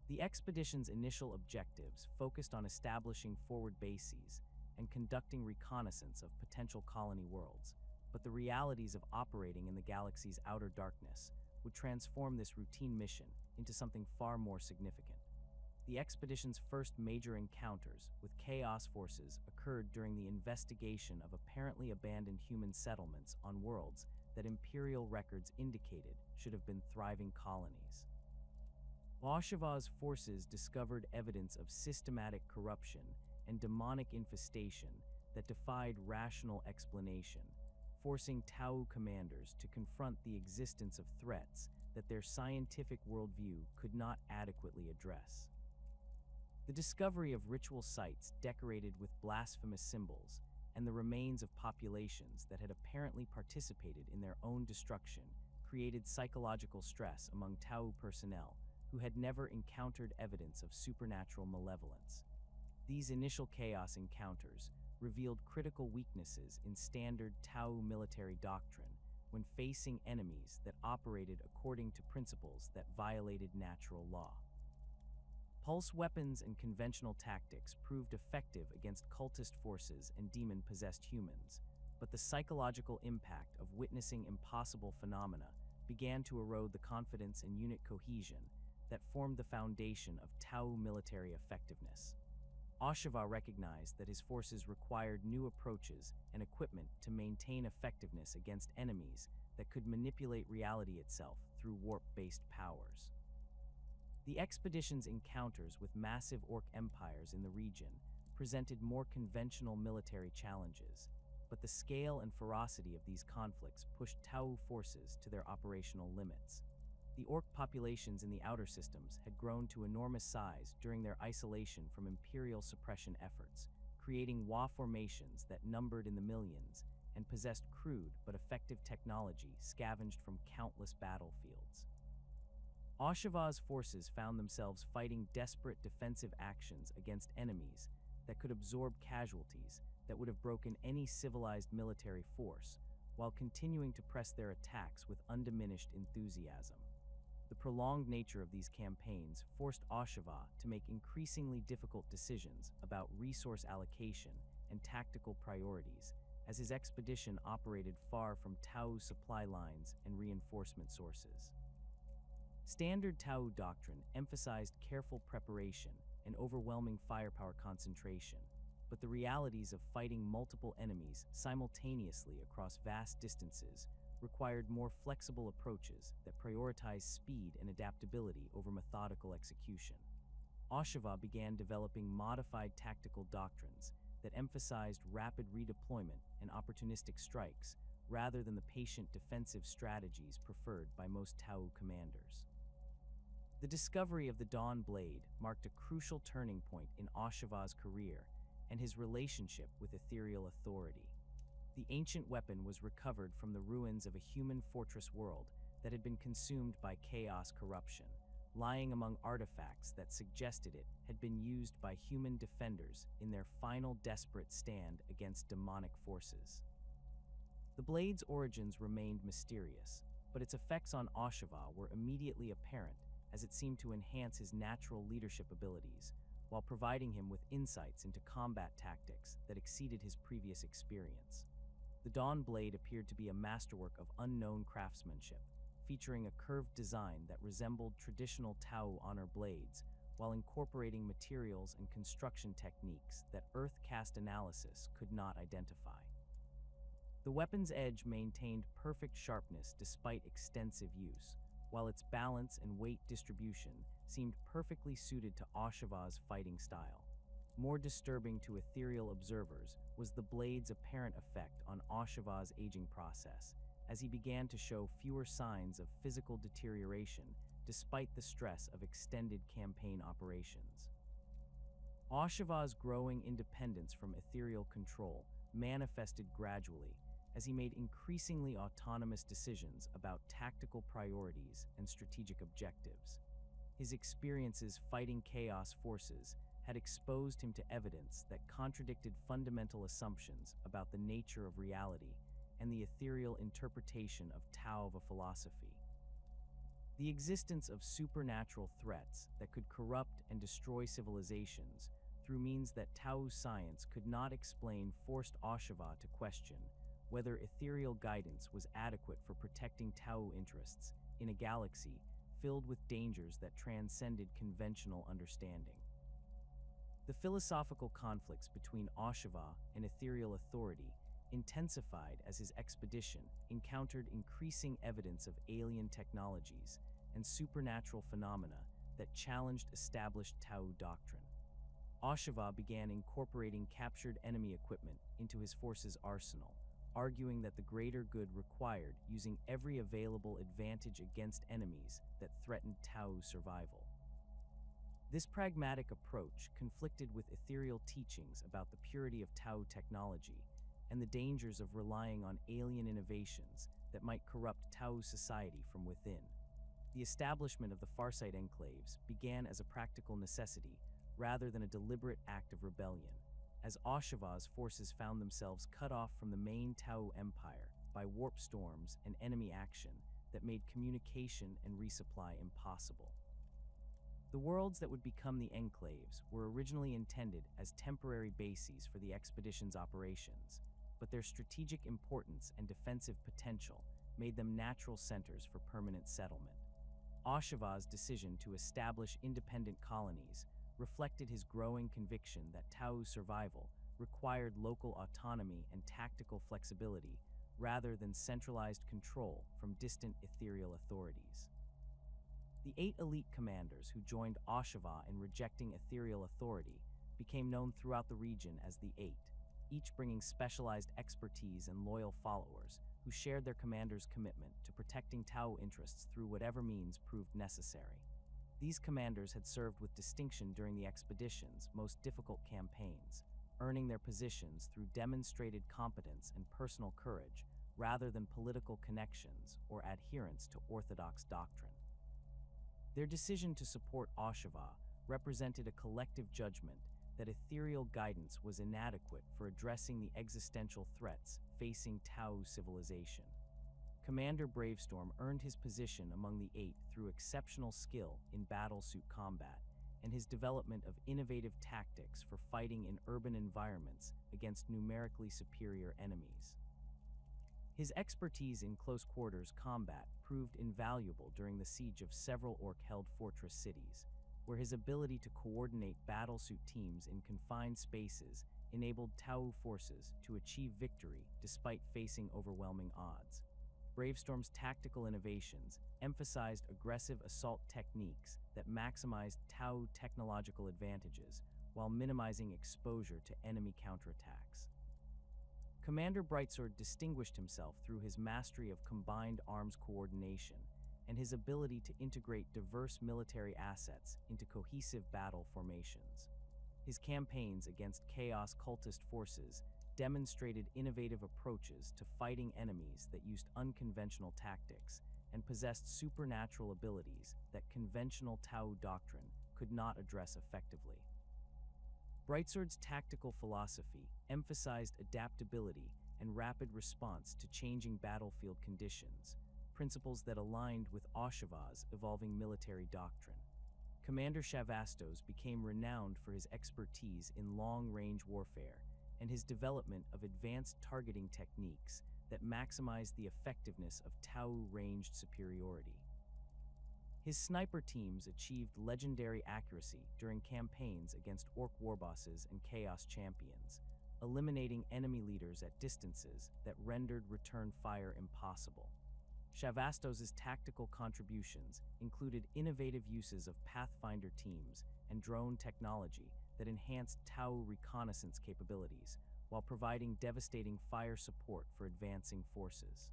The expedition's initial objectives focused on establishing forward bases and conducting reconnaissance of potential colony worlds, but the realities of operating in the galaxy's outer darkness would transform this routine mission into something far more significant. The expedition's first major encounters with Chaos forces occurred during the investigation of apparently abandoned human settlements on worlds that Imperial records indicated should have been thriving colonies. Oshawa's forces discovered evidence of systematic corruption and demonic infestation that defied rational explanation, forcing Tau commanders to confront the existence of threats that their scientific worldview could not adequately address. The discovery of ritual sites decorated with blasphemous symbols and the remains of populations that had apparently participated in their own destruction created psychological stress among Tau personnel who had never encountered evidence of supernatural malevolence. These initial Chaos encounters revealed critical weaknesses in standard Tau military doctrine when facing enemies that operated according to principles that violated natural law. Pulse weapons and conventional tactics proved effective against cultist forces and demon-possessed humans, but the psychological impact of witnessing impossible phenomena began to erode the confidence and unit cohesion that formed the foundation of Tau military effectiveness. Oshawa recognized that his forces required new approaches and equipment to maintain effectiveness against enemies that could manipulate reality itself through warp-based powers. The expedition's encounters with massive Orc empires in the region presented more conventional military challenges, but the scale and ferocity of these conflicts pushed Tau forces to their operational limits. The Orc populations in the outer systems had grown to enormous size during their isolation from Imperial suppression efforts, creating Wa formations that numbered in the millions and possessed crude but effective technology scavenged from countless battlefields. Oshawa's forces found themselves fighting desperate defensive actions against enemies that could absorb casualties that would have broken any civilized military force, while continuing to press their attacks with undiminished enthusiasm. The prolonged nature of these campaigns forced Oshawa to make increasingly difficult decisions about resource allocation and tactical priorities, as his expedition operated far from Tau's supply lines and reinforcement sources. Standard Tau doctrine emphasized careful preparation and overwhelming firepower concentration, but the realities of fighting multiple enemies simultaneously across vast distances required more flexible approaches that prioritize speed and adaptability over methodical execution. Oshawa began developing modified tactical doctrines that emphasized rapid redeployment and opportunistic strikes rather than the patient defensive strategies preferred by most Tau commanders. The discovery of the Dawn Blade marked a crucial turning point in Oshawa's career and his relationship with Ethereal authority. The ancient weapon was recovered from the ruins of a human fortress world that had been consumed by chaos corruption, lying among artifacts that suggested it had been used by human defenders in their final desperate stand against demonic forces. The blade's origins remained mysterious, but its effects on Oshawa were immediately apparent as it seemed to enhance his natural leadership abilities, while providing him with insights into combat tactics that exceeded his previous experience. The Dawn Blade appeared to be a masterwork of unknown craftsmanship, featuring a curved design that resembled traditional Tau honor blades, while incorporating materials and construction techniques that Earth caste analysis could not identify. The weapon's edge maintained perfect sharpness despite extensive use, while its balance and weight distribution seemed perfectly suited to Oshawa's fighting style. More disturbing to Ethereal observers was the blade's apparent effect on Oshawa's aging process, as he began to show fewer signs of physical deterioration despite the stress of extended campaign operations. Oshawa's growing independence from Ethereal control manifested gradually as he made increasingly autonomous decisions about tactical priorities and strategic objectives. His experiences fighting chaos forces had exposed him to evidence that contradicted fundamental assumptions about the nature of reality and the ethereal interpretation of Tau philosophy. The existence of supernatural threats that could corrupt and destroy civilizations through means that Tau science could not explain forced Oshawa to question whether ethereal guidance was adequate for protecting Tau interests in a galaxy filled with dangers that transcended conventional understanding. The philosophical conflicts between Oshawa and Ethereal authority intensified as his expedition encountered increasing evidence of alien technologies and supernatural phenomena that challenged established Tau doctrine. Oshawa began incorporating captured enemy equipment into his force's arsenal, arguing that the greater good required using every available advantage against enemies that threatened Tau's survival. This pragmatic approach conflicted with Ethereal teachings about the purity of Tau technology and the dangers of relying on alien innovations that might corrupt Tau's society from within. The establishment of the Farsight enclaves began as a practical necessity rather than a deliberate act of rebellion, as Oshawa's forces found themselves cut off from the main Tau empire by warp storms and enemy action that made communication and resupply impossible. The worlds that would become the enclaves were originally intended as temporary bases for the expedition's operations, but their strategic importance and defensive potential made them natural centers for permanent settlement. Oshawa's decision to establish independent colonies reflected his growing conviction that Tau's survival required local autonomy and tactical flexibility rather than centralized control from distant ethereal authorities. The 8 elite commanders who joined Oshawa in rejecting ethereal authority became known throughout the region as the 8, each bringing specialized expertise and loyal followers who shared their commander's commitment to protecting Tau interests through whatever means proved necessary. These commanders had served with distinction during the expedition's most difficult campaigns, earning their positions through demonstrated competence and personal courage rather than political connections or adherence to orthodox doctrine. Their decision to support Oshawa represented a collective judgment that ethereal guidance was inadequate for addressing the existential threats facing Tau's civilization. Commander Bravestorm earned his position among the 8 through exceptional skill in battlesuit combat and his development of innovative tactics for fighting in urban environments against numerically superior enemies. His expertise in close quarters combat proved invaluable during the siege of several orc-held fortress cities, where his ability to coordinate battlesuit teams in confined spaces enabled Tau forces to achieve victory despite facing overwhelming odds. Bravestorm's tactical innovations emphasized aggressive assault techniques that maximized Tau technological advantages while minimizing exposure to enemy counterattacks. Commander Brightsword distinguished himself through his mastery of combined arms coordination and his ability to integrate diverse military assets into cohesive battle formations. His campaigns against Chaos cultist forces demonstrated innovative approaches to fighting enemies that used unconventional tactics and possessed supernatural abilities that conventional Tau doctrine could not address effectively. Brightsword's tactical philosophy emphasized adaptability and rapid response to changing battlefield conditions, principles that aligned with Oshawa's evolving military doctrine. Commander Shavastos became renowned for his expertise in long-range warfare and his development of advanced targeting techniques that maximized the effectiveness of Tau-ranged superiority. His sniper teams achieved legendary accuracy during campaigns against orc warbosses and chaos champions, eliminating enemy leaders at distances that rendered return fire impossible. Shavastos's tactical contributions included innovative uses of Pathfinder teams and drone technology that enhanced Tau reconnaissance capabilities, while providing devastating fire support for advancing forces.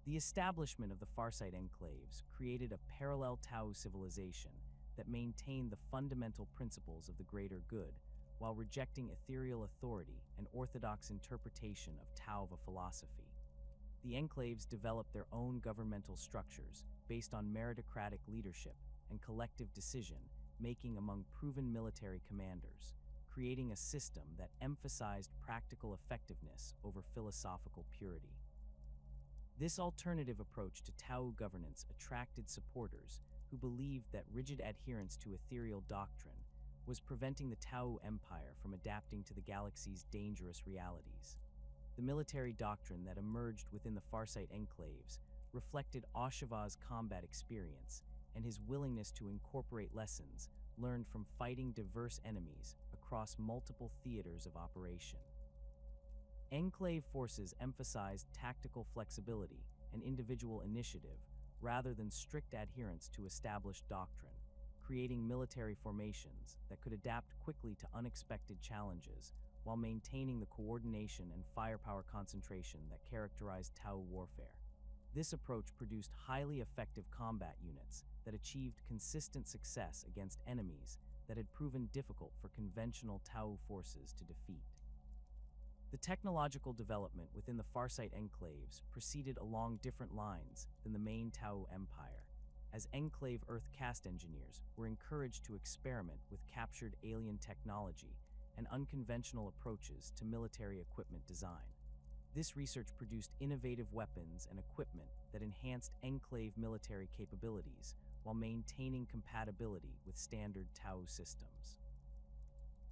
The establishment of the Farsight Enclaves created a parallel Tau civilization that maintained the fundamental principles of the greater good, while rejecting ethereal authority and orthodox interpretation of Tauva philosophy. The Enclaves developed their own governmental structures based on meritocratic leadership and collective decision-making among proven military commanders, creating a system that emphasized practical effectiveness over philosophical purity. This alternative approach to Tau governance attracted supporters who believed that rigid adherence to ethereal doctrine was preventing the Tau Empire from adapting to the galaxy's dangerous realities. The military doctrine that emerged within the Farsight Enclaves reflected Oshawa's combat experience and his willingness to incorporate lessons learned from fighting diverse enemies across multiple theaters of operation. Enclave forces emphasized tactical flexibility and individual initiative rather than strict adherence to established doctrine, creating military formations that could adapt quickly to unexpected challenges while maintaining the coordination and firepower concentration that characterized Tau warfare. This approach produced highly effective combat units that achieved consistent success against enemies that had proven difficult for conventional Tau forces to defeat. The technological development within the Farsight Enclaves proceeded along different lines than the main Tau Empire, as Enclave Earth caste engineers were encouraged to experiment with captured alien technology and unconventional approaches to military equipment design. This research produced innovative weapons and equipment that enhanced Enclave military capabilities while maintaining compatibility with standard Tau systems.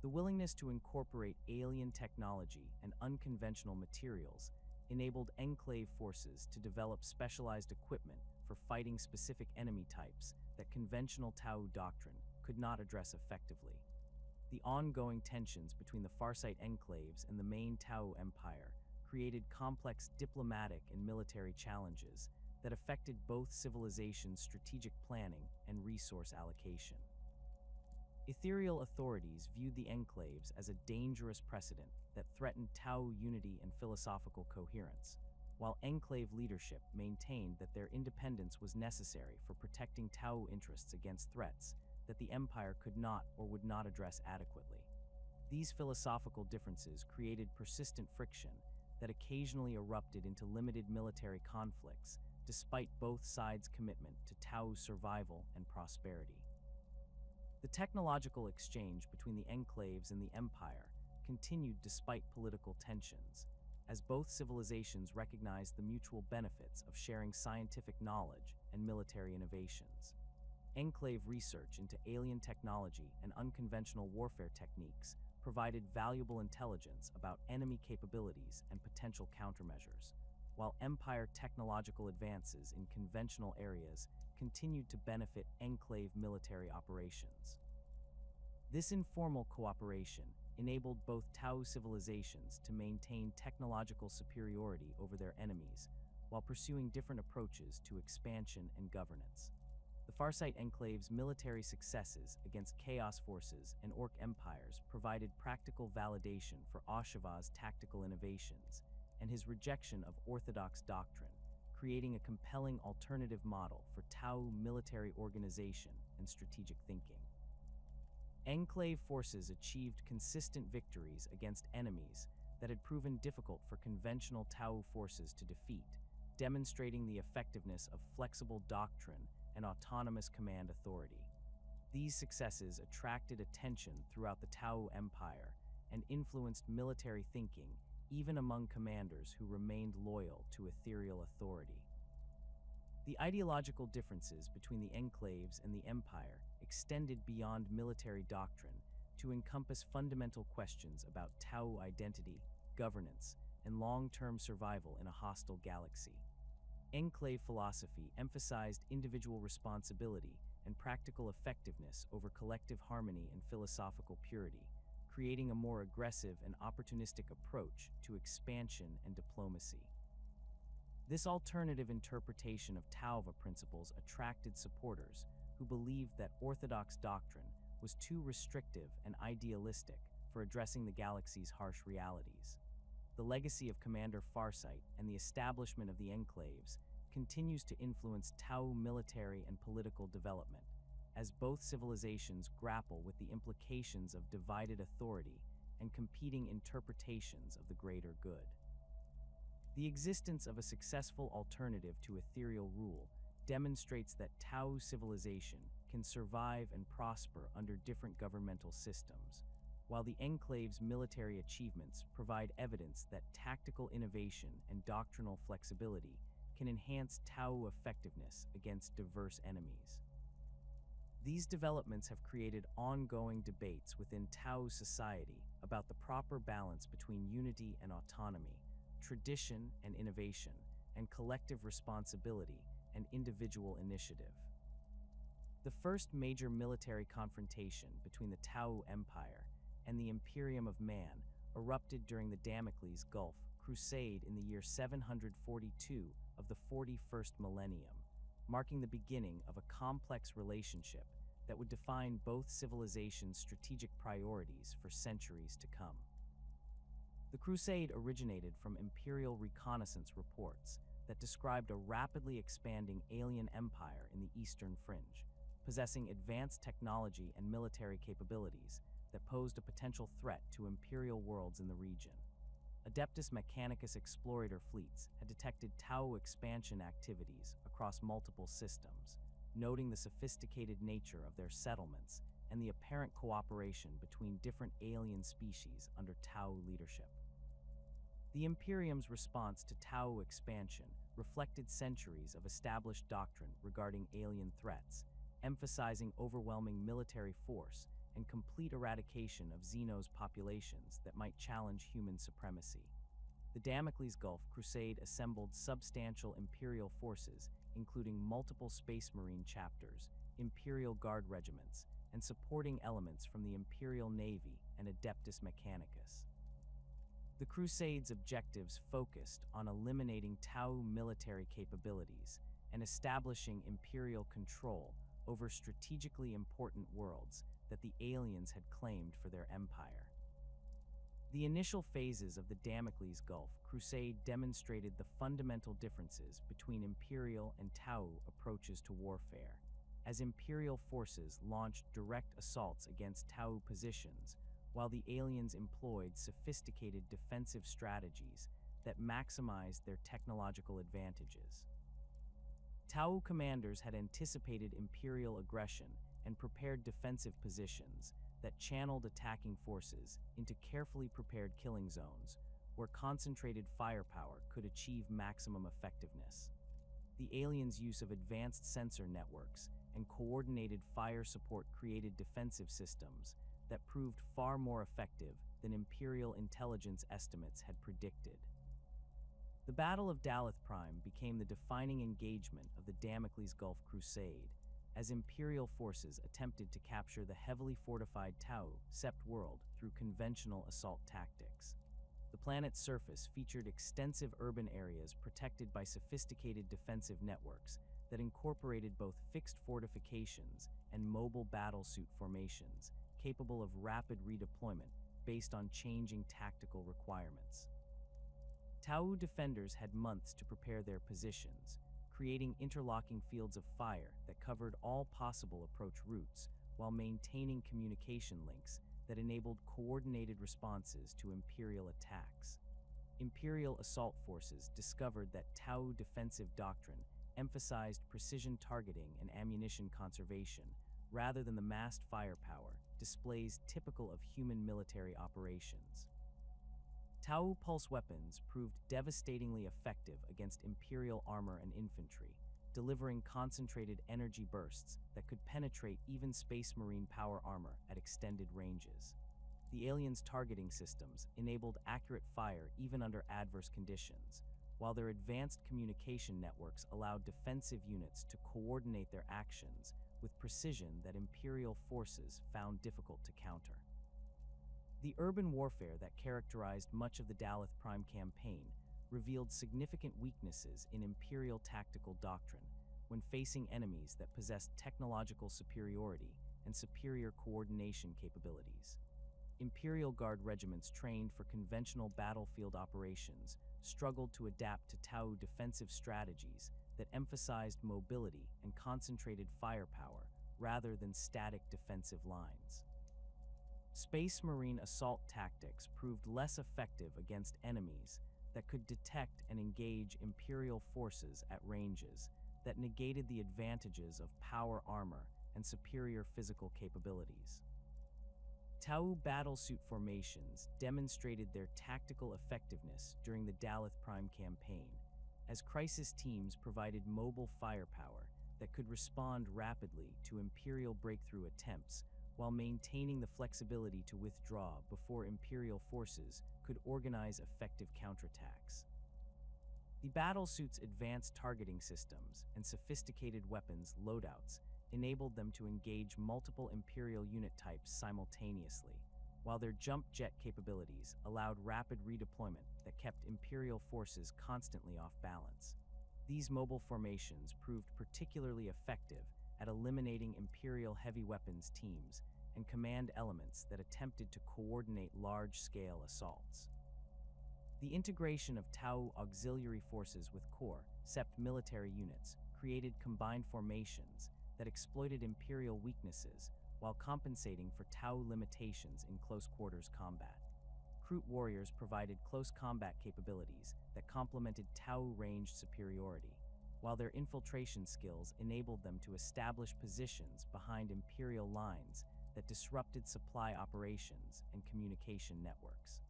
The willingness to incorporate alien technology and unconventional materials enabled Enclave forces to develop specialized equipment for fighting specific enemy types that conventional Tau doctrine could not address effectively. The ongoing tensions between the Farsight Enclaves and the main Tau Empire created complex diplomatic and military challenges that affected both civilizations' strategic planning and resource allocation. Ethereal authorities viewed the Enclaves as a dangerous precedent that threatened Tau unity and philosophical coherence, while Enclave leadership maintained that their independence was necessary for protecting Tau interests against threats that the Empire could not or would not address adequately. These philosophical differences created persistent friction that occasionally erupted into limited military conflicts, despite both sides' commitment to Tau's survival and prosperity. The technological exchange between the Enclaves and the Empire continued despite political tensions, as both civilizations recognized the mutual benefits of sharing scientific knowledge and military innovations. Enclave research into alien technology and unconventional warfare techniques provided valuable intelligence about enemy capabilities and potential countermeasures, while Empire technological advances in conventional areas continued to benefit enclave military operations. This informal cooperation enabled both Tau civilizations to maintain technological superiority over their enemies, while pursuing different approaches to expansion and governance. The Farsight Enclave's military successes against Chaos forces and Orc empires provided practical validation for Oshava's tactical innovations and his rejection of orthodox doctrine, creating a compelling alternative model for Tau military organization and strategic thinking. Enclave forces achieved consistent victories against enemies that had proven difficult for conventional Tau forces to defeat, demonstrating the effectiveness of flexible doctrine and autonomous command authority. These successes attracted attention throughout the Tau Empire and influenced military thinking even among commanders who remained loyal to Ethereal authority. The ideological differences between the enclaves and the Empire extended beyond military doctrine to encompass fundamental questions about Tau identity, governance, and long-term survival in a hostile galaxy. Enclave philosophy emphasized individual responsibility and practical effectiveness over collective harmony and philosophical purity, creating a more aggressive and opportunistic approach to expansion and diplomacy. This alternative interpretation of Tauva principles attracted supporters who believed that orthodox doctrine was too restrictive and idealistic for addressing the galaxy's harsh realities. The legacy of Commander Farsight and the establishment of the enclaves continues to influence Tau military and political development, as both civilizations grapple with the implications of divided authority and competing interpretations of the greater good. The existence of a successful alternative to ethereal rule demonstrates that Tau civilization can survive and prosper under different governmental systems, while the Enclave's military achievements provide evidence that tactical innovation and doctrinal flexibility can enhance Tau effectiveness against diverse enemies. These developments have created ongoing debates within Tau society about the proper balance between unity and autonomy, tradition and innovation, and collective responsibility and individual initiative. The first major military confrontation between the Tau Empire and the Imperium of Man erupted during the Damocles Gulf Crusade in the year 742 of the 41st millennium, marking the beginning of a complex relationship that would define both civilizations' strategic priorities for centuries to come. The crusade originated from Imperial reconnaissance reports that described a rapidly expanding alien empire in the Eastern Fringe, possessing advanced technology and military capabilities that posed a potential threat to Imperial worlds in the region. Adeptus Mechanicus explorator fleets had detected Tau expansion activities across multiple systems, noting the sophisticated nature of their settlements and the apparent cooperation between different alien species under Tau leadership. The Imperium's response to Tau expansion reflected centuries of established doctrine regarding alien threats, emphasizing overwhelming military force and complete eradication of xenos populations that might challenge human supremacy. The Damocles Gulf Crusade assembled substantial Imperial forces, including multiple Space Marine chapters, Imperial Guard regiments, and supporting elements from the Imperial Navy and Adeptus Mechanicus. The Crusade's objectives focused on eliminating Tau military capabilities and establishing Imperial control over strategically important worlds that the aliens had claimed for their empire. The initial phases of the Damocles Gulf Crusade demonstrated the fundamental differences between Imperial and Tau approaches to warfare, as Imperial forces launched direct assaults against Tau positions, while the aliens employed sophisticated defensive strategies that maximized their technological advantages. Tau commanders had anticipated Imperial aggression and prepared defensive positions that channeled attacking forces into carefully prepared killing zones, where concentrated firepower could achieve maximum effectiveness. The aliens' use of advanced sensor networks and coordinated fire support created defensive systems that proved far more effective than Imperial intelligence estimates had predicted. The Battle of Daleth Prime became the defining engagement of the Damocles Gulf Crusade, as Imperial forces attempted to capture the heavily fortified Tau Sept world through conventional assault tactics. The planet's surface featured extensive urban areas protected by sophisticated defensive networks that incorporated both fixed fortifications and mobile battlesuit formations capable of rapid redeployment based on changing tactical requirements. Tau defenders had months to prepare their positions, creating interlocking fields of fire that covered all possible approach routes while maintaining communication links that enabled coordinated responses to Imperial attacks. Imperial assault forces discovered that Tau defensive doctrine emphasized precision targeting and ammunition conservation rather than the massed firepower displays typical of human military operations. Tau pulse weapons proved devastatingly effective against Imperial armor and infantry, delivering concentrated energy bursts that could penetrate even Space Marine power armor at extended ranges. The aliens' targeting systems enabled accurate fire even under adverse conditions, while their advanced communication networks allowed defensive units to coordinate their actions with precision that Imperial forces found difficult to counter. The urban warfare that characterized much of the Daleth Prime campaign revealed significant weaknesses in Imperial tactical doctrine when facing enemies that possessed technological superiority and superior coordination capabilities. Imperial Guard regiments trained for conventional battlefield operations struggled to adapt to Tau defensive strategies that emphasized mobility and concentrated firepower rather than static defensive lines. Space Marine assault tactics proved less effective against enemies that could detect and engage Imperial forces at ranges that negated the advantages of power armor and superior physical capabilities. Tau battlesuit formations demonstrated their tactical effectiveness during the Daleth Prime campaign, as crisis teams provided mobile firepower that could respond rapidly to Imperial breakthrough attempts while maintaining the flexibility to withdraw before Imperial forces could organize effective counterattacks. The battlesuit's advanced targeting systems and sophisticated weapons loadouts enabled them to engage multiple Imperial unit types simultaneously, while their jump jet capabilities allowed rapid redeployment that kept Imperial forces constantly off balance. These mobile formations proved particularly effective at eliminating Imperial heavy weapons teams and command elements that attempted to coordinate large-scale assaults. The integration of Tau auxiliary forces with core, Sept military units created combined formations that exploited Imperial weaknesses while compensating for Tau limitations in close-quarters combat. Kroot warriors provided close combat capabilities that complemented Tau range superiority, while their infiltration skills enabled them to establish positions behind Imperial lines that disrupted supply operations and communication networks.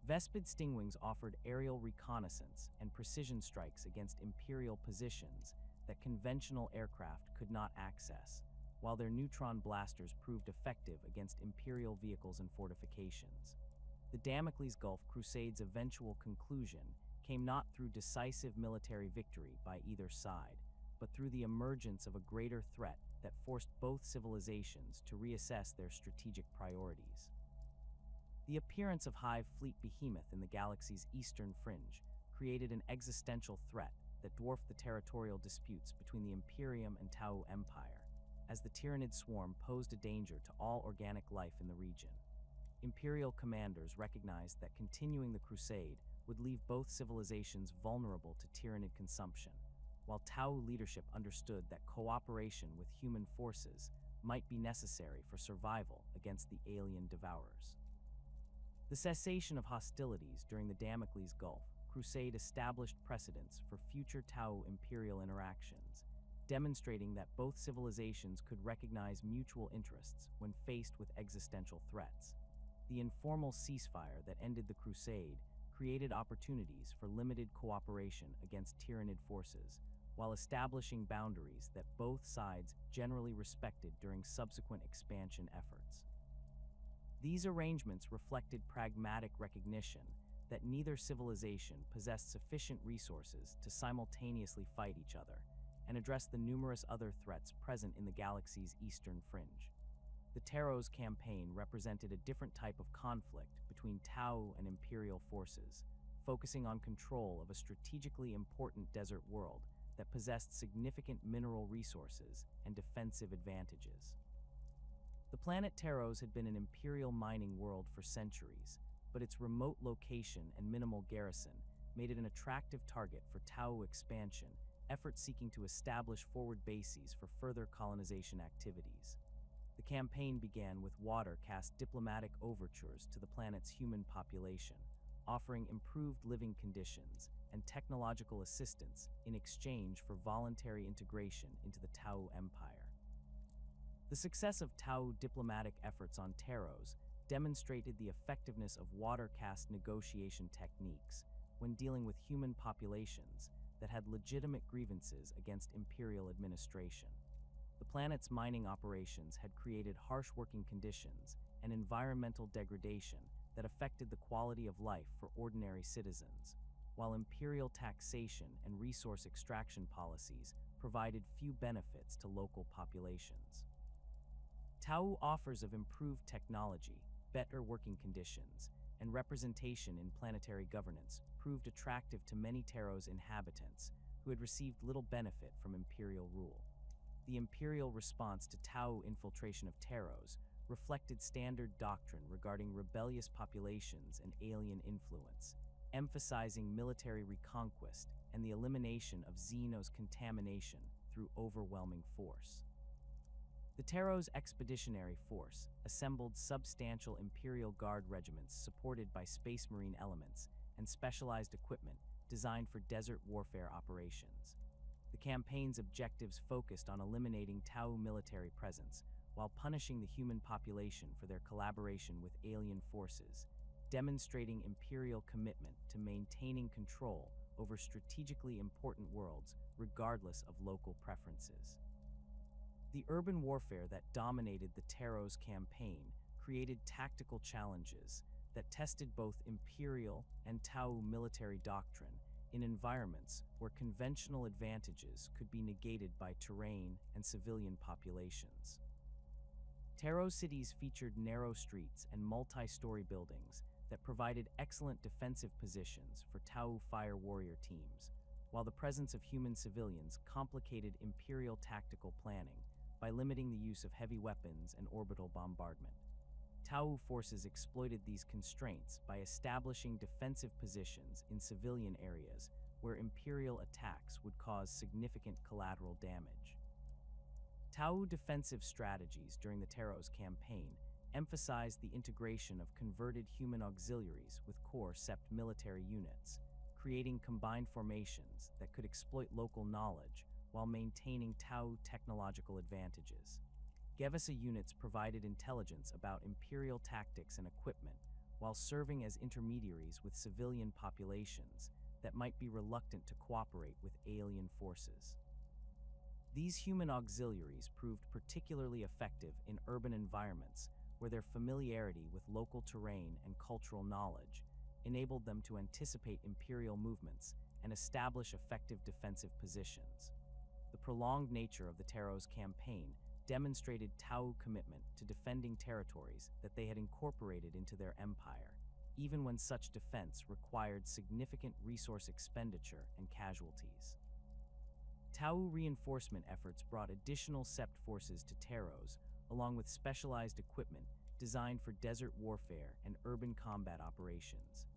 Vespid Stingwings offered aerial reconnaissance and precision strikes against Imperial positions that conventional aircraft could not access, while their neutron blasters proved effective against Imperial vehicles and fortifications. The Damocles Gulf Crusade's eventual conclusion came not through decisive military victory by either side, but through the emergence of a greater threat that forced both civilizations to reassess their strategic priorities. The appearance of Hive Fleet Behemoth in the galaxy's Eastern Fringe created an existential threat that dwarfed the territorial disputes between the Imperium and Tau Empire, as the Tyranid swarm posed a danger to all organic life in the region. Imperial commanders recognized that continuing the crusade would leave both civilizations vulnerable to Tyranid consumption, while Tau leadership understood that cooperation with human forces might be necessary for survival against the alien devourers. The cessation of hostilities during the Damocles Gulf Crusade established precedents for future Tau Imperial interactions, demonstrating that both civilizations could recognize mutual interests when faced with existential threats. The informal ceasefire that ended the crusade created opportunities for limited cooperation against Tyranid forces, while establishing boundaries that both sides generally respected during subsequent expansion efforts. These arrangements reflected pragmatic recognition that neither civilization possessed sufficient resources to simultaneously fight each other and address the numerous other threats present in the galaxy's Eastern Fringe. The Taros campaign represented a different type of conflict between Tau and Imperial forces, focusing on control of a strategically important desert world that possessed significant mineral resources and defensive advantages. The planet Taros had been an Imperial mining world for centuries, but its remote location and minimal garrison made it an attractive target for Tau expansion, efforts seeking to establish forward bases for further colonization activities. The campaign began with caste diplomatic overtures to the planet's human population, offering improved living conditions and technological assistance in exchange for voluntary integration into the Tau Empire. The success of Tau diplomatic efforts on Taros demonstrated the effectiveness of caste negotiation techniques when dealing with human populations that had legitimate grievances against Imperial administration. The planet's mining operations had created harsh working conditions and environmental degradation that affected the quality of life for ordinary citizens, while Imperial taxation and resource extraction policies provided few benefits to local populations. Tau offers of improved technology, better working conditions, and representation in planetary governance proved attractive to many Taros inhabitants who had received little benefit from Imperial rule. The Imperial response to Tau infiltration of Taros reflected standard doctrine regarding rebellious populations and alien influence, emphasizing military reconquest and the elimination of xenos contamination through overwhelming force. The Taros Expeditionary Force assembled substantial Imperial Guard regiments supported by Space Marine elements and specialized equipment designed for desert warfare operations. The campaign's objectives focused on eliminating Tau military presence while punishing the human population for their collaboration with alien forces, demonstrating Imperial commitment to maintaining control over strategically important worlds regardless of local preferences. The urban warfare that dominated the Taros campaign created tactical challenges that tested both Imperial and Tau military doctrine in environments where conventional advantages could be negated by terrain and civilian populations. Taros cities featured narrow streets and multi-story buildings that provided excellent defensive positions for Tau fire warrior teams, while the presence of human civilians complicated Imperial tactical planning by limiting the use of heavy weapons and orbital bombardment. Tau forces exploited these constraints by establishing defensive positions in civilian areas where Imperial attacks would cause significant collateral damage. Tau defensive strategies during the Taros campaign emphasized the integration of converted human auxiliaries with core Sept military units, creating combined formations that could exploit local knowledge while maintaining Tau technological advantages. Gevasa units provided intelligence about Imperial tactics and equipment while serving as intermediaries with civilian populations that might be reluctant to cooperate with alien forces. These human auxiliaries proved particularly effective in urban environments where their familiarity with local terrain and cultural knowledge enabled them to anticipate Imperial movements and establish effective defensive positions. The prolonged nature of the Taros campaign demonstrated Tau commitment to defending territories that they had incorporated into their empire, even when such defense required significant resource expenditure and casualties. Tau reinforcement efforts brought additional Sept forces to Taros, along with specialized equipment designed for desert warfare and urban combat operations.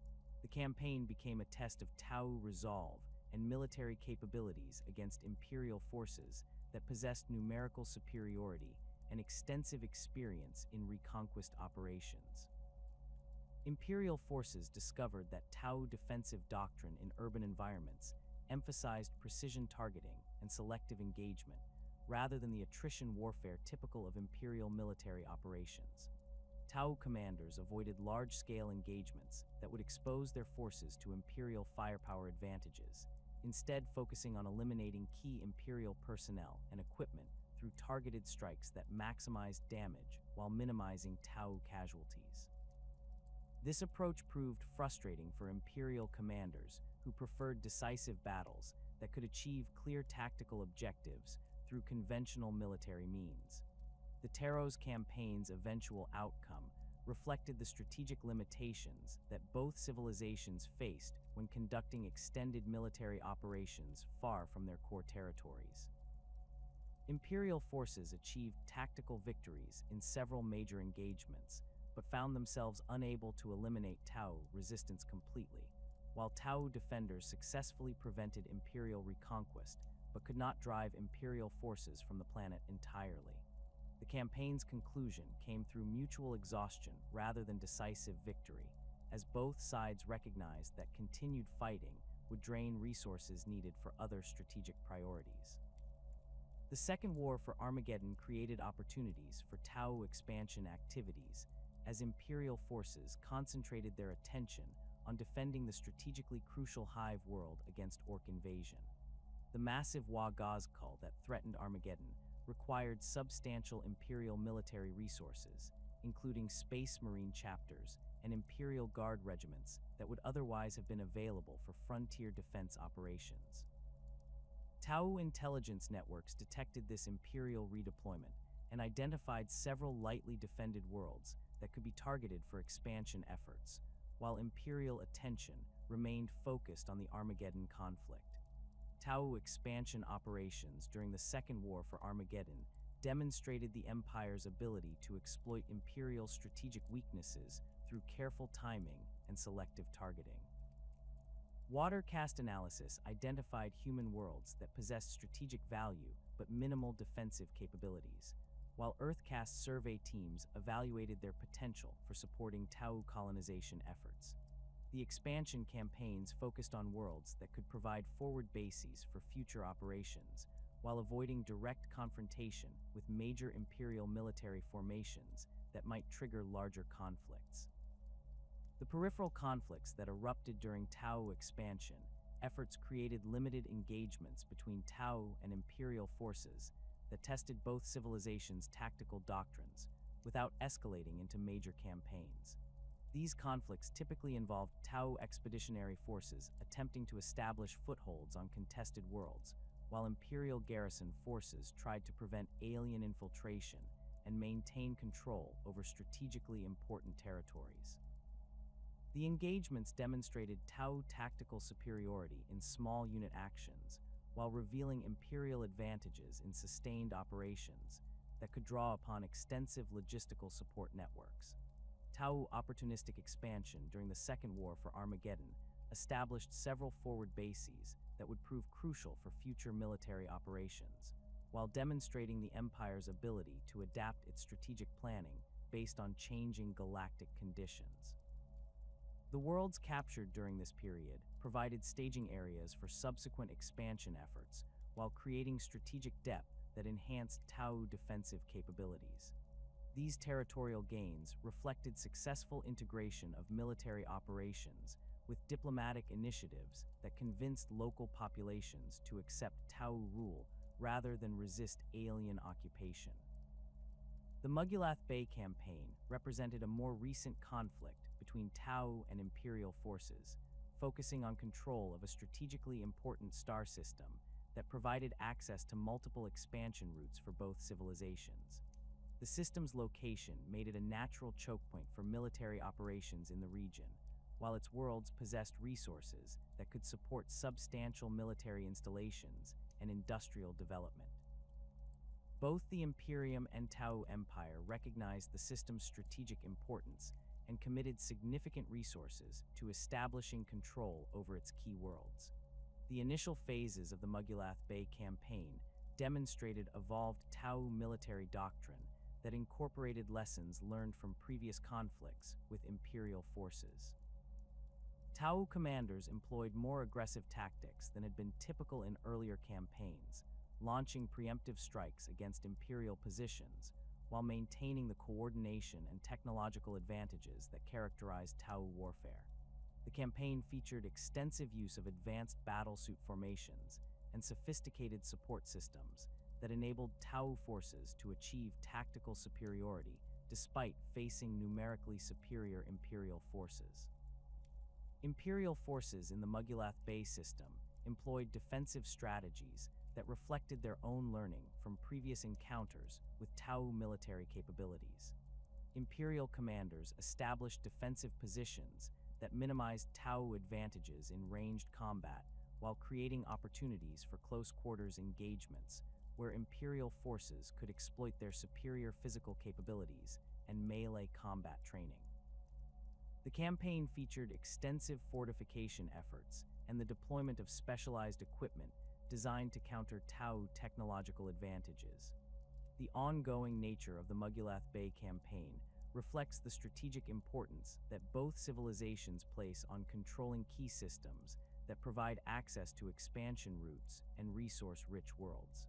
The campaign became a test of Tau resolve and military capabilities against Imperial forces that possessed numerical superiority and extensive experience in reconquest operations. Imperial forces discovered that Tau defensive doctrine in urban environments emphasized precision targeting and selective engagement, rather than the attrition warfare typical of Imperial military operations. Tau commanders avoided large-scale engagements that would expose their forces to Imperial firepower advantages, instead focusing on eliminating key Imperial personnel and equipment through targeted strikes that maximized damage while minimizing Tau casualties. This approach proved frustrating for Imperial commanders who preferred decisive battles that could achieve clear tactical objectives through conventional military means. The Taro's campaign's eventual outcome reflected the strategic limitations that both civilizations faced when conducting extended military operations far from their core territories. Imperial forces achieved tactical victories in several major engagements, but found themselves unable to eliminate Tau resistance completely, while Tau defenders successfully prevented Imperial reconquest but could not drive Imperial forces from the planet entirely. The campaign's conclusion came through mutual exhaustion rather than decisive victory, as both sides recognized that continued fighting would drain resources needed for other strategic priorities. The Second War for Armageddon created opportunities for Tau expansion activities as Imperial forces concentrated their attention on defending the strategically crucial Hive world against Orc invasion. The massive Wagaz that threatened Armageddon required substantial Imperial military resources, including Space Marine chapters and Imperial Guard regiments that would otherwise have been available for frontier defense operations. Tau intelligence networks detected this Imperial redeployment and identified several lightly defended worlds that could be targeted for expansion efforts, while Imperial attention remained focused on the Armageddon conflict. Tau expansion operations during the Second War for Armageddon demonstrated the Empire's ability to exploit Imperial strategic weaknesses through careful timing and selective targeting. Water caste analysis identified human worlds that possessed strategic value but minimal defensive capabilities, while Earth caste survey teams evaluated their potential for supporting Tau colonization efforts. The expansion campaigns focused on worlds that could provide forward bases for future operations, while avoiding direct confrontation with major Imperial military formations that might trigger larger conflicts. The peripheral conflicts that erupted during Tau expansion efforts created limited engagements between Tau and Imperial forces that tested both civilizations' tactical doctrines without escalating into major campaigns. These conflicts typically involved Tau expeditionary forces attempting to establish footholds on contested worlds, while Imperial garrison forces tried to prevent alien infiltration and maintain control over strategically important territories. The engagements demonstrated Tau tactical superiority in small unit actions, while revealing Imperial advantages in sustained operations that could draw upon extensive logistical support networks. Tau opportunistic expansion during the Second War for Armageddon established several forward bases that would prove crucial for future military operations, while demonstrating the Empire's ability to adapt its strategic planning based on changing galactic conditions. The worlds captured during this period provided staging areas for subsequent expansion efforts, while creating strategic depth that enhanced Tau defensive capabilities. These territorial gains reflected successful integration of military operations with diplomatic initiatives that convinced local populations to accept Tau rule rather than resist alien occupation. The Mugulath Bay campaign represented a more recent conflict between Tau and Imperial forces, focusing on control of a strategically important star system that provided access to multiple expansion routes for both civilizations. The system's location made it a natural choke point for military operations in the region, while its worlds possessed resources that could support substantial military installations and industrial development. Both the Imperium and Tau Empire recognized the system's strategic importance and committed significant resources to establishing control over its key worlds. The initial phases of the Mugulath Bay campaign demonstrated evolved Tau military doctrine that incorporated lessons learned from previous conflicts with Imperial forces. Tau commanders employed more aggressive tactics than had been typical in earlier campaigns, launching preemptive strikes against Imperial positions while maintaining the coordination and technological advantages that characterized Tau warfare. The campaign featured extensive use of advanced battlesuit formations and sophisticated support systems that enabled Tau forces to achieve tactical superiority despite facing numerically superior Imperial forces. Imperial forces in the Mugulath Bay system employed defensive strategies that reflected their own learning from previous encounters with Tau military capabilities. Imperial commanders established defensive positions that minimized Tau advantages in ranged combat while creating opportunities for close-quarters engagements where Imperial forces could exploit their superior physical capabilities and melee combat training. The campaign featured extensive fortification efforts and the deployment of specialized equipment designed to counter Tau technological advantages. The ongoing nature of the Mugulath Bay campaign reflects the strategic importance that both civilizations place on controlling key systems that provide access to expansion routes and resource-rich worlds.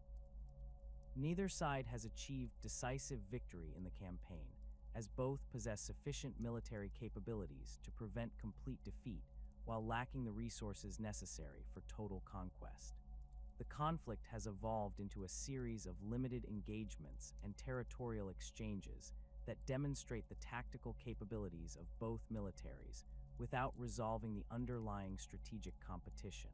Neither side has achieved decisive victory in the campaign, as both possess sufficient military capabilities to prevent complete defeat while lacking the resources necessary for total conquest. The conflict has evolved into a series of limited engagements and territorial exchanges that demonstrate the tactical capabilities of both militaries without resolving the underlying strategic competition.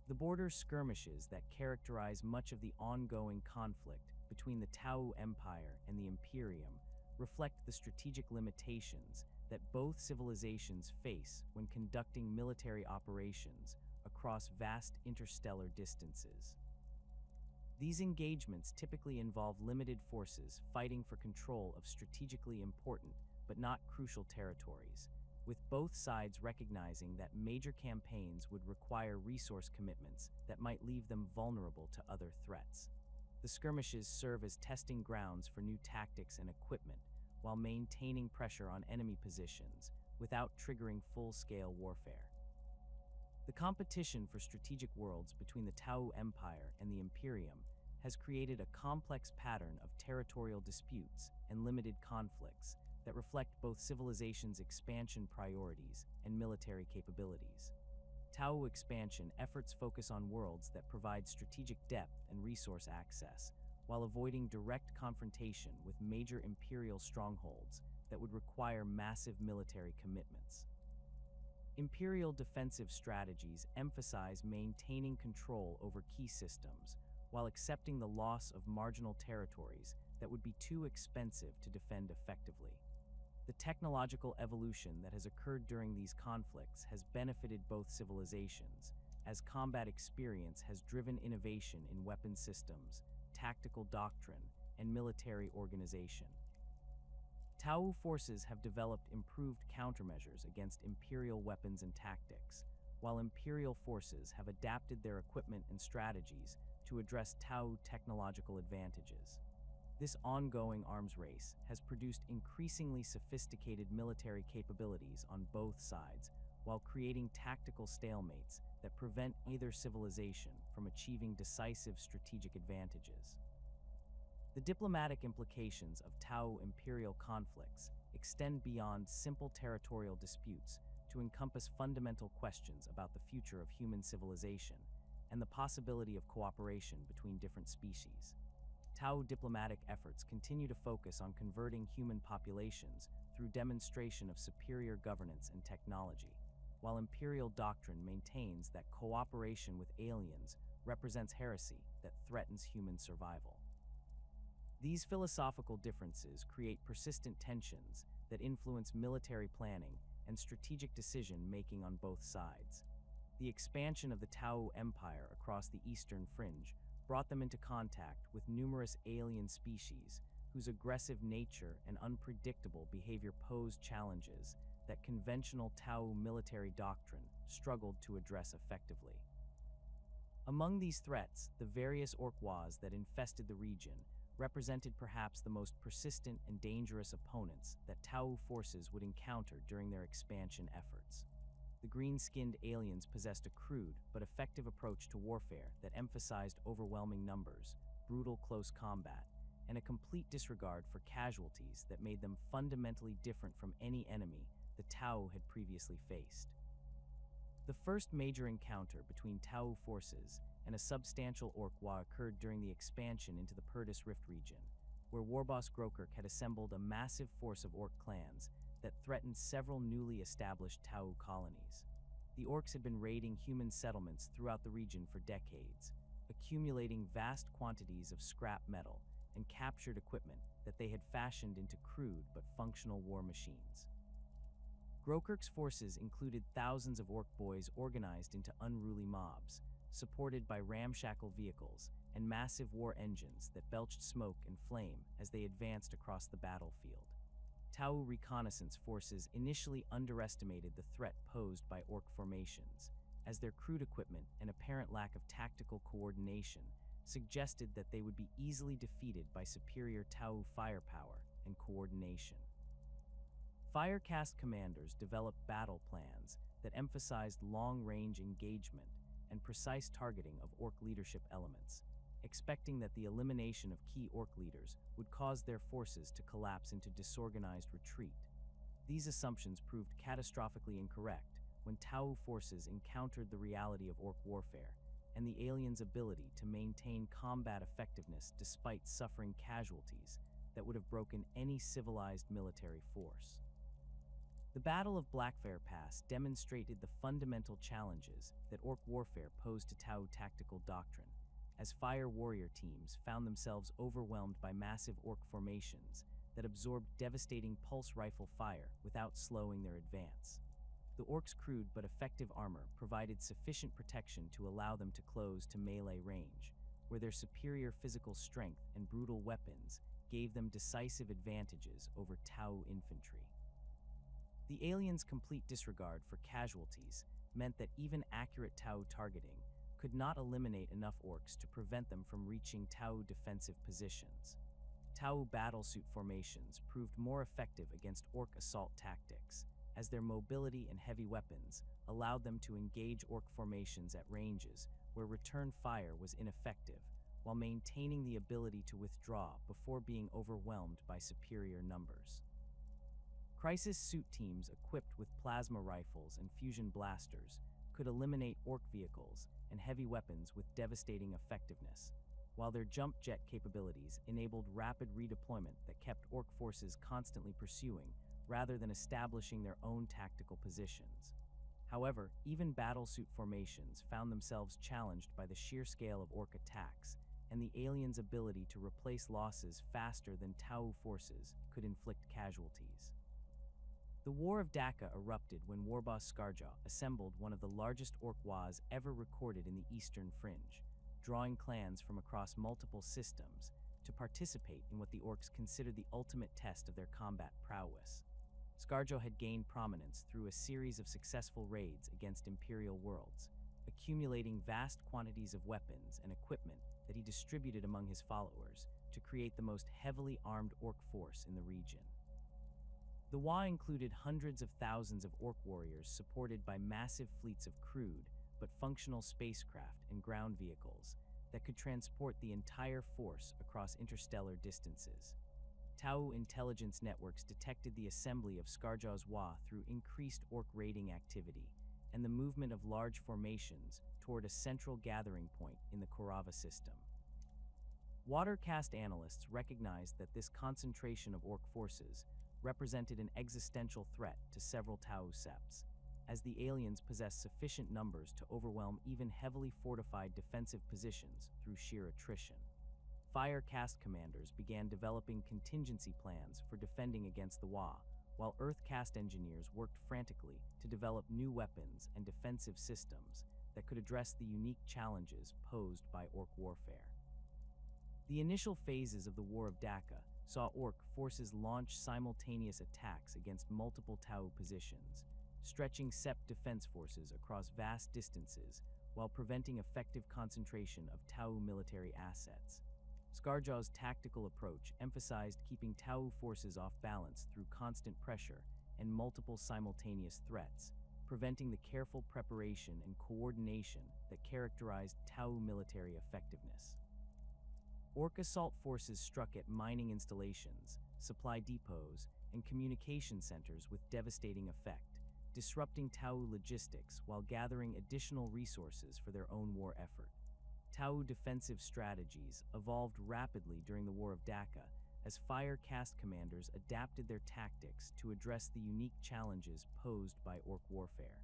The border skirmishes that characterize much of the ongoing conflict between the Tau Empire and the Imperium reflect the strategic limitations that both civilizations face when conducting military operations across vast interstellar distances. These engagements typically involve limited forces fighting for control of strategically important but not crucial territories, with both sides recognizing that major campaigns would require resource commitments that might leave them vulnerable to other threats. The skirmishes serve as testing grounds for new tactics and equipment, while maintaining pressure on enemy positions without triggering full-scale warfare. The competition for strategic worlds between the Tau Empire and the Imperium has created a complex pattern of territorial disputes and limited conflicts that reflect both civilizations' expansion priorities and military capabilities. Tau expansion efforts focus on worlds that provide strategic depth and resource access, while avoiding direct confrontation with major Imperial strongholds that would require massive military commitments. Imperial defensive strategies emphasize maintaining control over key systems, while accepting the loss of marginal territories that would be too expensive to defend effectively. The technological evolution that has occurred during these conflicts has benefited both civilizations, as combat experience has driven innovation in weapon systems, tactical doctrine, and military organization. Tau forces have developed improved countermeasures against Imperial weapons and tactics, while Imperial forces have adapted their equipment and strategies to address Tau technological advantages. This ongoing arms race has produced increasingly sophisticated military capabilities on both sides, while creating tactical stalemates that prevent either civilization from achieving decisive strategic advantages. The diplomatic implications of Tau Imperial conflicts extend beyond simple territorial disputes to encompass fundamental questions about the future of human civilization and the possibility of cooperation between different species. Tau diplomatic efforts continue to focus on converting human populations through demonstration of superior governance and technology, while Imperial doctrine maintains that cooperation with aliens represents heresy that threatens human survival. These philosophical differences create persistent tensions that influence military planning and strategic decision-making on both sides. The expansion of the Tau Empire across the Eastern Fringe brought them into contact with numerous alien species whose aggressive nature and unpredictable behavior pose challenges that conventional Tau military doctrine struggled to address effectively. Among these threats, the various Orquas that infested the region represented perhaps the most persistent and dangerous opponents that Tau forces would encounter during their expansion efforts. The green-skinned aliens possessed a crude but effective approach to warfare that emphasized overwhelming numbers, brutal close combat, and a complete disregard for casualties that made them fundamentally different from any enemy the Tau had previously faced. The first major encounter between Tau forces and a substantial Orqua occurred during the expansion into the Purdus Rift region, where warboss Grokirk had assembled a massive force of orc clans that threatened several newly established Tau colonies. The orcs had been raiding human settlements throughout the region for decades, accumulating vast quantities of scrap metal and captured equipment that they had fashioned into crude but functional war machines. Grokirk's forces included thousands of orc boys organized into unruly mobs, supported by ramshackle vehicles and massive war engines that belched smoke and flame as they advanced across the battlefield. Tau reconnaissance forces initially underestimated the threat posed by orc formations, as their crude equipment and apparent lack of tactical coordination suggested that they would be easily defeated by superior Tau firepower and coordination. Fire caste commanders developed battle plans that emphasized long-range engagement and precise targeting of orc leadership elements, expecting that the elimination of key orc leaders would cause their forces to collapse into disorganized retreat. These assumptions proved catastrophically incorrect when Tau forces encountered the reality of orc warfare and the aliens' ability to maintain combat effectiveness despite suffering casualties that would have broken any civilized military force. The Battle of Blackfire Pass demonstrated the fundamental challenges that orc warfare posed to Tau tactical doctrine, as fire warrior teams found themselves overwhelmed by massive orc formations that absorbed devastating pulse rifle fire without slowing their advance. The orcs' crude but effective armor provided sufficient protection to allow them to close to melee range, where their superior physical strength and brutal weapons gave them decisive advantages over Tau infantry. The aliens' complete disregard for casualties meant that even accurate Tau targeting could not eliminate enough orcs to prevent them from reaching Tau defensive positions. Tau battlesuit formations proved more effective against orc assault tactics, as their mobility and heavy weapons allowed them to engage orc formations at ranges where return fire was ineffective, while maintaining the ability to withdraw before being overwhelmed by superior numbers. Crisis suit teams equipped with plasma rifles and fusion blasters could eliminate orc vehicles and heavy weapons with devastating effectiveness, while their jump jet capabilities enabled rapid redeployment that kept orc forces constantly pursuing rather than establishing their own tactical positions. However, even battlesuit formations found themselves challenged by the sheer scale of orc attacks and the aliens' ability to replace losses faster than Tau forces could inflict casualties. The War of Daka erupted when warboss Scarjaw assembled one of the largest orc wars ever recorded in the Eastern Fringe, drawing clans from across multiple systems to participate in what the orcs considered the ultimate test of their combat prowess. Scarjaw had gained prominence through a series of successful raids against Imperial worlds, accumulating vast quantities of weapons and equipment that he distributed among his followers to create the most heavily armed orc force in the region. The Wa included hundreds of thousands of orc warriors supported by massive fleets of crude but functional spacecraft and ground vehicles that could transport the entire force across interstellar distances. Tau intelligence networks detected the assembly of Scarjaw's Wa through increased orc raiding activity and the movement of large formations toward a central gathering point in the Korava system. Water caste analysts recognized that this concentration of orc forces represented an existential threat to several Tau septs, as the aliens possessed sufficient numbers to overwhelm even heavily fortified defensive positions through sheer attrition. Fire caste commanders began developing contingency plans for defending against the Wa, while Earth caste engineers worked frantically to develop new weapons and defensive systems that could address the unique challenges posed by orc warfare. The initial phases of the War of Daka saw orc forces launch simultaneous attacks against multiple Tau positions, stretching sept defense forces across vast distances while preventing effective concentration of Tau military assets. Scarjaw's tactical approach emphasized keeping Tau forces off balance through constant pressure and multiple simultaneous threats, preventing the careful preparation and coordination that characterized Tau military effectiveness. Orc assault forces struck at mining installations, supply depots, and communication centers with devastating effect, disrupting Tau logistics while gathering additional resources for their own war effort. Tau defensive strategies evolved rapidly during the War of Daka as fire caste commanders adapted their tactics to address the unique challenges posed by orc warfare.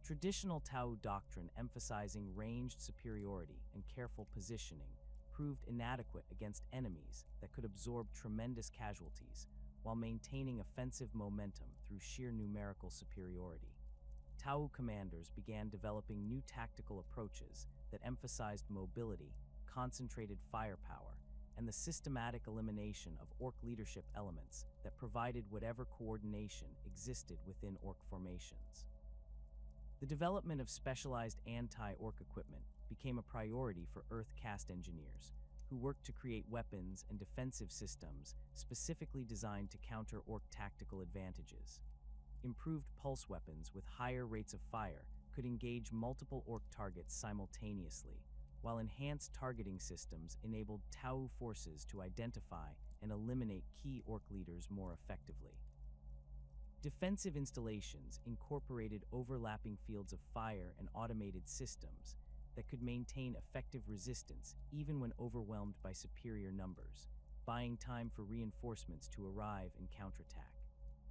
Traditional Tau doctrine emphasizing ranged superiority and careful positioning proved inadequate against enemies that could absorb tremendous casualties while maintaining offensive momentum through sheer numerical superiority. Tau commanders began developing new tactical approaches that emphasized mobility, concentrated firepower, and the systematic elimination of orc leadership elements that provided whatever coordination existed within orc formations. The development of specialized anti-orc equipment became a priority for Earth caste engineers, who worked to create weapons and defensive systems specifically designed to counter orc tactical advantages. Improved pulse weapons with higher rates of fire could engage multiple orc targets simultaneously, while enhanced targeting systems enabled Tau forces to identify and eliminate key orc leaders more effectively. Defensive installations incorporated overlapping fields of fire and automated systems that could maintain effective resistance even when overwhelmed by superior numbers, buying time for reinforcements to arrive and counterattack.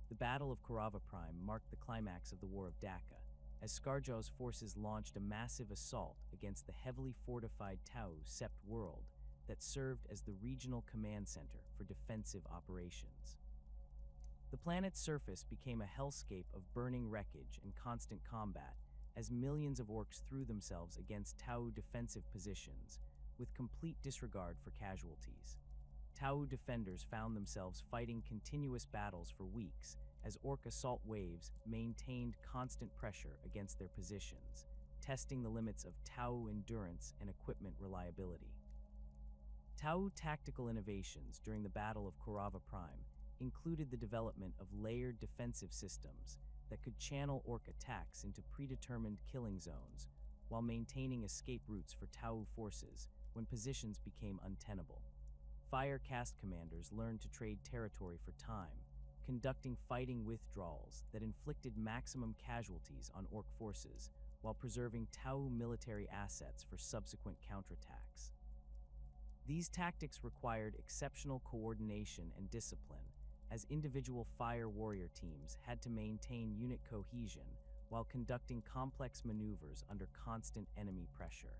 The Battle of Korava Prime marked the climax of the War of Daka, as Skarjaw's forces launched a massive assault against the heavily fortified Tau Sept world that served as the regional command center for defensive operations. The planet's surface became a hellscape of burning wreckage and constant combat as millions of orcs threw themselves against Tau defensive positions with complete disregard for casualties. Tau defenders found themselves fighting continuous battles for weeks as orc assault waves maintained constant pressure against their positions, testing the limits of Tau endurance and equipment reliability. Tau tactical innovations during the Battle of Korava Prime included the development of layered defensive systems that could channel orc attacks into predetermined killing zones while maintaining escape routes for Tau forces when positions became untenable. Fire caste commanders learned to trade territory for time, conducting fighting withdrawals that inflicted maximum casualties on orc forces while preserving Tau military assets for subsequent counterattacks. These tactics required exceptional coordination and discipline, as individual fire warrior teams had to maintain unit cohesion while conducting complex maneuvers under constant enemy pressure.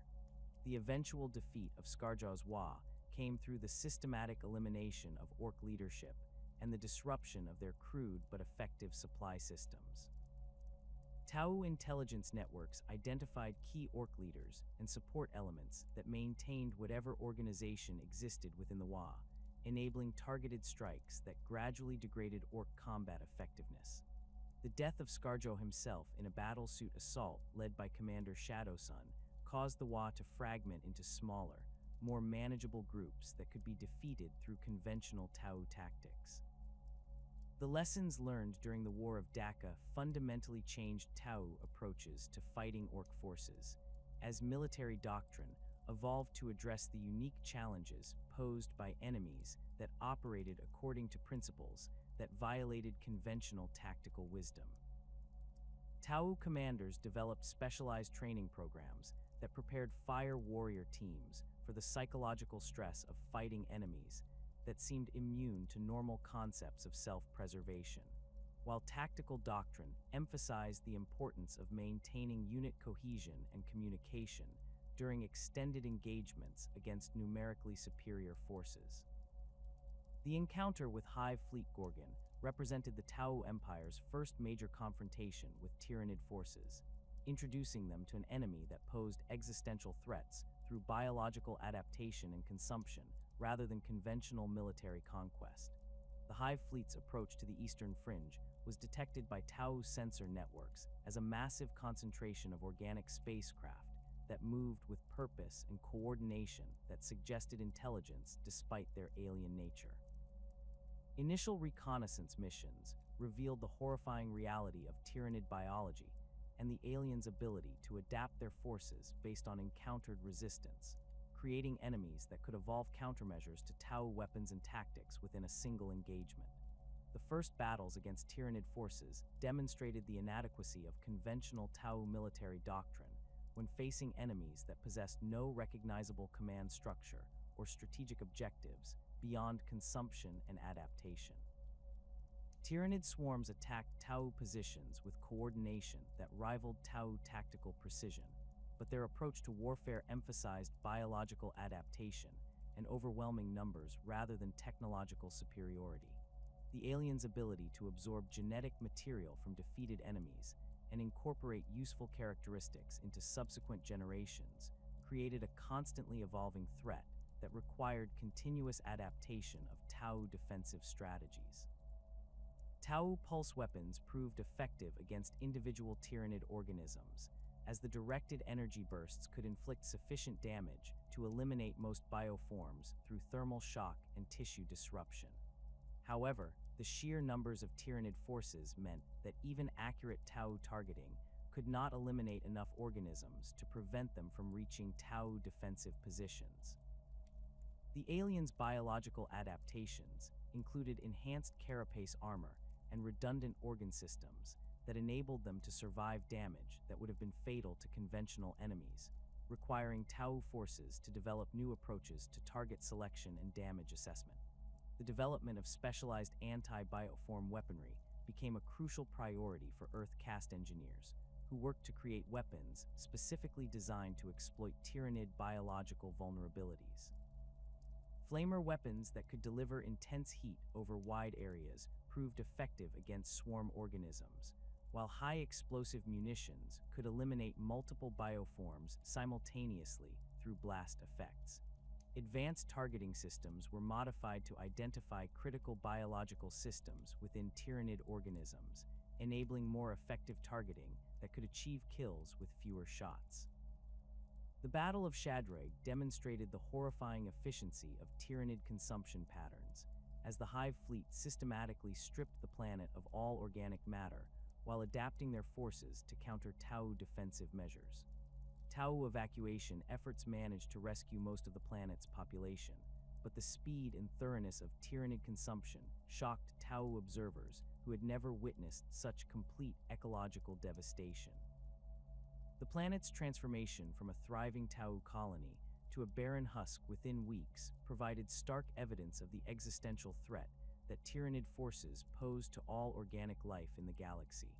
The eventual defeat of Skarjaw's Wa came through the systematic elimination of orc leadership and the disruption of their crude but effective supply systems. Tau intelligence networks identified key orc leaders and support elements that maintained whatever organization existed within the Wa, enabling targeted strikes that gradually degraded orc combat effectiveness. The death of Skarjo himself in a battlesuit assault led by Commander Shadowsun caused the Wa to fragment into smaller, more manageable groups that could be defeated through conventional Tau tactics. The lessons learned during the War of Daka fundamentally changed Tau approaches to fighting orc forces, as military doctrine evolved to address the unique challenges posed by enemies that operated according to principles that violated conventional tactical wisdom. Tau commanders developed specialized training programs that prepared fire warrior teams for the psychological stress of fighting enemies that seemed immune to normal concepts of self-preservation, while tactical doctrine emphasized the importance of maintaining unit cohesion and communication during extended engagements against numerically superior forces. The encounter with Hive Fleet Gorgon represented the Tau Empire's first major confrontation with Tyranid forces, introducing them to an enemy that posed existential threats through biological adaptation and consumption rather than conventional military conquest. The Hive Fleet's approach to the Eastern Fringe was detected by Tau's sensor networks as a massive concentration of organic spacecraft that moved with purpose and coordination that suggested intelligence despite their alien nature. Initial reconnaissance missions revealed the horrifying reality of Tyranid biology and the aliens' ability to adapt their forces based on encountered resistance, creating enemies that could evolve countermeasures to Tau weapons and tactics within a single engagement. The first battles against Tyranid forces demonstrated the inadequacy of conventional Tau military doctrine when facing enemies that possessed no recognizable command structure or strategic objectives beyond consumption and adaptation. Tyranid swarms attacked Tau positions with coordination that rivaled Tau tactical precision, but their approach to warfare emphasized biological adaptation and overwhelming numbers rather than technological superiority. The aliens' ability to absorb genetic material from defeated enemies and incorporate useful characteristics into subsequent generations created a constantly evolving threat that required continuous adaptation of Tau defensive strategies. Tau pulse weapons proved effective against individual Tyranid organisms, as the directed energy bursts could inflict sufficient damage to eliminate most bioforms through thermal shock and tissue disruption. However, the sheer numbers of Tyranid forces meant that even accurate Tau targeting could not eliminate enough organisms to prevent them from reaching Tau defensive positions. The aliens' biological adaptations included enhanced carapace armor and redundant organ systems that enabled them to survive damage that would have been fatal to conventional enemies, requiring Tau forces to develop new approaches to target selection and damage assessment. The development of specialized anti-bioform weaponry became a crucial priority for Earth caste engineers, who worked to create weapons specifically designed to exploit Tyranid biological vulnerabilities. Flamer weapons that could deliver intense heat over wide areas proved effective against swarm organisms, while high-explosive munitions could eliminate multiple bioforms simultaneously through blast effects. Advanced targeting systems were modified to identify critical biological systems within Tyranid organisms, enabling more effective targeting that could achieve kills with fewer shots. The Battle of Shadrach demonstrated the horrifying efficiency of Tyranid consumption patterns, as the Hive fleet systematically stripped the planet of all organic matter while adapting their forces to counter Tau defensive measures. Tau evacuation efforts managed to rescue most of the planet's population, but the speed and thoroughness of Tyranid consumption shocked Tau observers who had never witnessed such complete ecological devastation. The planet's transformation from a thriving Tau colony to a barren husk within weeks provided stark evidence of the existential threat that Tyranid forces posed to all organic life in the galaxy.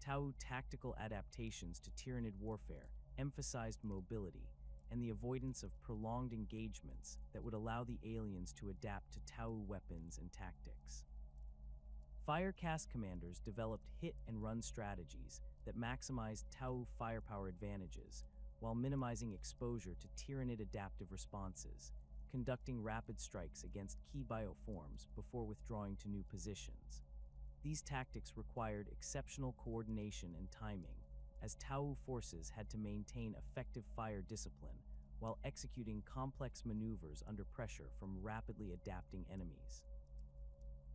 Tau tactical adaptations to Tyranid warfare emphasized mobility and the avoidance of prolonged engagements that would allow the aliens to adapt to Tau weapons and tactics. Fire caste commanders developed hit-and-run strategies that maximized Tau firepower advantages while minimizing exposure to Tyranid adaptive responses, conducting rapid strikes against key bioforms before withdrawing to new positions. These tactics required exceptional coordination and timing, as Tau forces had to maintain effective fire discipline while executing complex maneuvers under pressure from rapidly adapting enemies.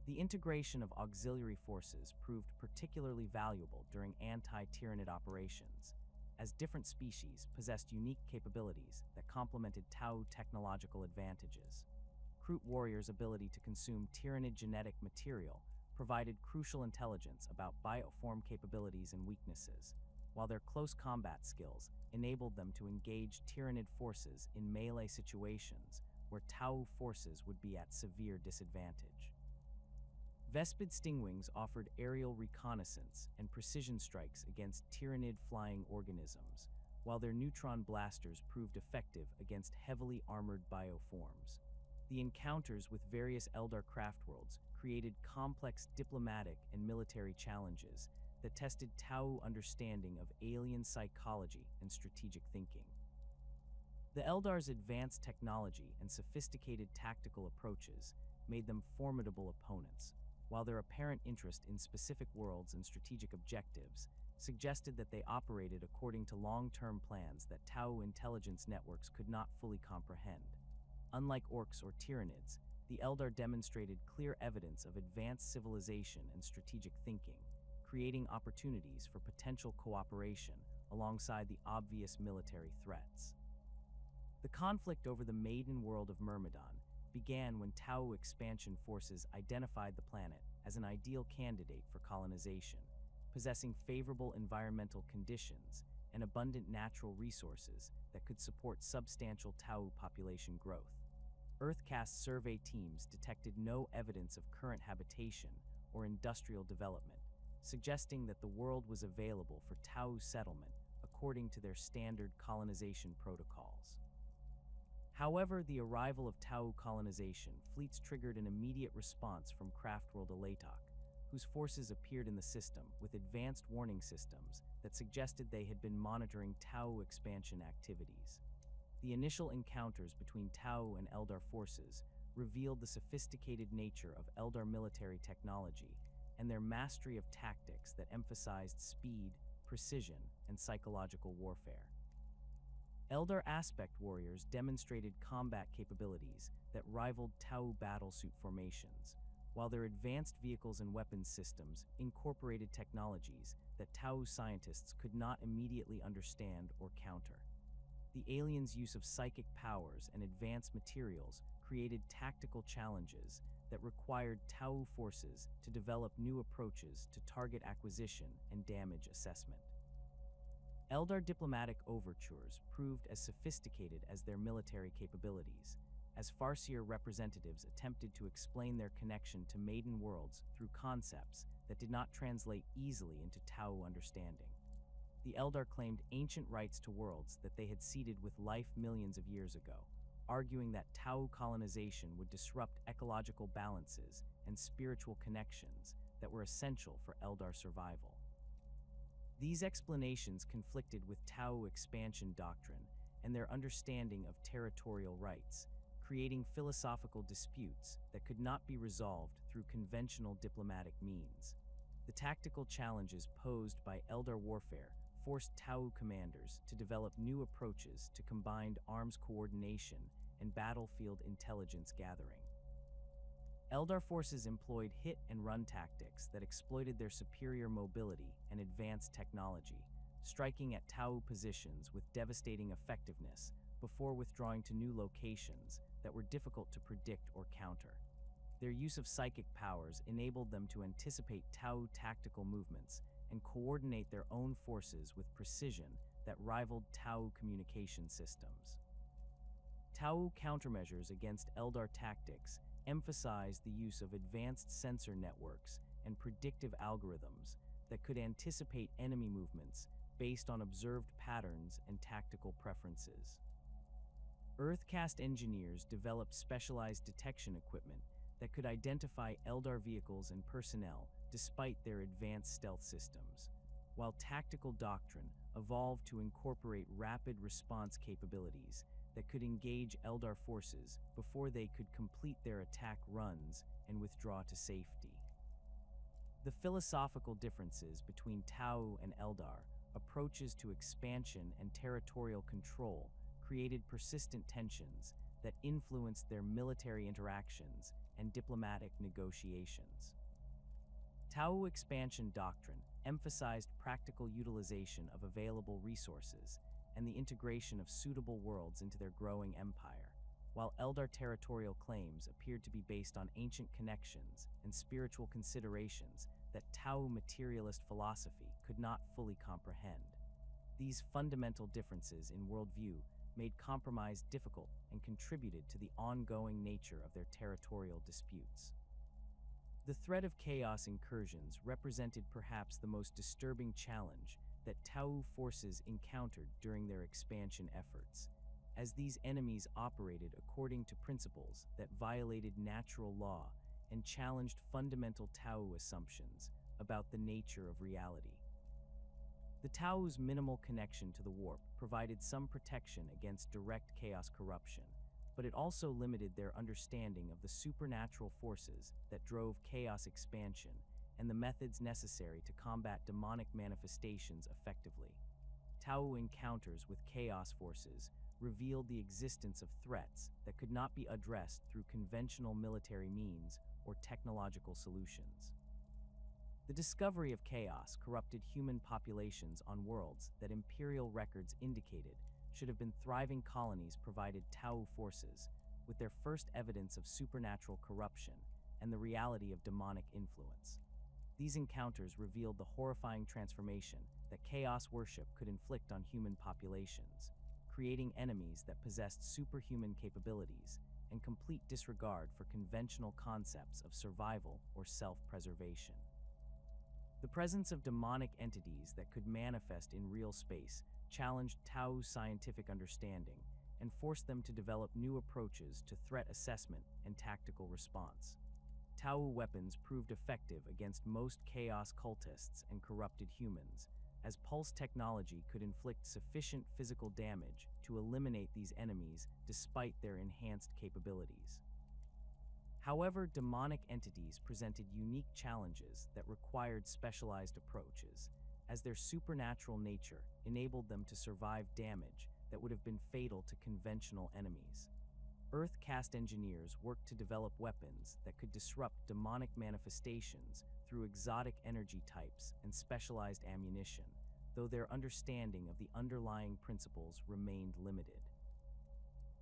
The integration of auxiliary forces proved particularly valuable during anti-Tyranid operations, as different species possessed unique capabilities that complemented Tau technological advantages. Kroot warriors' ability to consume Tyranid genetic material provided crucial intelligence about bioform capabilities and weaknesses, while their close combat skills enabled them to engage Tyranid forces in melee situations where Tau forces would be at severe disadvantage. Vespid stingwings offered aerial reconnaissance and precision strikes against Tyranid flying organisms, while their neutron blasters proved effective against heavily armored bioforms. The encounters with various Eldar craftworlds created complex diplomatic and military challenges that tested Tau understanding of alien psychology and strategic thinking. The Eldar's advanced technology and sophisticated tactical approaches made them formidable opponents, while their apparent interest in specific worlds and strategic objectives suggested that they operated according to long-term plans that Tau intelligence networks could not fully comprehend. Unlike orcs or Tyranids, the Eldar demonstrated clear evidence of advanced civilization and strategic thinking, creating opportunities for potential cooperation alongside the obvious military threats. The conflict over the maiden world of Myrmidon began when Tau expansion forces identified the planet as an ideal candidate for colonization, possessing favorable environmental conditions and abundant natural resources that could support substantial Tau population growth. Earth caste survey teams detected no evidence of current habitation or industrial development, suggesting that the world was available for Tau settlement according to their standard colonization protocols. However, the arrival of Tau colonization fleets triggered an immediate response from Craftworld Alatok, whose forces appeared in the system with advanced warning systems that suggested they had been monitoring Tau expansion activities. The initial encounters between Tau and Eldar forces revealed the sophisticated nature of Eldar military technology and their mastery of tactics that emphasized speed, precision, and psychological warfare. Eldar aspect warriors demonstrated combat capabilities that rivaled Tau battlesuit formations, while their advanced vehicles and weapons systems incorporated technologies that Tau scientists could not immediately understand or counter. The aliens' use of psychic powers and advanced materials created tactical challenges that required Tau forces to develop new approaches to target acquisition and damage assessment. Eldar diplomatic overtures proved as sophisticated as their military capabilities, as Farseer representatives attempted to explain their connection to Maiden Worlds through concepts that did not translate easily into Tau understanding. The Eldar claimed ancient rights to worlds that they had ceded with life millions of years ago, arguing that Tau colonization would disrupt ecological balances and spiritual connections that were essential for Eldar survival. These explanations conflicted with Tau expansion doctrine and their understanding of territorial rights, creating philosophical disputes that could not be resolved through conventional diplomatic means. The tactical challenges posed by Eldar warfare forced Tau commanders to develop new approaches to combined arms coordination and battlefield intelligence gathering. Eldar forces employed hit-and-run tactics that exploited their superior mobility and advanced technology, striking at Tau positions with devastating effectiveness before withdrawing to new locations that were difficult to predict or counter. Their use of psychic powers enabled them to anticipate Tau tactical movements and coordinate their own forces with precision that rivaled Tau communication systems. Tau countermeasures against Eldar tactics emphasized the use of advanced sensor networks and predictive algorithms that could anticipate enemy movements based on observed patterns and tactical preferences. Earth caste engineers developed specialized detection equipment that could identify Eldar vehicles and personnel despite their advanced stealth systems, while tactical doctrine evolved to incorporate rapid response capabilities that could engage Eldar forces before they could complete their attack runs and withdraw to safety. The philosophical differences between Tau and Eldar, approaches to expansion and territorial control, created persistent tensions that influenced their military interactions and diplomatic negotiations. Tau expansion doctrine emphasized practical utilization of available resources and the integration of suitable worlds into their growing empire, while Eldar territorial claims appeared to be based on ancient connections and spiritual considerations that Tau materialist philosophy could not fully comprehend. These fundamental differences in worldview made compromise difficult and contributed to the ongoing nature of their territorial disputes. The threat of chaos incursions represented perhaps the most disturbing challenge that Tau forces encountered during their expansion efforts, as these enemies operated according to principles that violated natural law and challenged fundamental Tau assumptions about the nature of reality. The Tau's minimal connection to the warp provided some protection against direct chaos corruption, but it also limited their understanding of the supernatural forces that drove chaos expansion and the methods necessary to combat demonic manifestations effectively. Tau encounters with chaos forces revealed the existence of threats that could not be addressed through conventional military means or technological solutions. The discovery of chaos corrupted human populations on worlds that Imperial records indicated should have been thriving colonies provided Tau forces with their first evidence of supernatural corruption and the reality of demonic influence. These encounters revealed the horrifying transformation that chaos worship could inflict on human populations, creating enemies that possessed superhuman capabilities and complete disregard for conventional concepts of survival or self-preservation. The presence of demonic entities that could manifest in real space challenged Tao's scientific understanding and forced them to develop new approaches to threat assessment and tactical response. Tao weapons proved effective against most chaos cultists and corrupted humans, as pulse technology could inflict sufficient physical damage to eliminate these enemies despite their enhanced capabilities. However, demonic entities presented unique challenges that required specialized approaches, as their supernatural nature enabled them to survive damage that would have been fatal to conventional enemies. Earth caste engineers worked to develop weapons that could disrupt demonic manifestations through exotic energy types and specialized ammunition, though their understanding of the underlying principles remained limited.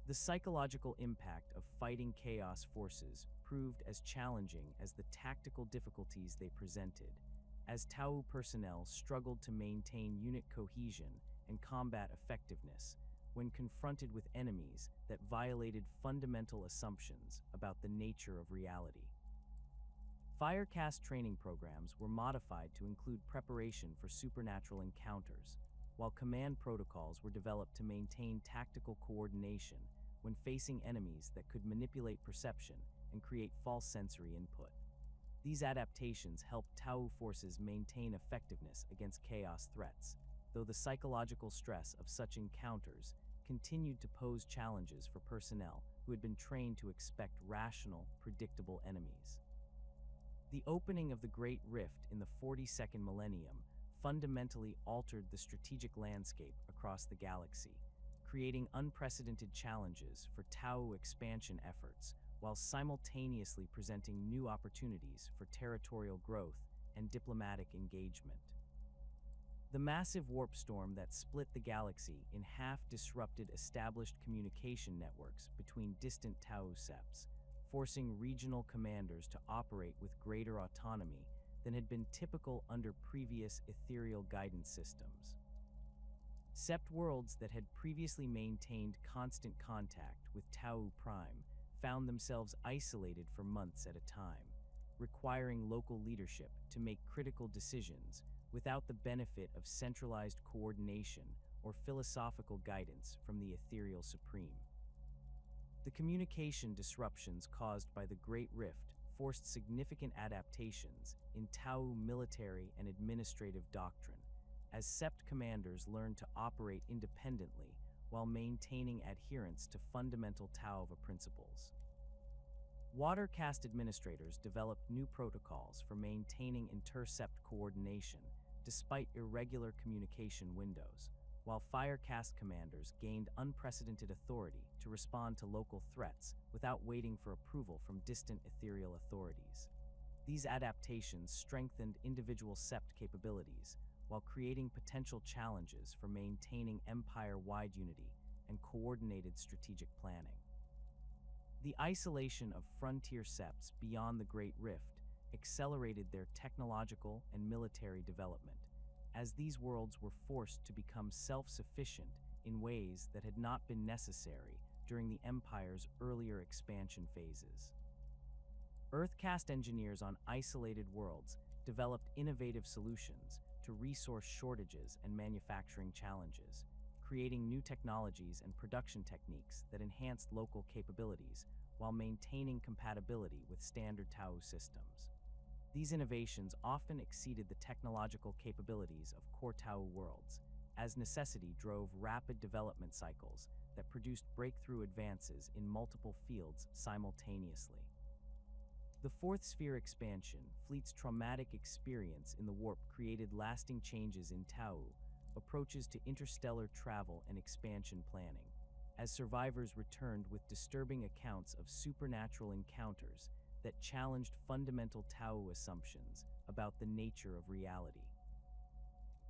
The psychological impact of fighting chaos forces proved as challenging as the tactical difficulties they presented, as Tau personnel struggled to maintain unit cohesion and combat effectiveness when confronted with enemies that violated fundamental assumptions about the nature of reality. Firecast training programs were modified to include preparation for supernatural encounters, while command protocols were developed to maintain tactical coordination when facing enemies that could manipulate perception and create false sensory input. These adaptations helped Tau forces maintain effectiveness against chaos threats, though the psychological stress of such encounters continued to pose challenges for personnel who had been trained to expect rational, predictable enemies. The opening of the Great Rift in the 42nd millennium fundamentally altered the strategic landscape across the galaxy, creating unprecedented challenges for Tau expansion efforts while simultaneously presenting new opportunities for territorial growth and diplomatic engagement. The massive warp storm that split the galaxy in half disrupted established communication networks between distant Tau septs, forcing regional commanders to operate with greater autonomy than had been typical under previous Ethereal guidance systems. Sept worlds that had previously maintained constant contact with Tau Prime found themselves isolated for months at a time, requiring local leadership to make critical decisions without the benefit of centralized coordination or philosophical guidance from the Ethereal Supreme. The communication disruptions caused by the Great Rift forced significant adaptations in Tau military and administrative doctrine, as Sept commanders learned to operate independently while maintaining adherence to fundamental Tauva principles. Water caste administrators developed new protocols for maintaining inter-sept coordination despite irregular communication windows, while fire caste commanders gained unprecedented authority to respond to local threats without waiting for approval from distant Ethereal authorities. These adaptations strengthened individual sept capabilities while creating potential challenges for maintaining empire-wide unity and coordinated strategic planning. The isolation of frontier septs beyond the Great Rift accelerated their technological and military development, as these worlds were forced to become self-sufficient in ways that had not been necessary during the Empire's earlier expansion phases. Earth-caste engineers on isolated worlds developed innovative solutions to resource shortages and manufacturing challenges, creating new technologies and production techniques that enhanced local capabilities while maintaining compatibility with standard Tau systems. These innovations often exceeded the technological capabilities of core Tau worlds, as necessity drove rapid development cycles that produced breakthrough advances in multiple fields simultaneously. The Fourth Sphere expansion fleet's traumatic experience in the warp created lasting changes in Tau approaches to interstellar travel and expansion planning, as survivors returned with disturbing accounts of supernatural encounters that challenged fundamental Tau assumptions about the nature of reality.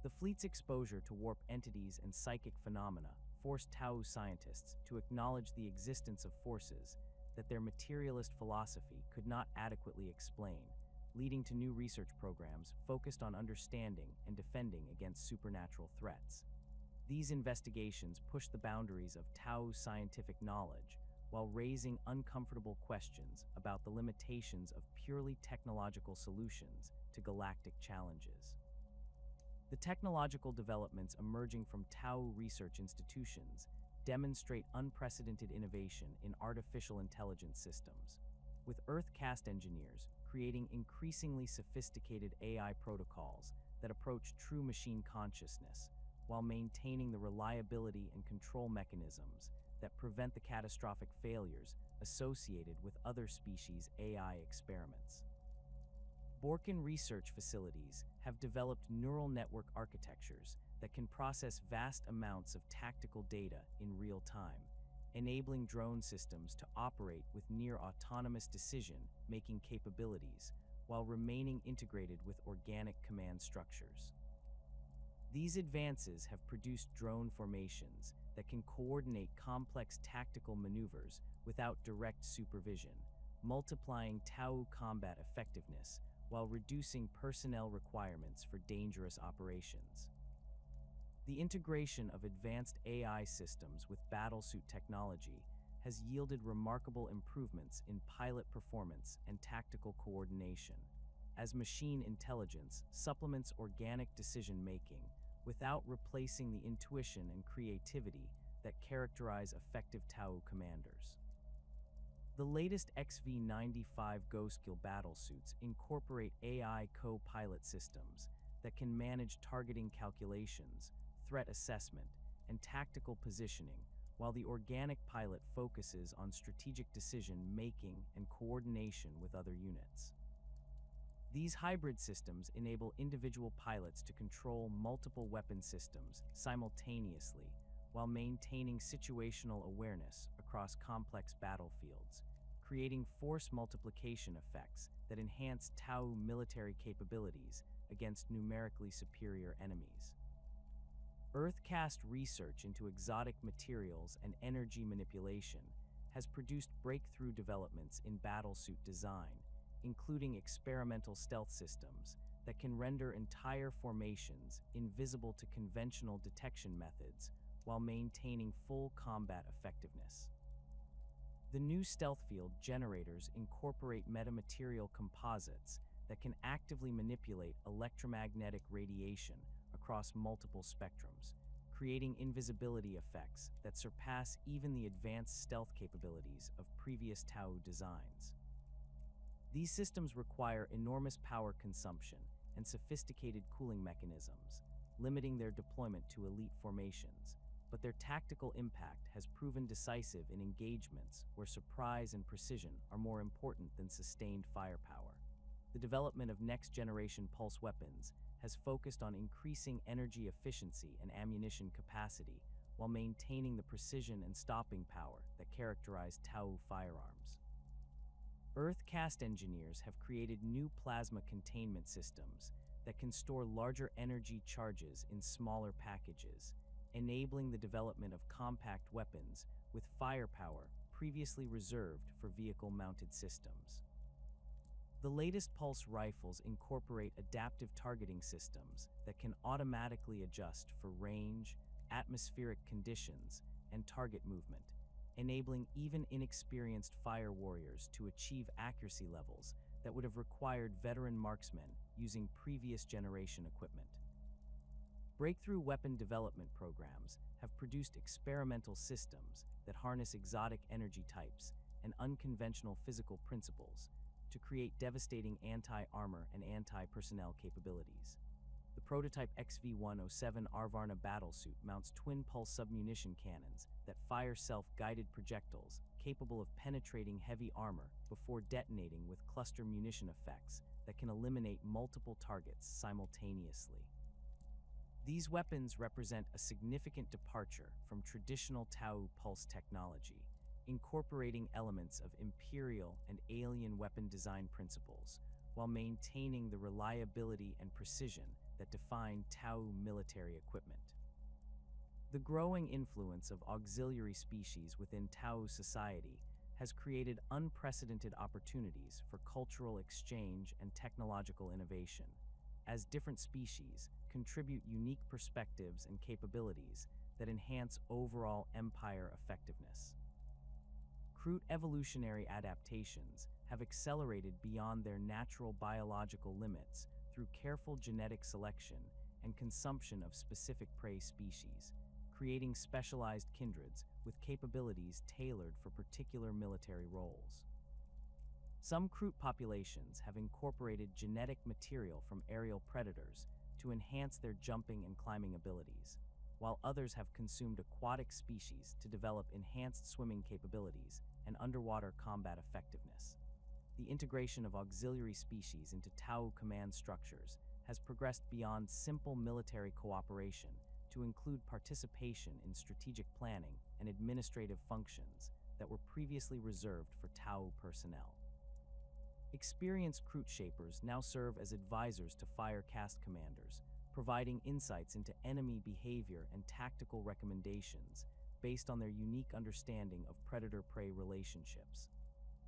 The fleet's exposure to warp entities and psychic phenomena forced Tau scientists to acknowledge the existence of forces that their materialist philosophy could not adequately explain, leading to new research programs focused on understanding and defending against supernatural threats. These investigations pushed the boundaries of Tau's scientific knowledge while raising uncomfortable questions about the limitations of purely technological solutions to galactic challenges. The technological developments emerging from Tau research institutions demonstrate unprecedented innovation in artificial intelligence systems, with Earth caste engineers creating increasingly sophisticated AI protocols that approach true machine consciousness while maintaining the reliability and control mechanisms that prevent the catastrophic failures associated with other species' AI experiments. Borkin research facilities have developed neural network architectures that can process vast amounts of tactical data in real time, enabling drone systems to operate with near-autonomous decision-making capabilities while remaining integrated with organic command structures. These advances have produced drone formations that can coordinate complex tactical maneuvers without direct supervision, multiplying Tau combat effectiveness while reducing personnel requirements for dangerous operations. The integration of advanced AI systems with battlesuit technology has yielded remarkable improvements in pilot performance and tactical coordination, as machine intelligence supplements organic decision-making without replacing the intuition and creativity that characterize effective Tau commanders. The latest XV-95 Go-Skill battlesuits incorporate AI co-pilot systems that can manage targeting calculations, threat assessment, and tactical positioning, while the organic pilot focuses on strategic decision-making and coordination with other units. These hybrid systems enable individual pilots to control multiple weapon systems simultaneously while maintaining situational awareness across complex battlefields, creating force multiplication effects that enhance Tau military capabilities against numerically superior enemies. Earth caste research into exotic materials and energy manipulation has produced breakthrough developments in battlesuit design, including experimental stealth systems that can render entire formations invisible to conventional detection methods while maintaining full combat effectiveness. The new stealth field generators incorporate metamaterial composites that can actively manipulate electromagnetic radiation across multiple spectrums, creating invisibility effects that surpass even the advanced stealth capabilities of previous Tau designs. These systems require enormous power consumption and sophisticated cooling mechanisms, limiting their deployment to elite formations, but their tactical impact has proven decisive in engagements where surprise and precision are more important than sustained firepower. The development of next-generation pulse weapons has focused on increasing energy efficiency and ammunition capacity while maintaining the precision and stopping power that characterize Tau firearms. Earth caste engineers have created new plasma containment systems that can store larger energy charges in smaller packages, enabling the development of compact weapons with firepower previously reserved for vehicle-mounted systems. The latest pulse rifles incorporate adaptive targeting systems that can automatically adjust for range, atmospheric conditions, and target movement, enabling even inexperienced fire warriors to achieve accuracy levels that would have required veteran marksmen using previous generation equipment. Breakthrough weapon development programs have produced experimental systems that harness exotic energy types and unconventional physical principles to create devastating anti-armor and anti-personnel capabilities. The prototype XV-107 Arvarna battlesuit mounts twin-pulse submunition cannons that fire self-guided projectiles capable of penetrating heavy armor before detonating with cluster munition effects that can eliminate multiple targets simultaneously. These weapons represent a significant departure from traditional Tau pulse technology, incorporating elements of Imperial and alien weapon design principles, while maintaining the reliability and precision that define Tau military equipment. The growing influence of auxiliary species within Tau society has created unprecedented opportunities for cultural exchange and technological innovation, as different species contribute unique perspectives and capabilities that enhance overall empire effectiveness. Crude evolutionary adaptations have accelerated beyond their natural biological limits through careful genetic selection and consumption of specific prey species, creating specialized kindreds with capabilities tailored for particular military roles. Some Kroot populations have incorporated genetic material from aerial predators to enhance their jumping and climbing abilities, while others have consumed aquatic species to develop enhanced swimming capabilities and underwater combat effectiveness. The integration of auxiliary species into Tau command structures has progressed beyond simple military cooperation to include participation in strategic planning and administrative functions that were previously reserved for Tau personnel. Experienced Kroot shapers now serve as advisors to fire caste commanders, providing insights into enemy behavior and tactical recommendations based on their unique understanding of predator-prey relationships.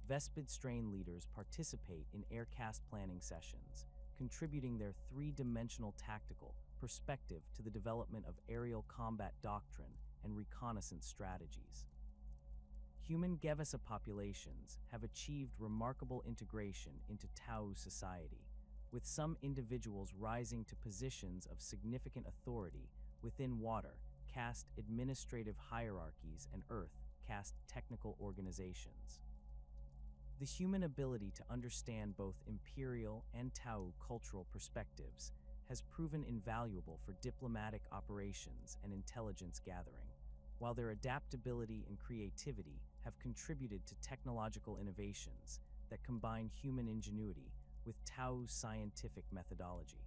Vespid strain leaders participate in air caste planning sessions, contributing their three-dimensional tactical perspective to the development of aerial combat doctrine and reconnaissance strategies. Human Gevasa populations have achieved remarkable integration into Tau society, with some individuals rising to positions of significant authority within water caste administrative hierarchies and earth caste technical organizations. The human ability to understand both Imperial and Tau cultural perspectives has proven invaluable for diplomatic operations and intelligence gathering, while their adaptability and creativity have contributed to technological innovations that combine human ingenuity with Tau's scientific methodology.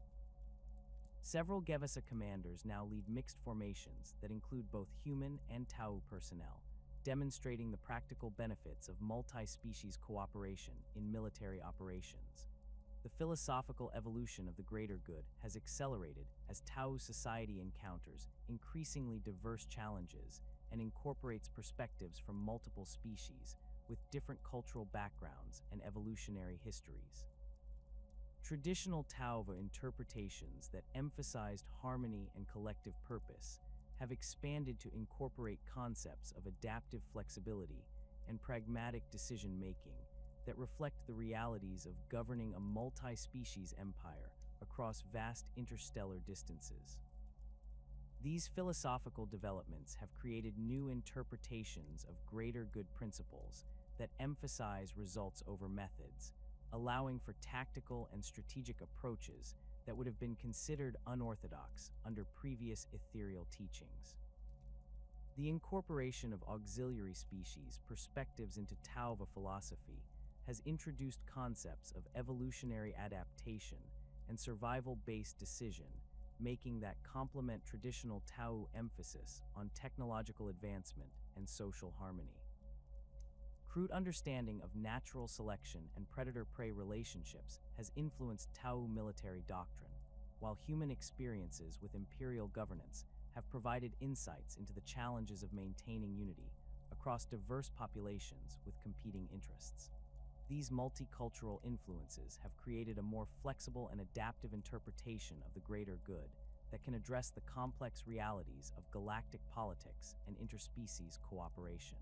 Several Gevasa commanders now lead mixed formations that include both human and Tau personnel, demonstrating the practical benefits of multi-species cooperation in military operations. The philosophical evolution of the greater good has accelerated as Tau society encounters increasingly diverse challenges and incorporates perspectives from multiple species with different cultural backgrounds and evolutionary histories. Traditional Tauva interpretations that emphasized harmony and collective purpose have expanded to incorporate concepts of adaptive flexibility and pragmatic decision-making that reflect the realities of governing a multi-species empire across vast interstellar distances. These philosophical developments have created new interpretations of greater good principles that emphasize results over methods, allowing for tactical and strategic approaches that would have been considered unorthodox under previous ethereal teachings. The incorporation of auxiliary species perspectives into Tauva philosophy has introduced concepts of evolutionary adaptation and survival-based decision, making that complement traditional Tau emphasis on technological advancement and social harmony. Crude understanding of natural selection and predator-prey relationships has influenced Tau military doctrine, while human experiences with imperial governance have provided insights into the challenges of maintaining unity across diverse populations with competing interests. These multicultural influences have created a more flexible and adaptive interpretation of the greater good that can address the complex realities of galactic politics and interspecies cooperation.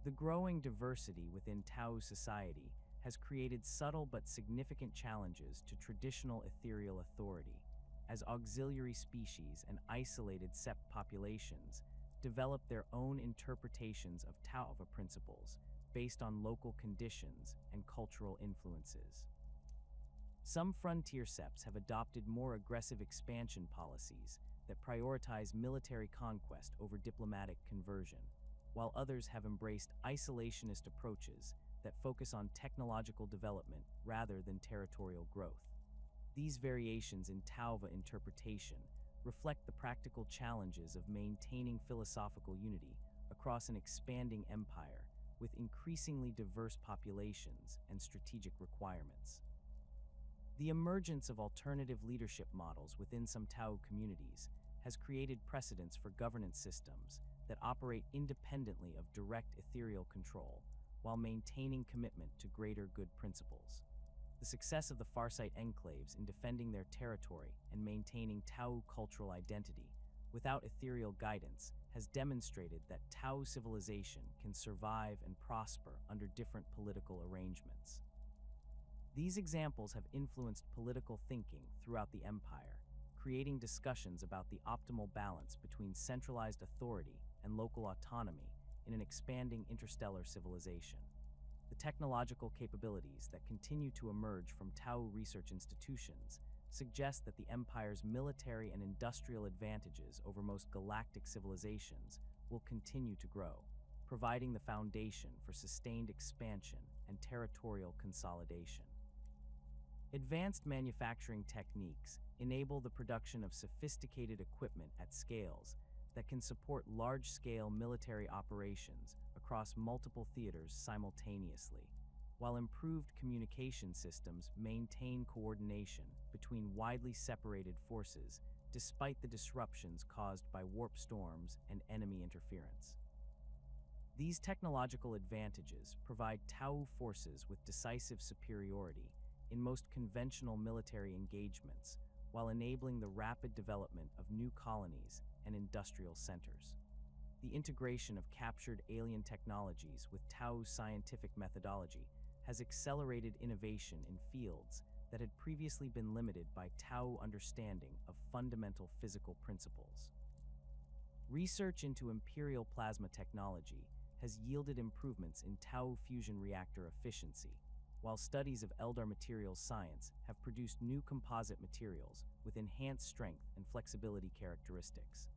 The growing diversity within Tau society has created subtle but significant challenges to traditional ethereal authority, as auxiliary species and isolated sept populations develop their own interpretations of Tauva principles based on local conditions and cultural influences. Some frontier septs have adopted more aggressive expansion policies that prioritize military conquest over diplomatic conversion, while others have embraced isolationist approaches that focus on technological development rather than territorial growth. These variations in Tauva interpretation reflect the practical challenges of maintaining philosophical unity across an expanding empire with increasingly diverse populations and strategic requirements. The emergence of alternative leadership models within some Tau communities has created precedents for governance systems that operate independently of direct ethereal control while maintaining commitment to greater good principles. The success of the Farsight enclaves in defending their territory and maintaining Tau cultural identity without ethereal guidance has demonstrated that Tau civilization can survive and prosper under different political arrangements. These examples have influenced political thinking throughout the empire, creating discussions about the optimal balance between centralized authority and local autonomy in an expanding interstellar civilization. The technological capabilities that continue to emerge from Tau research institutions suggest that the Empire's military and industrial advantages over most galactic civilizations will continue to grow, providing the foundation for sustained expansion and territorial consolidation. Advanced manufacturing techniques enable the production of sophisticated equipment at scales that can support large-scale military operations across multiple theaters simultaneously, while improved communication systems maintain coordination between widely separated forces despite the disruptions caused by warp storms and enemy interference. These technological advantages provide Tau forces with decisive superiority in most conventional military engagements, while enabling the rapid development of new colonies and industrial centers. The integration of captured alien technologies with Tau's scientific methodology has accelerated innovation in fields that had previously been limited by Tau understanding of fundamental physical principles. Research into Imperial plasma technology has yielded improvements in Tau fusion reactor efficiency, while studies of Eldar materials science have produced new composite materials with enhanced strength and flexibility characteristics.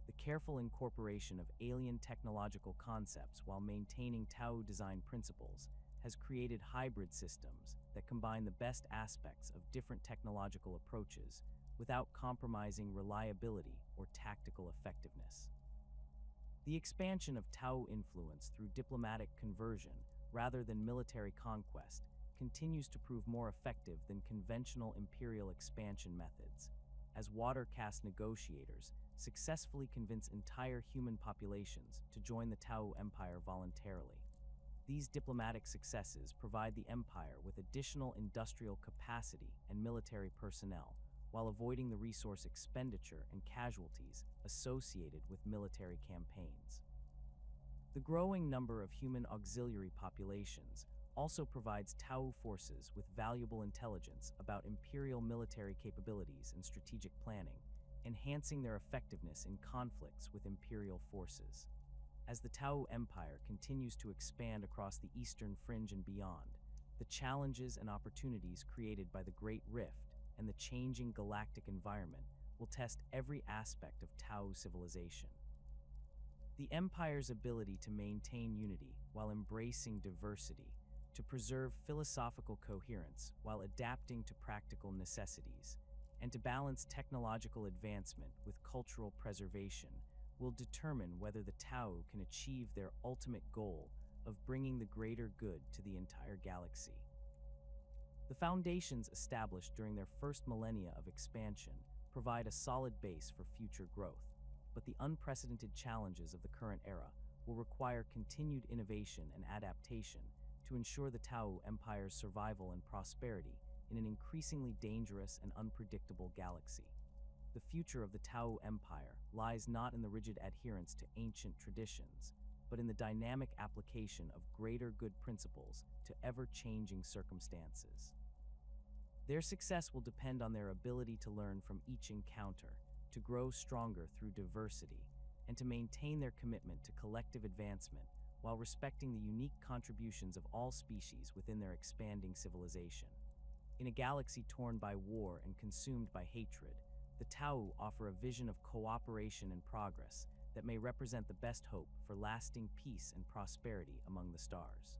The careful incorporation of alien technological concepts while maintaining Tau design principles has created hybrid systems that combine the best aspects of different technological approaches without compromising reliability or tactical effectiveness. The expansion of Tau influence through diplomatic conversion rather than military conquest continues to prove more effective than conventional imperial expansion methods, as water caste negotiators successfully convince entire human populations to join the Tau Empire voluntarily. These diplomatic successes provide the Empire with additional industrial capacity and military personnel, while avoiding the resource expenditure and casualties associated with military campaigns. The growing number of human auxiliary populations also provides Tau forces with valuable intelligence about Imperial military capabilities and strategic planning, enhancing their effectiveness in conflicts with Imperial forces. As the Tau Empire continues to expand across the Eastern Fringe and beyond, the challenges and opportunities created by the Great Rift and the changing galactic environment will test every aspect of Tau civilization. The Empire's ability to maintain unity while embracing diversity, to preserve philosophical coherence while adapting to practical necessities, and to balance technological advancement with cultural preservation will determine whether the Tau can achieve their ultimate goal of bringing the greater good to the entire galaxy. The foundations established during their first millennia of expansion provide a solid base for future growth, but the unprecedented challenges of the current era will require continued innovation and adaptation to ensure the Tau Empire's survival and prosperity in an increasingly dangerous and unpredictable galaxy. The future of the Tau Empire lies not in the rigid adherence to ancient traditions, but in the dynamic application of greater good principles to ever-changing circumstances. Their success will depend on their ability to learn from each encounter, to grow stronger through diversity, and to maintain their commitment to collective advancement while respecting the unique contributions of all species within their expanding civilization. In a galaxy torn by war and consumed by hatred, the Tau offer a vision of cooperation and progress that may represent the best hope for lasting peace and prosperity among the stars.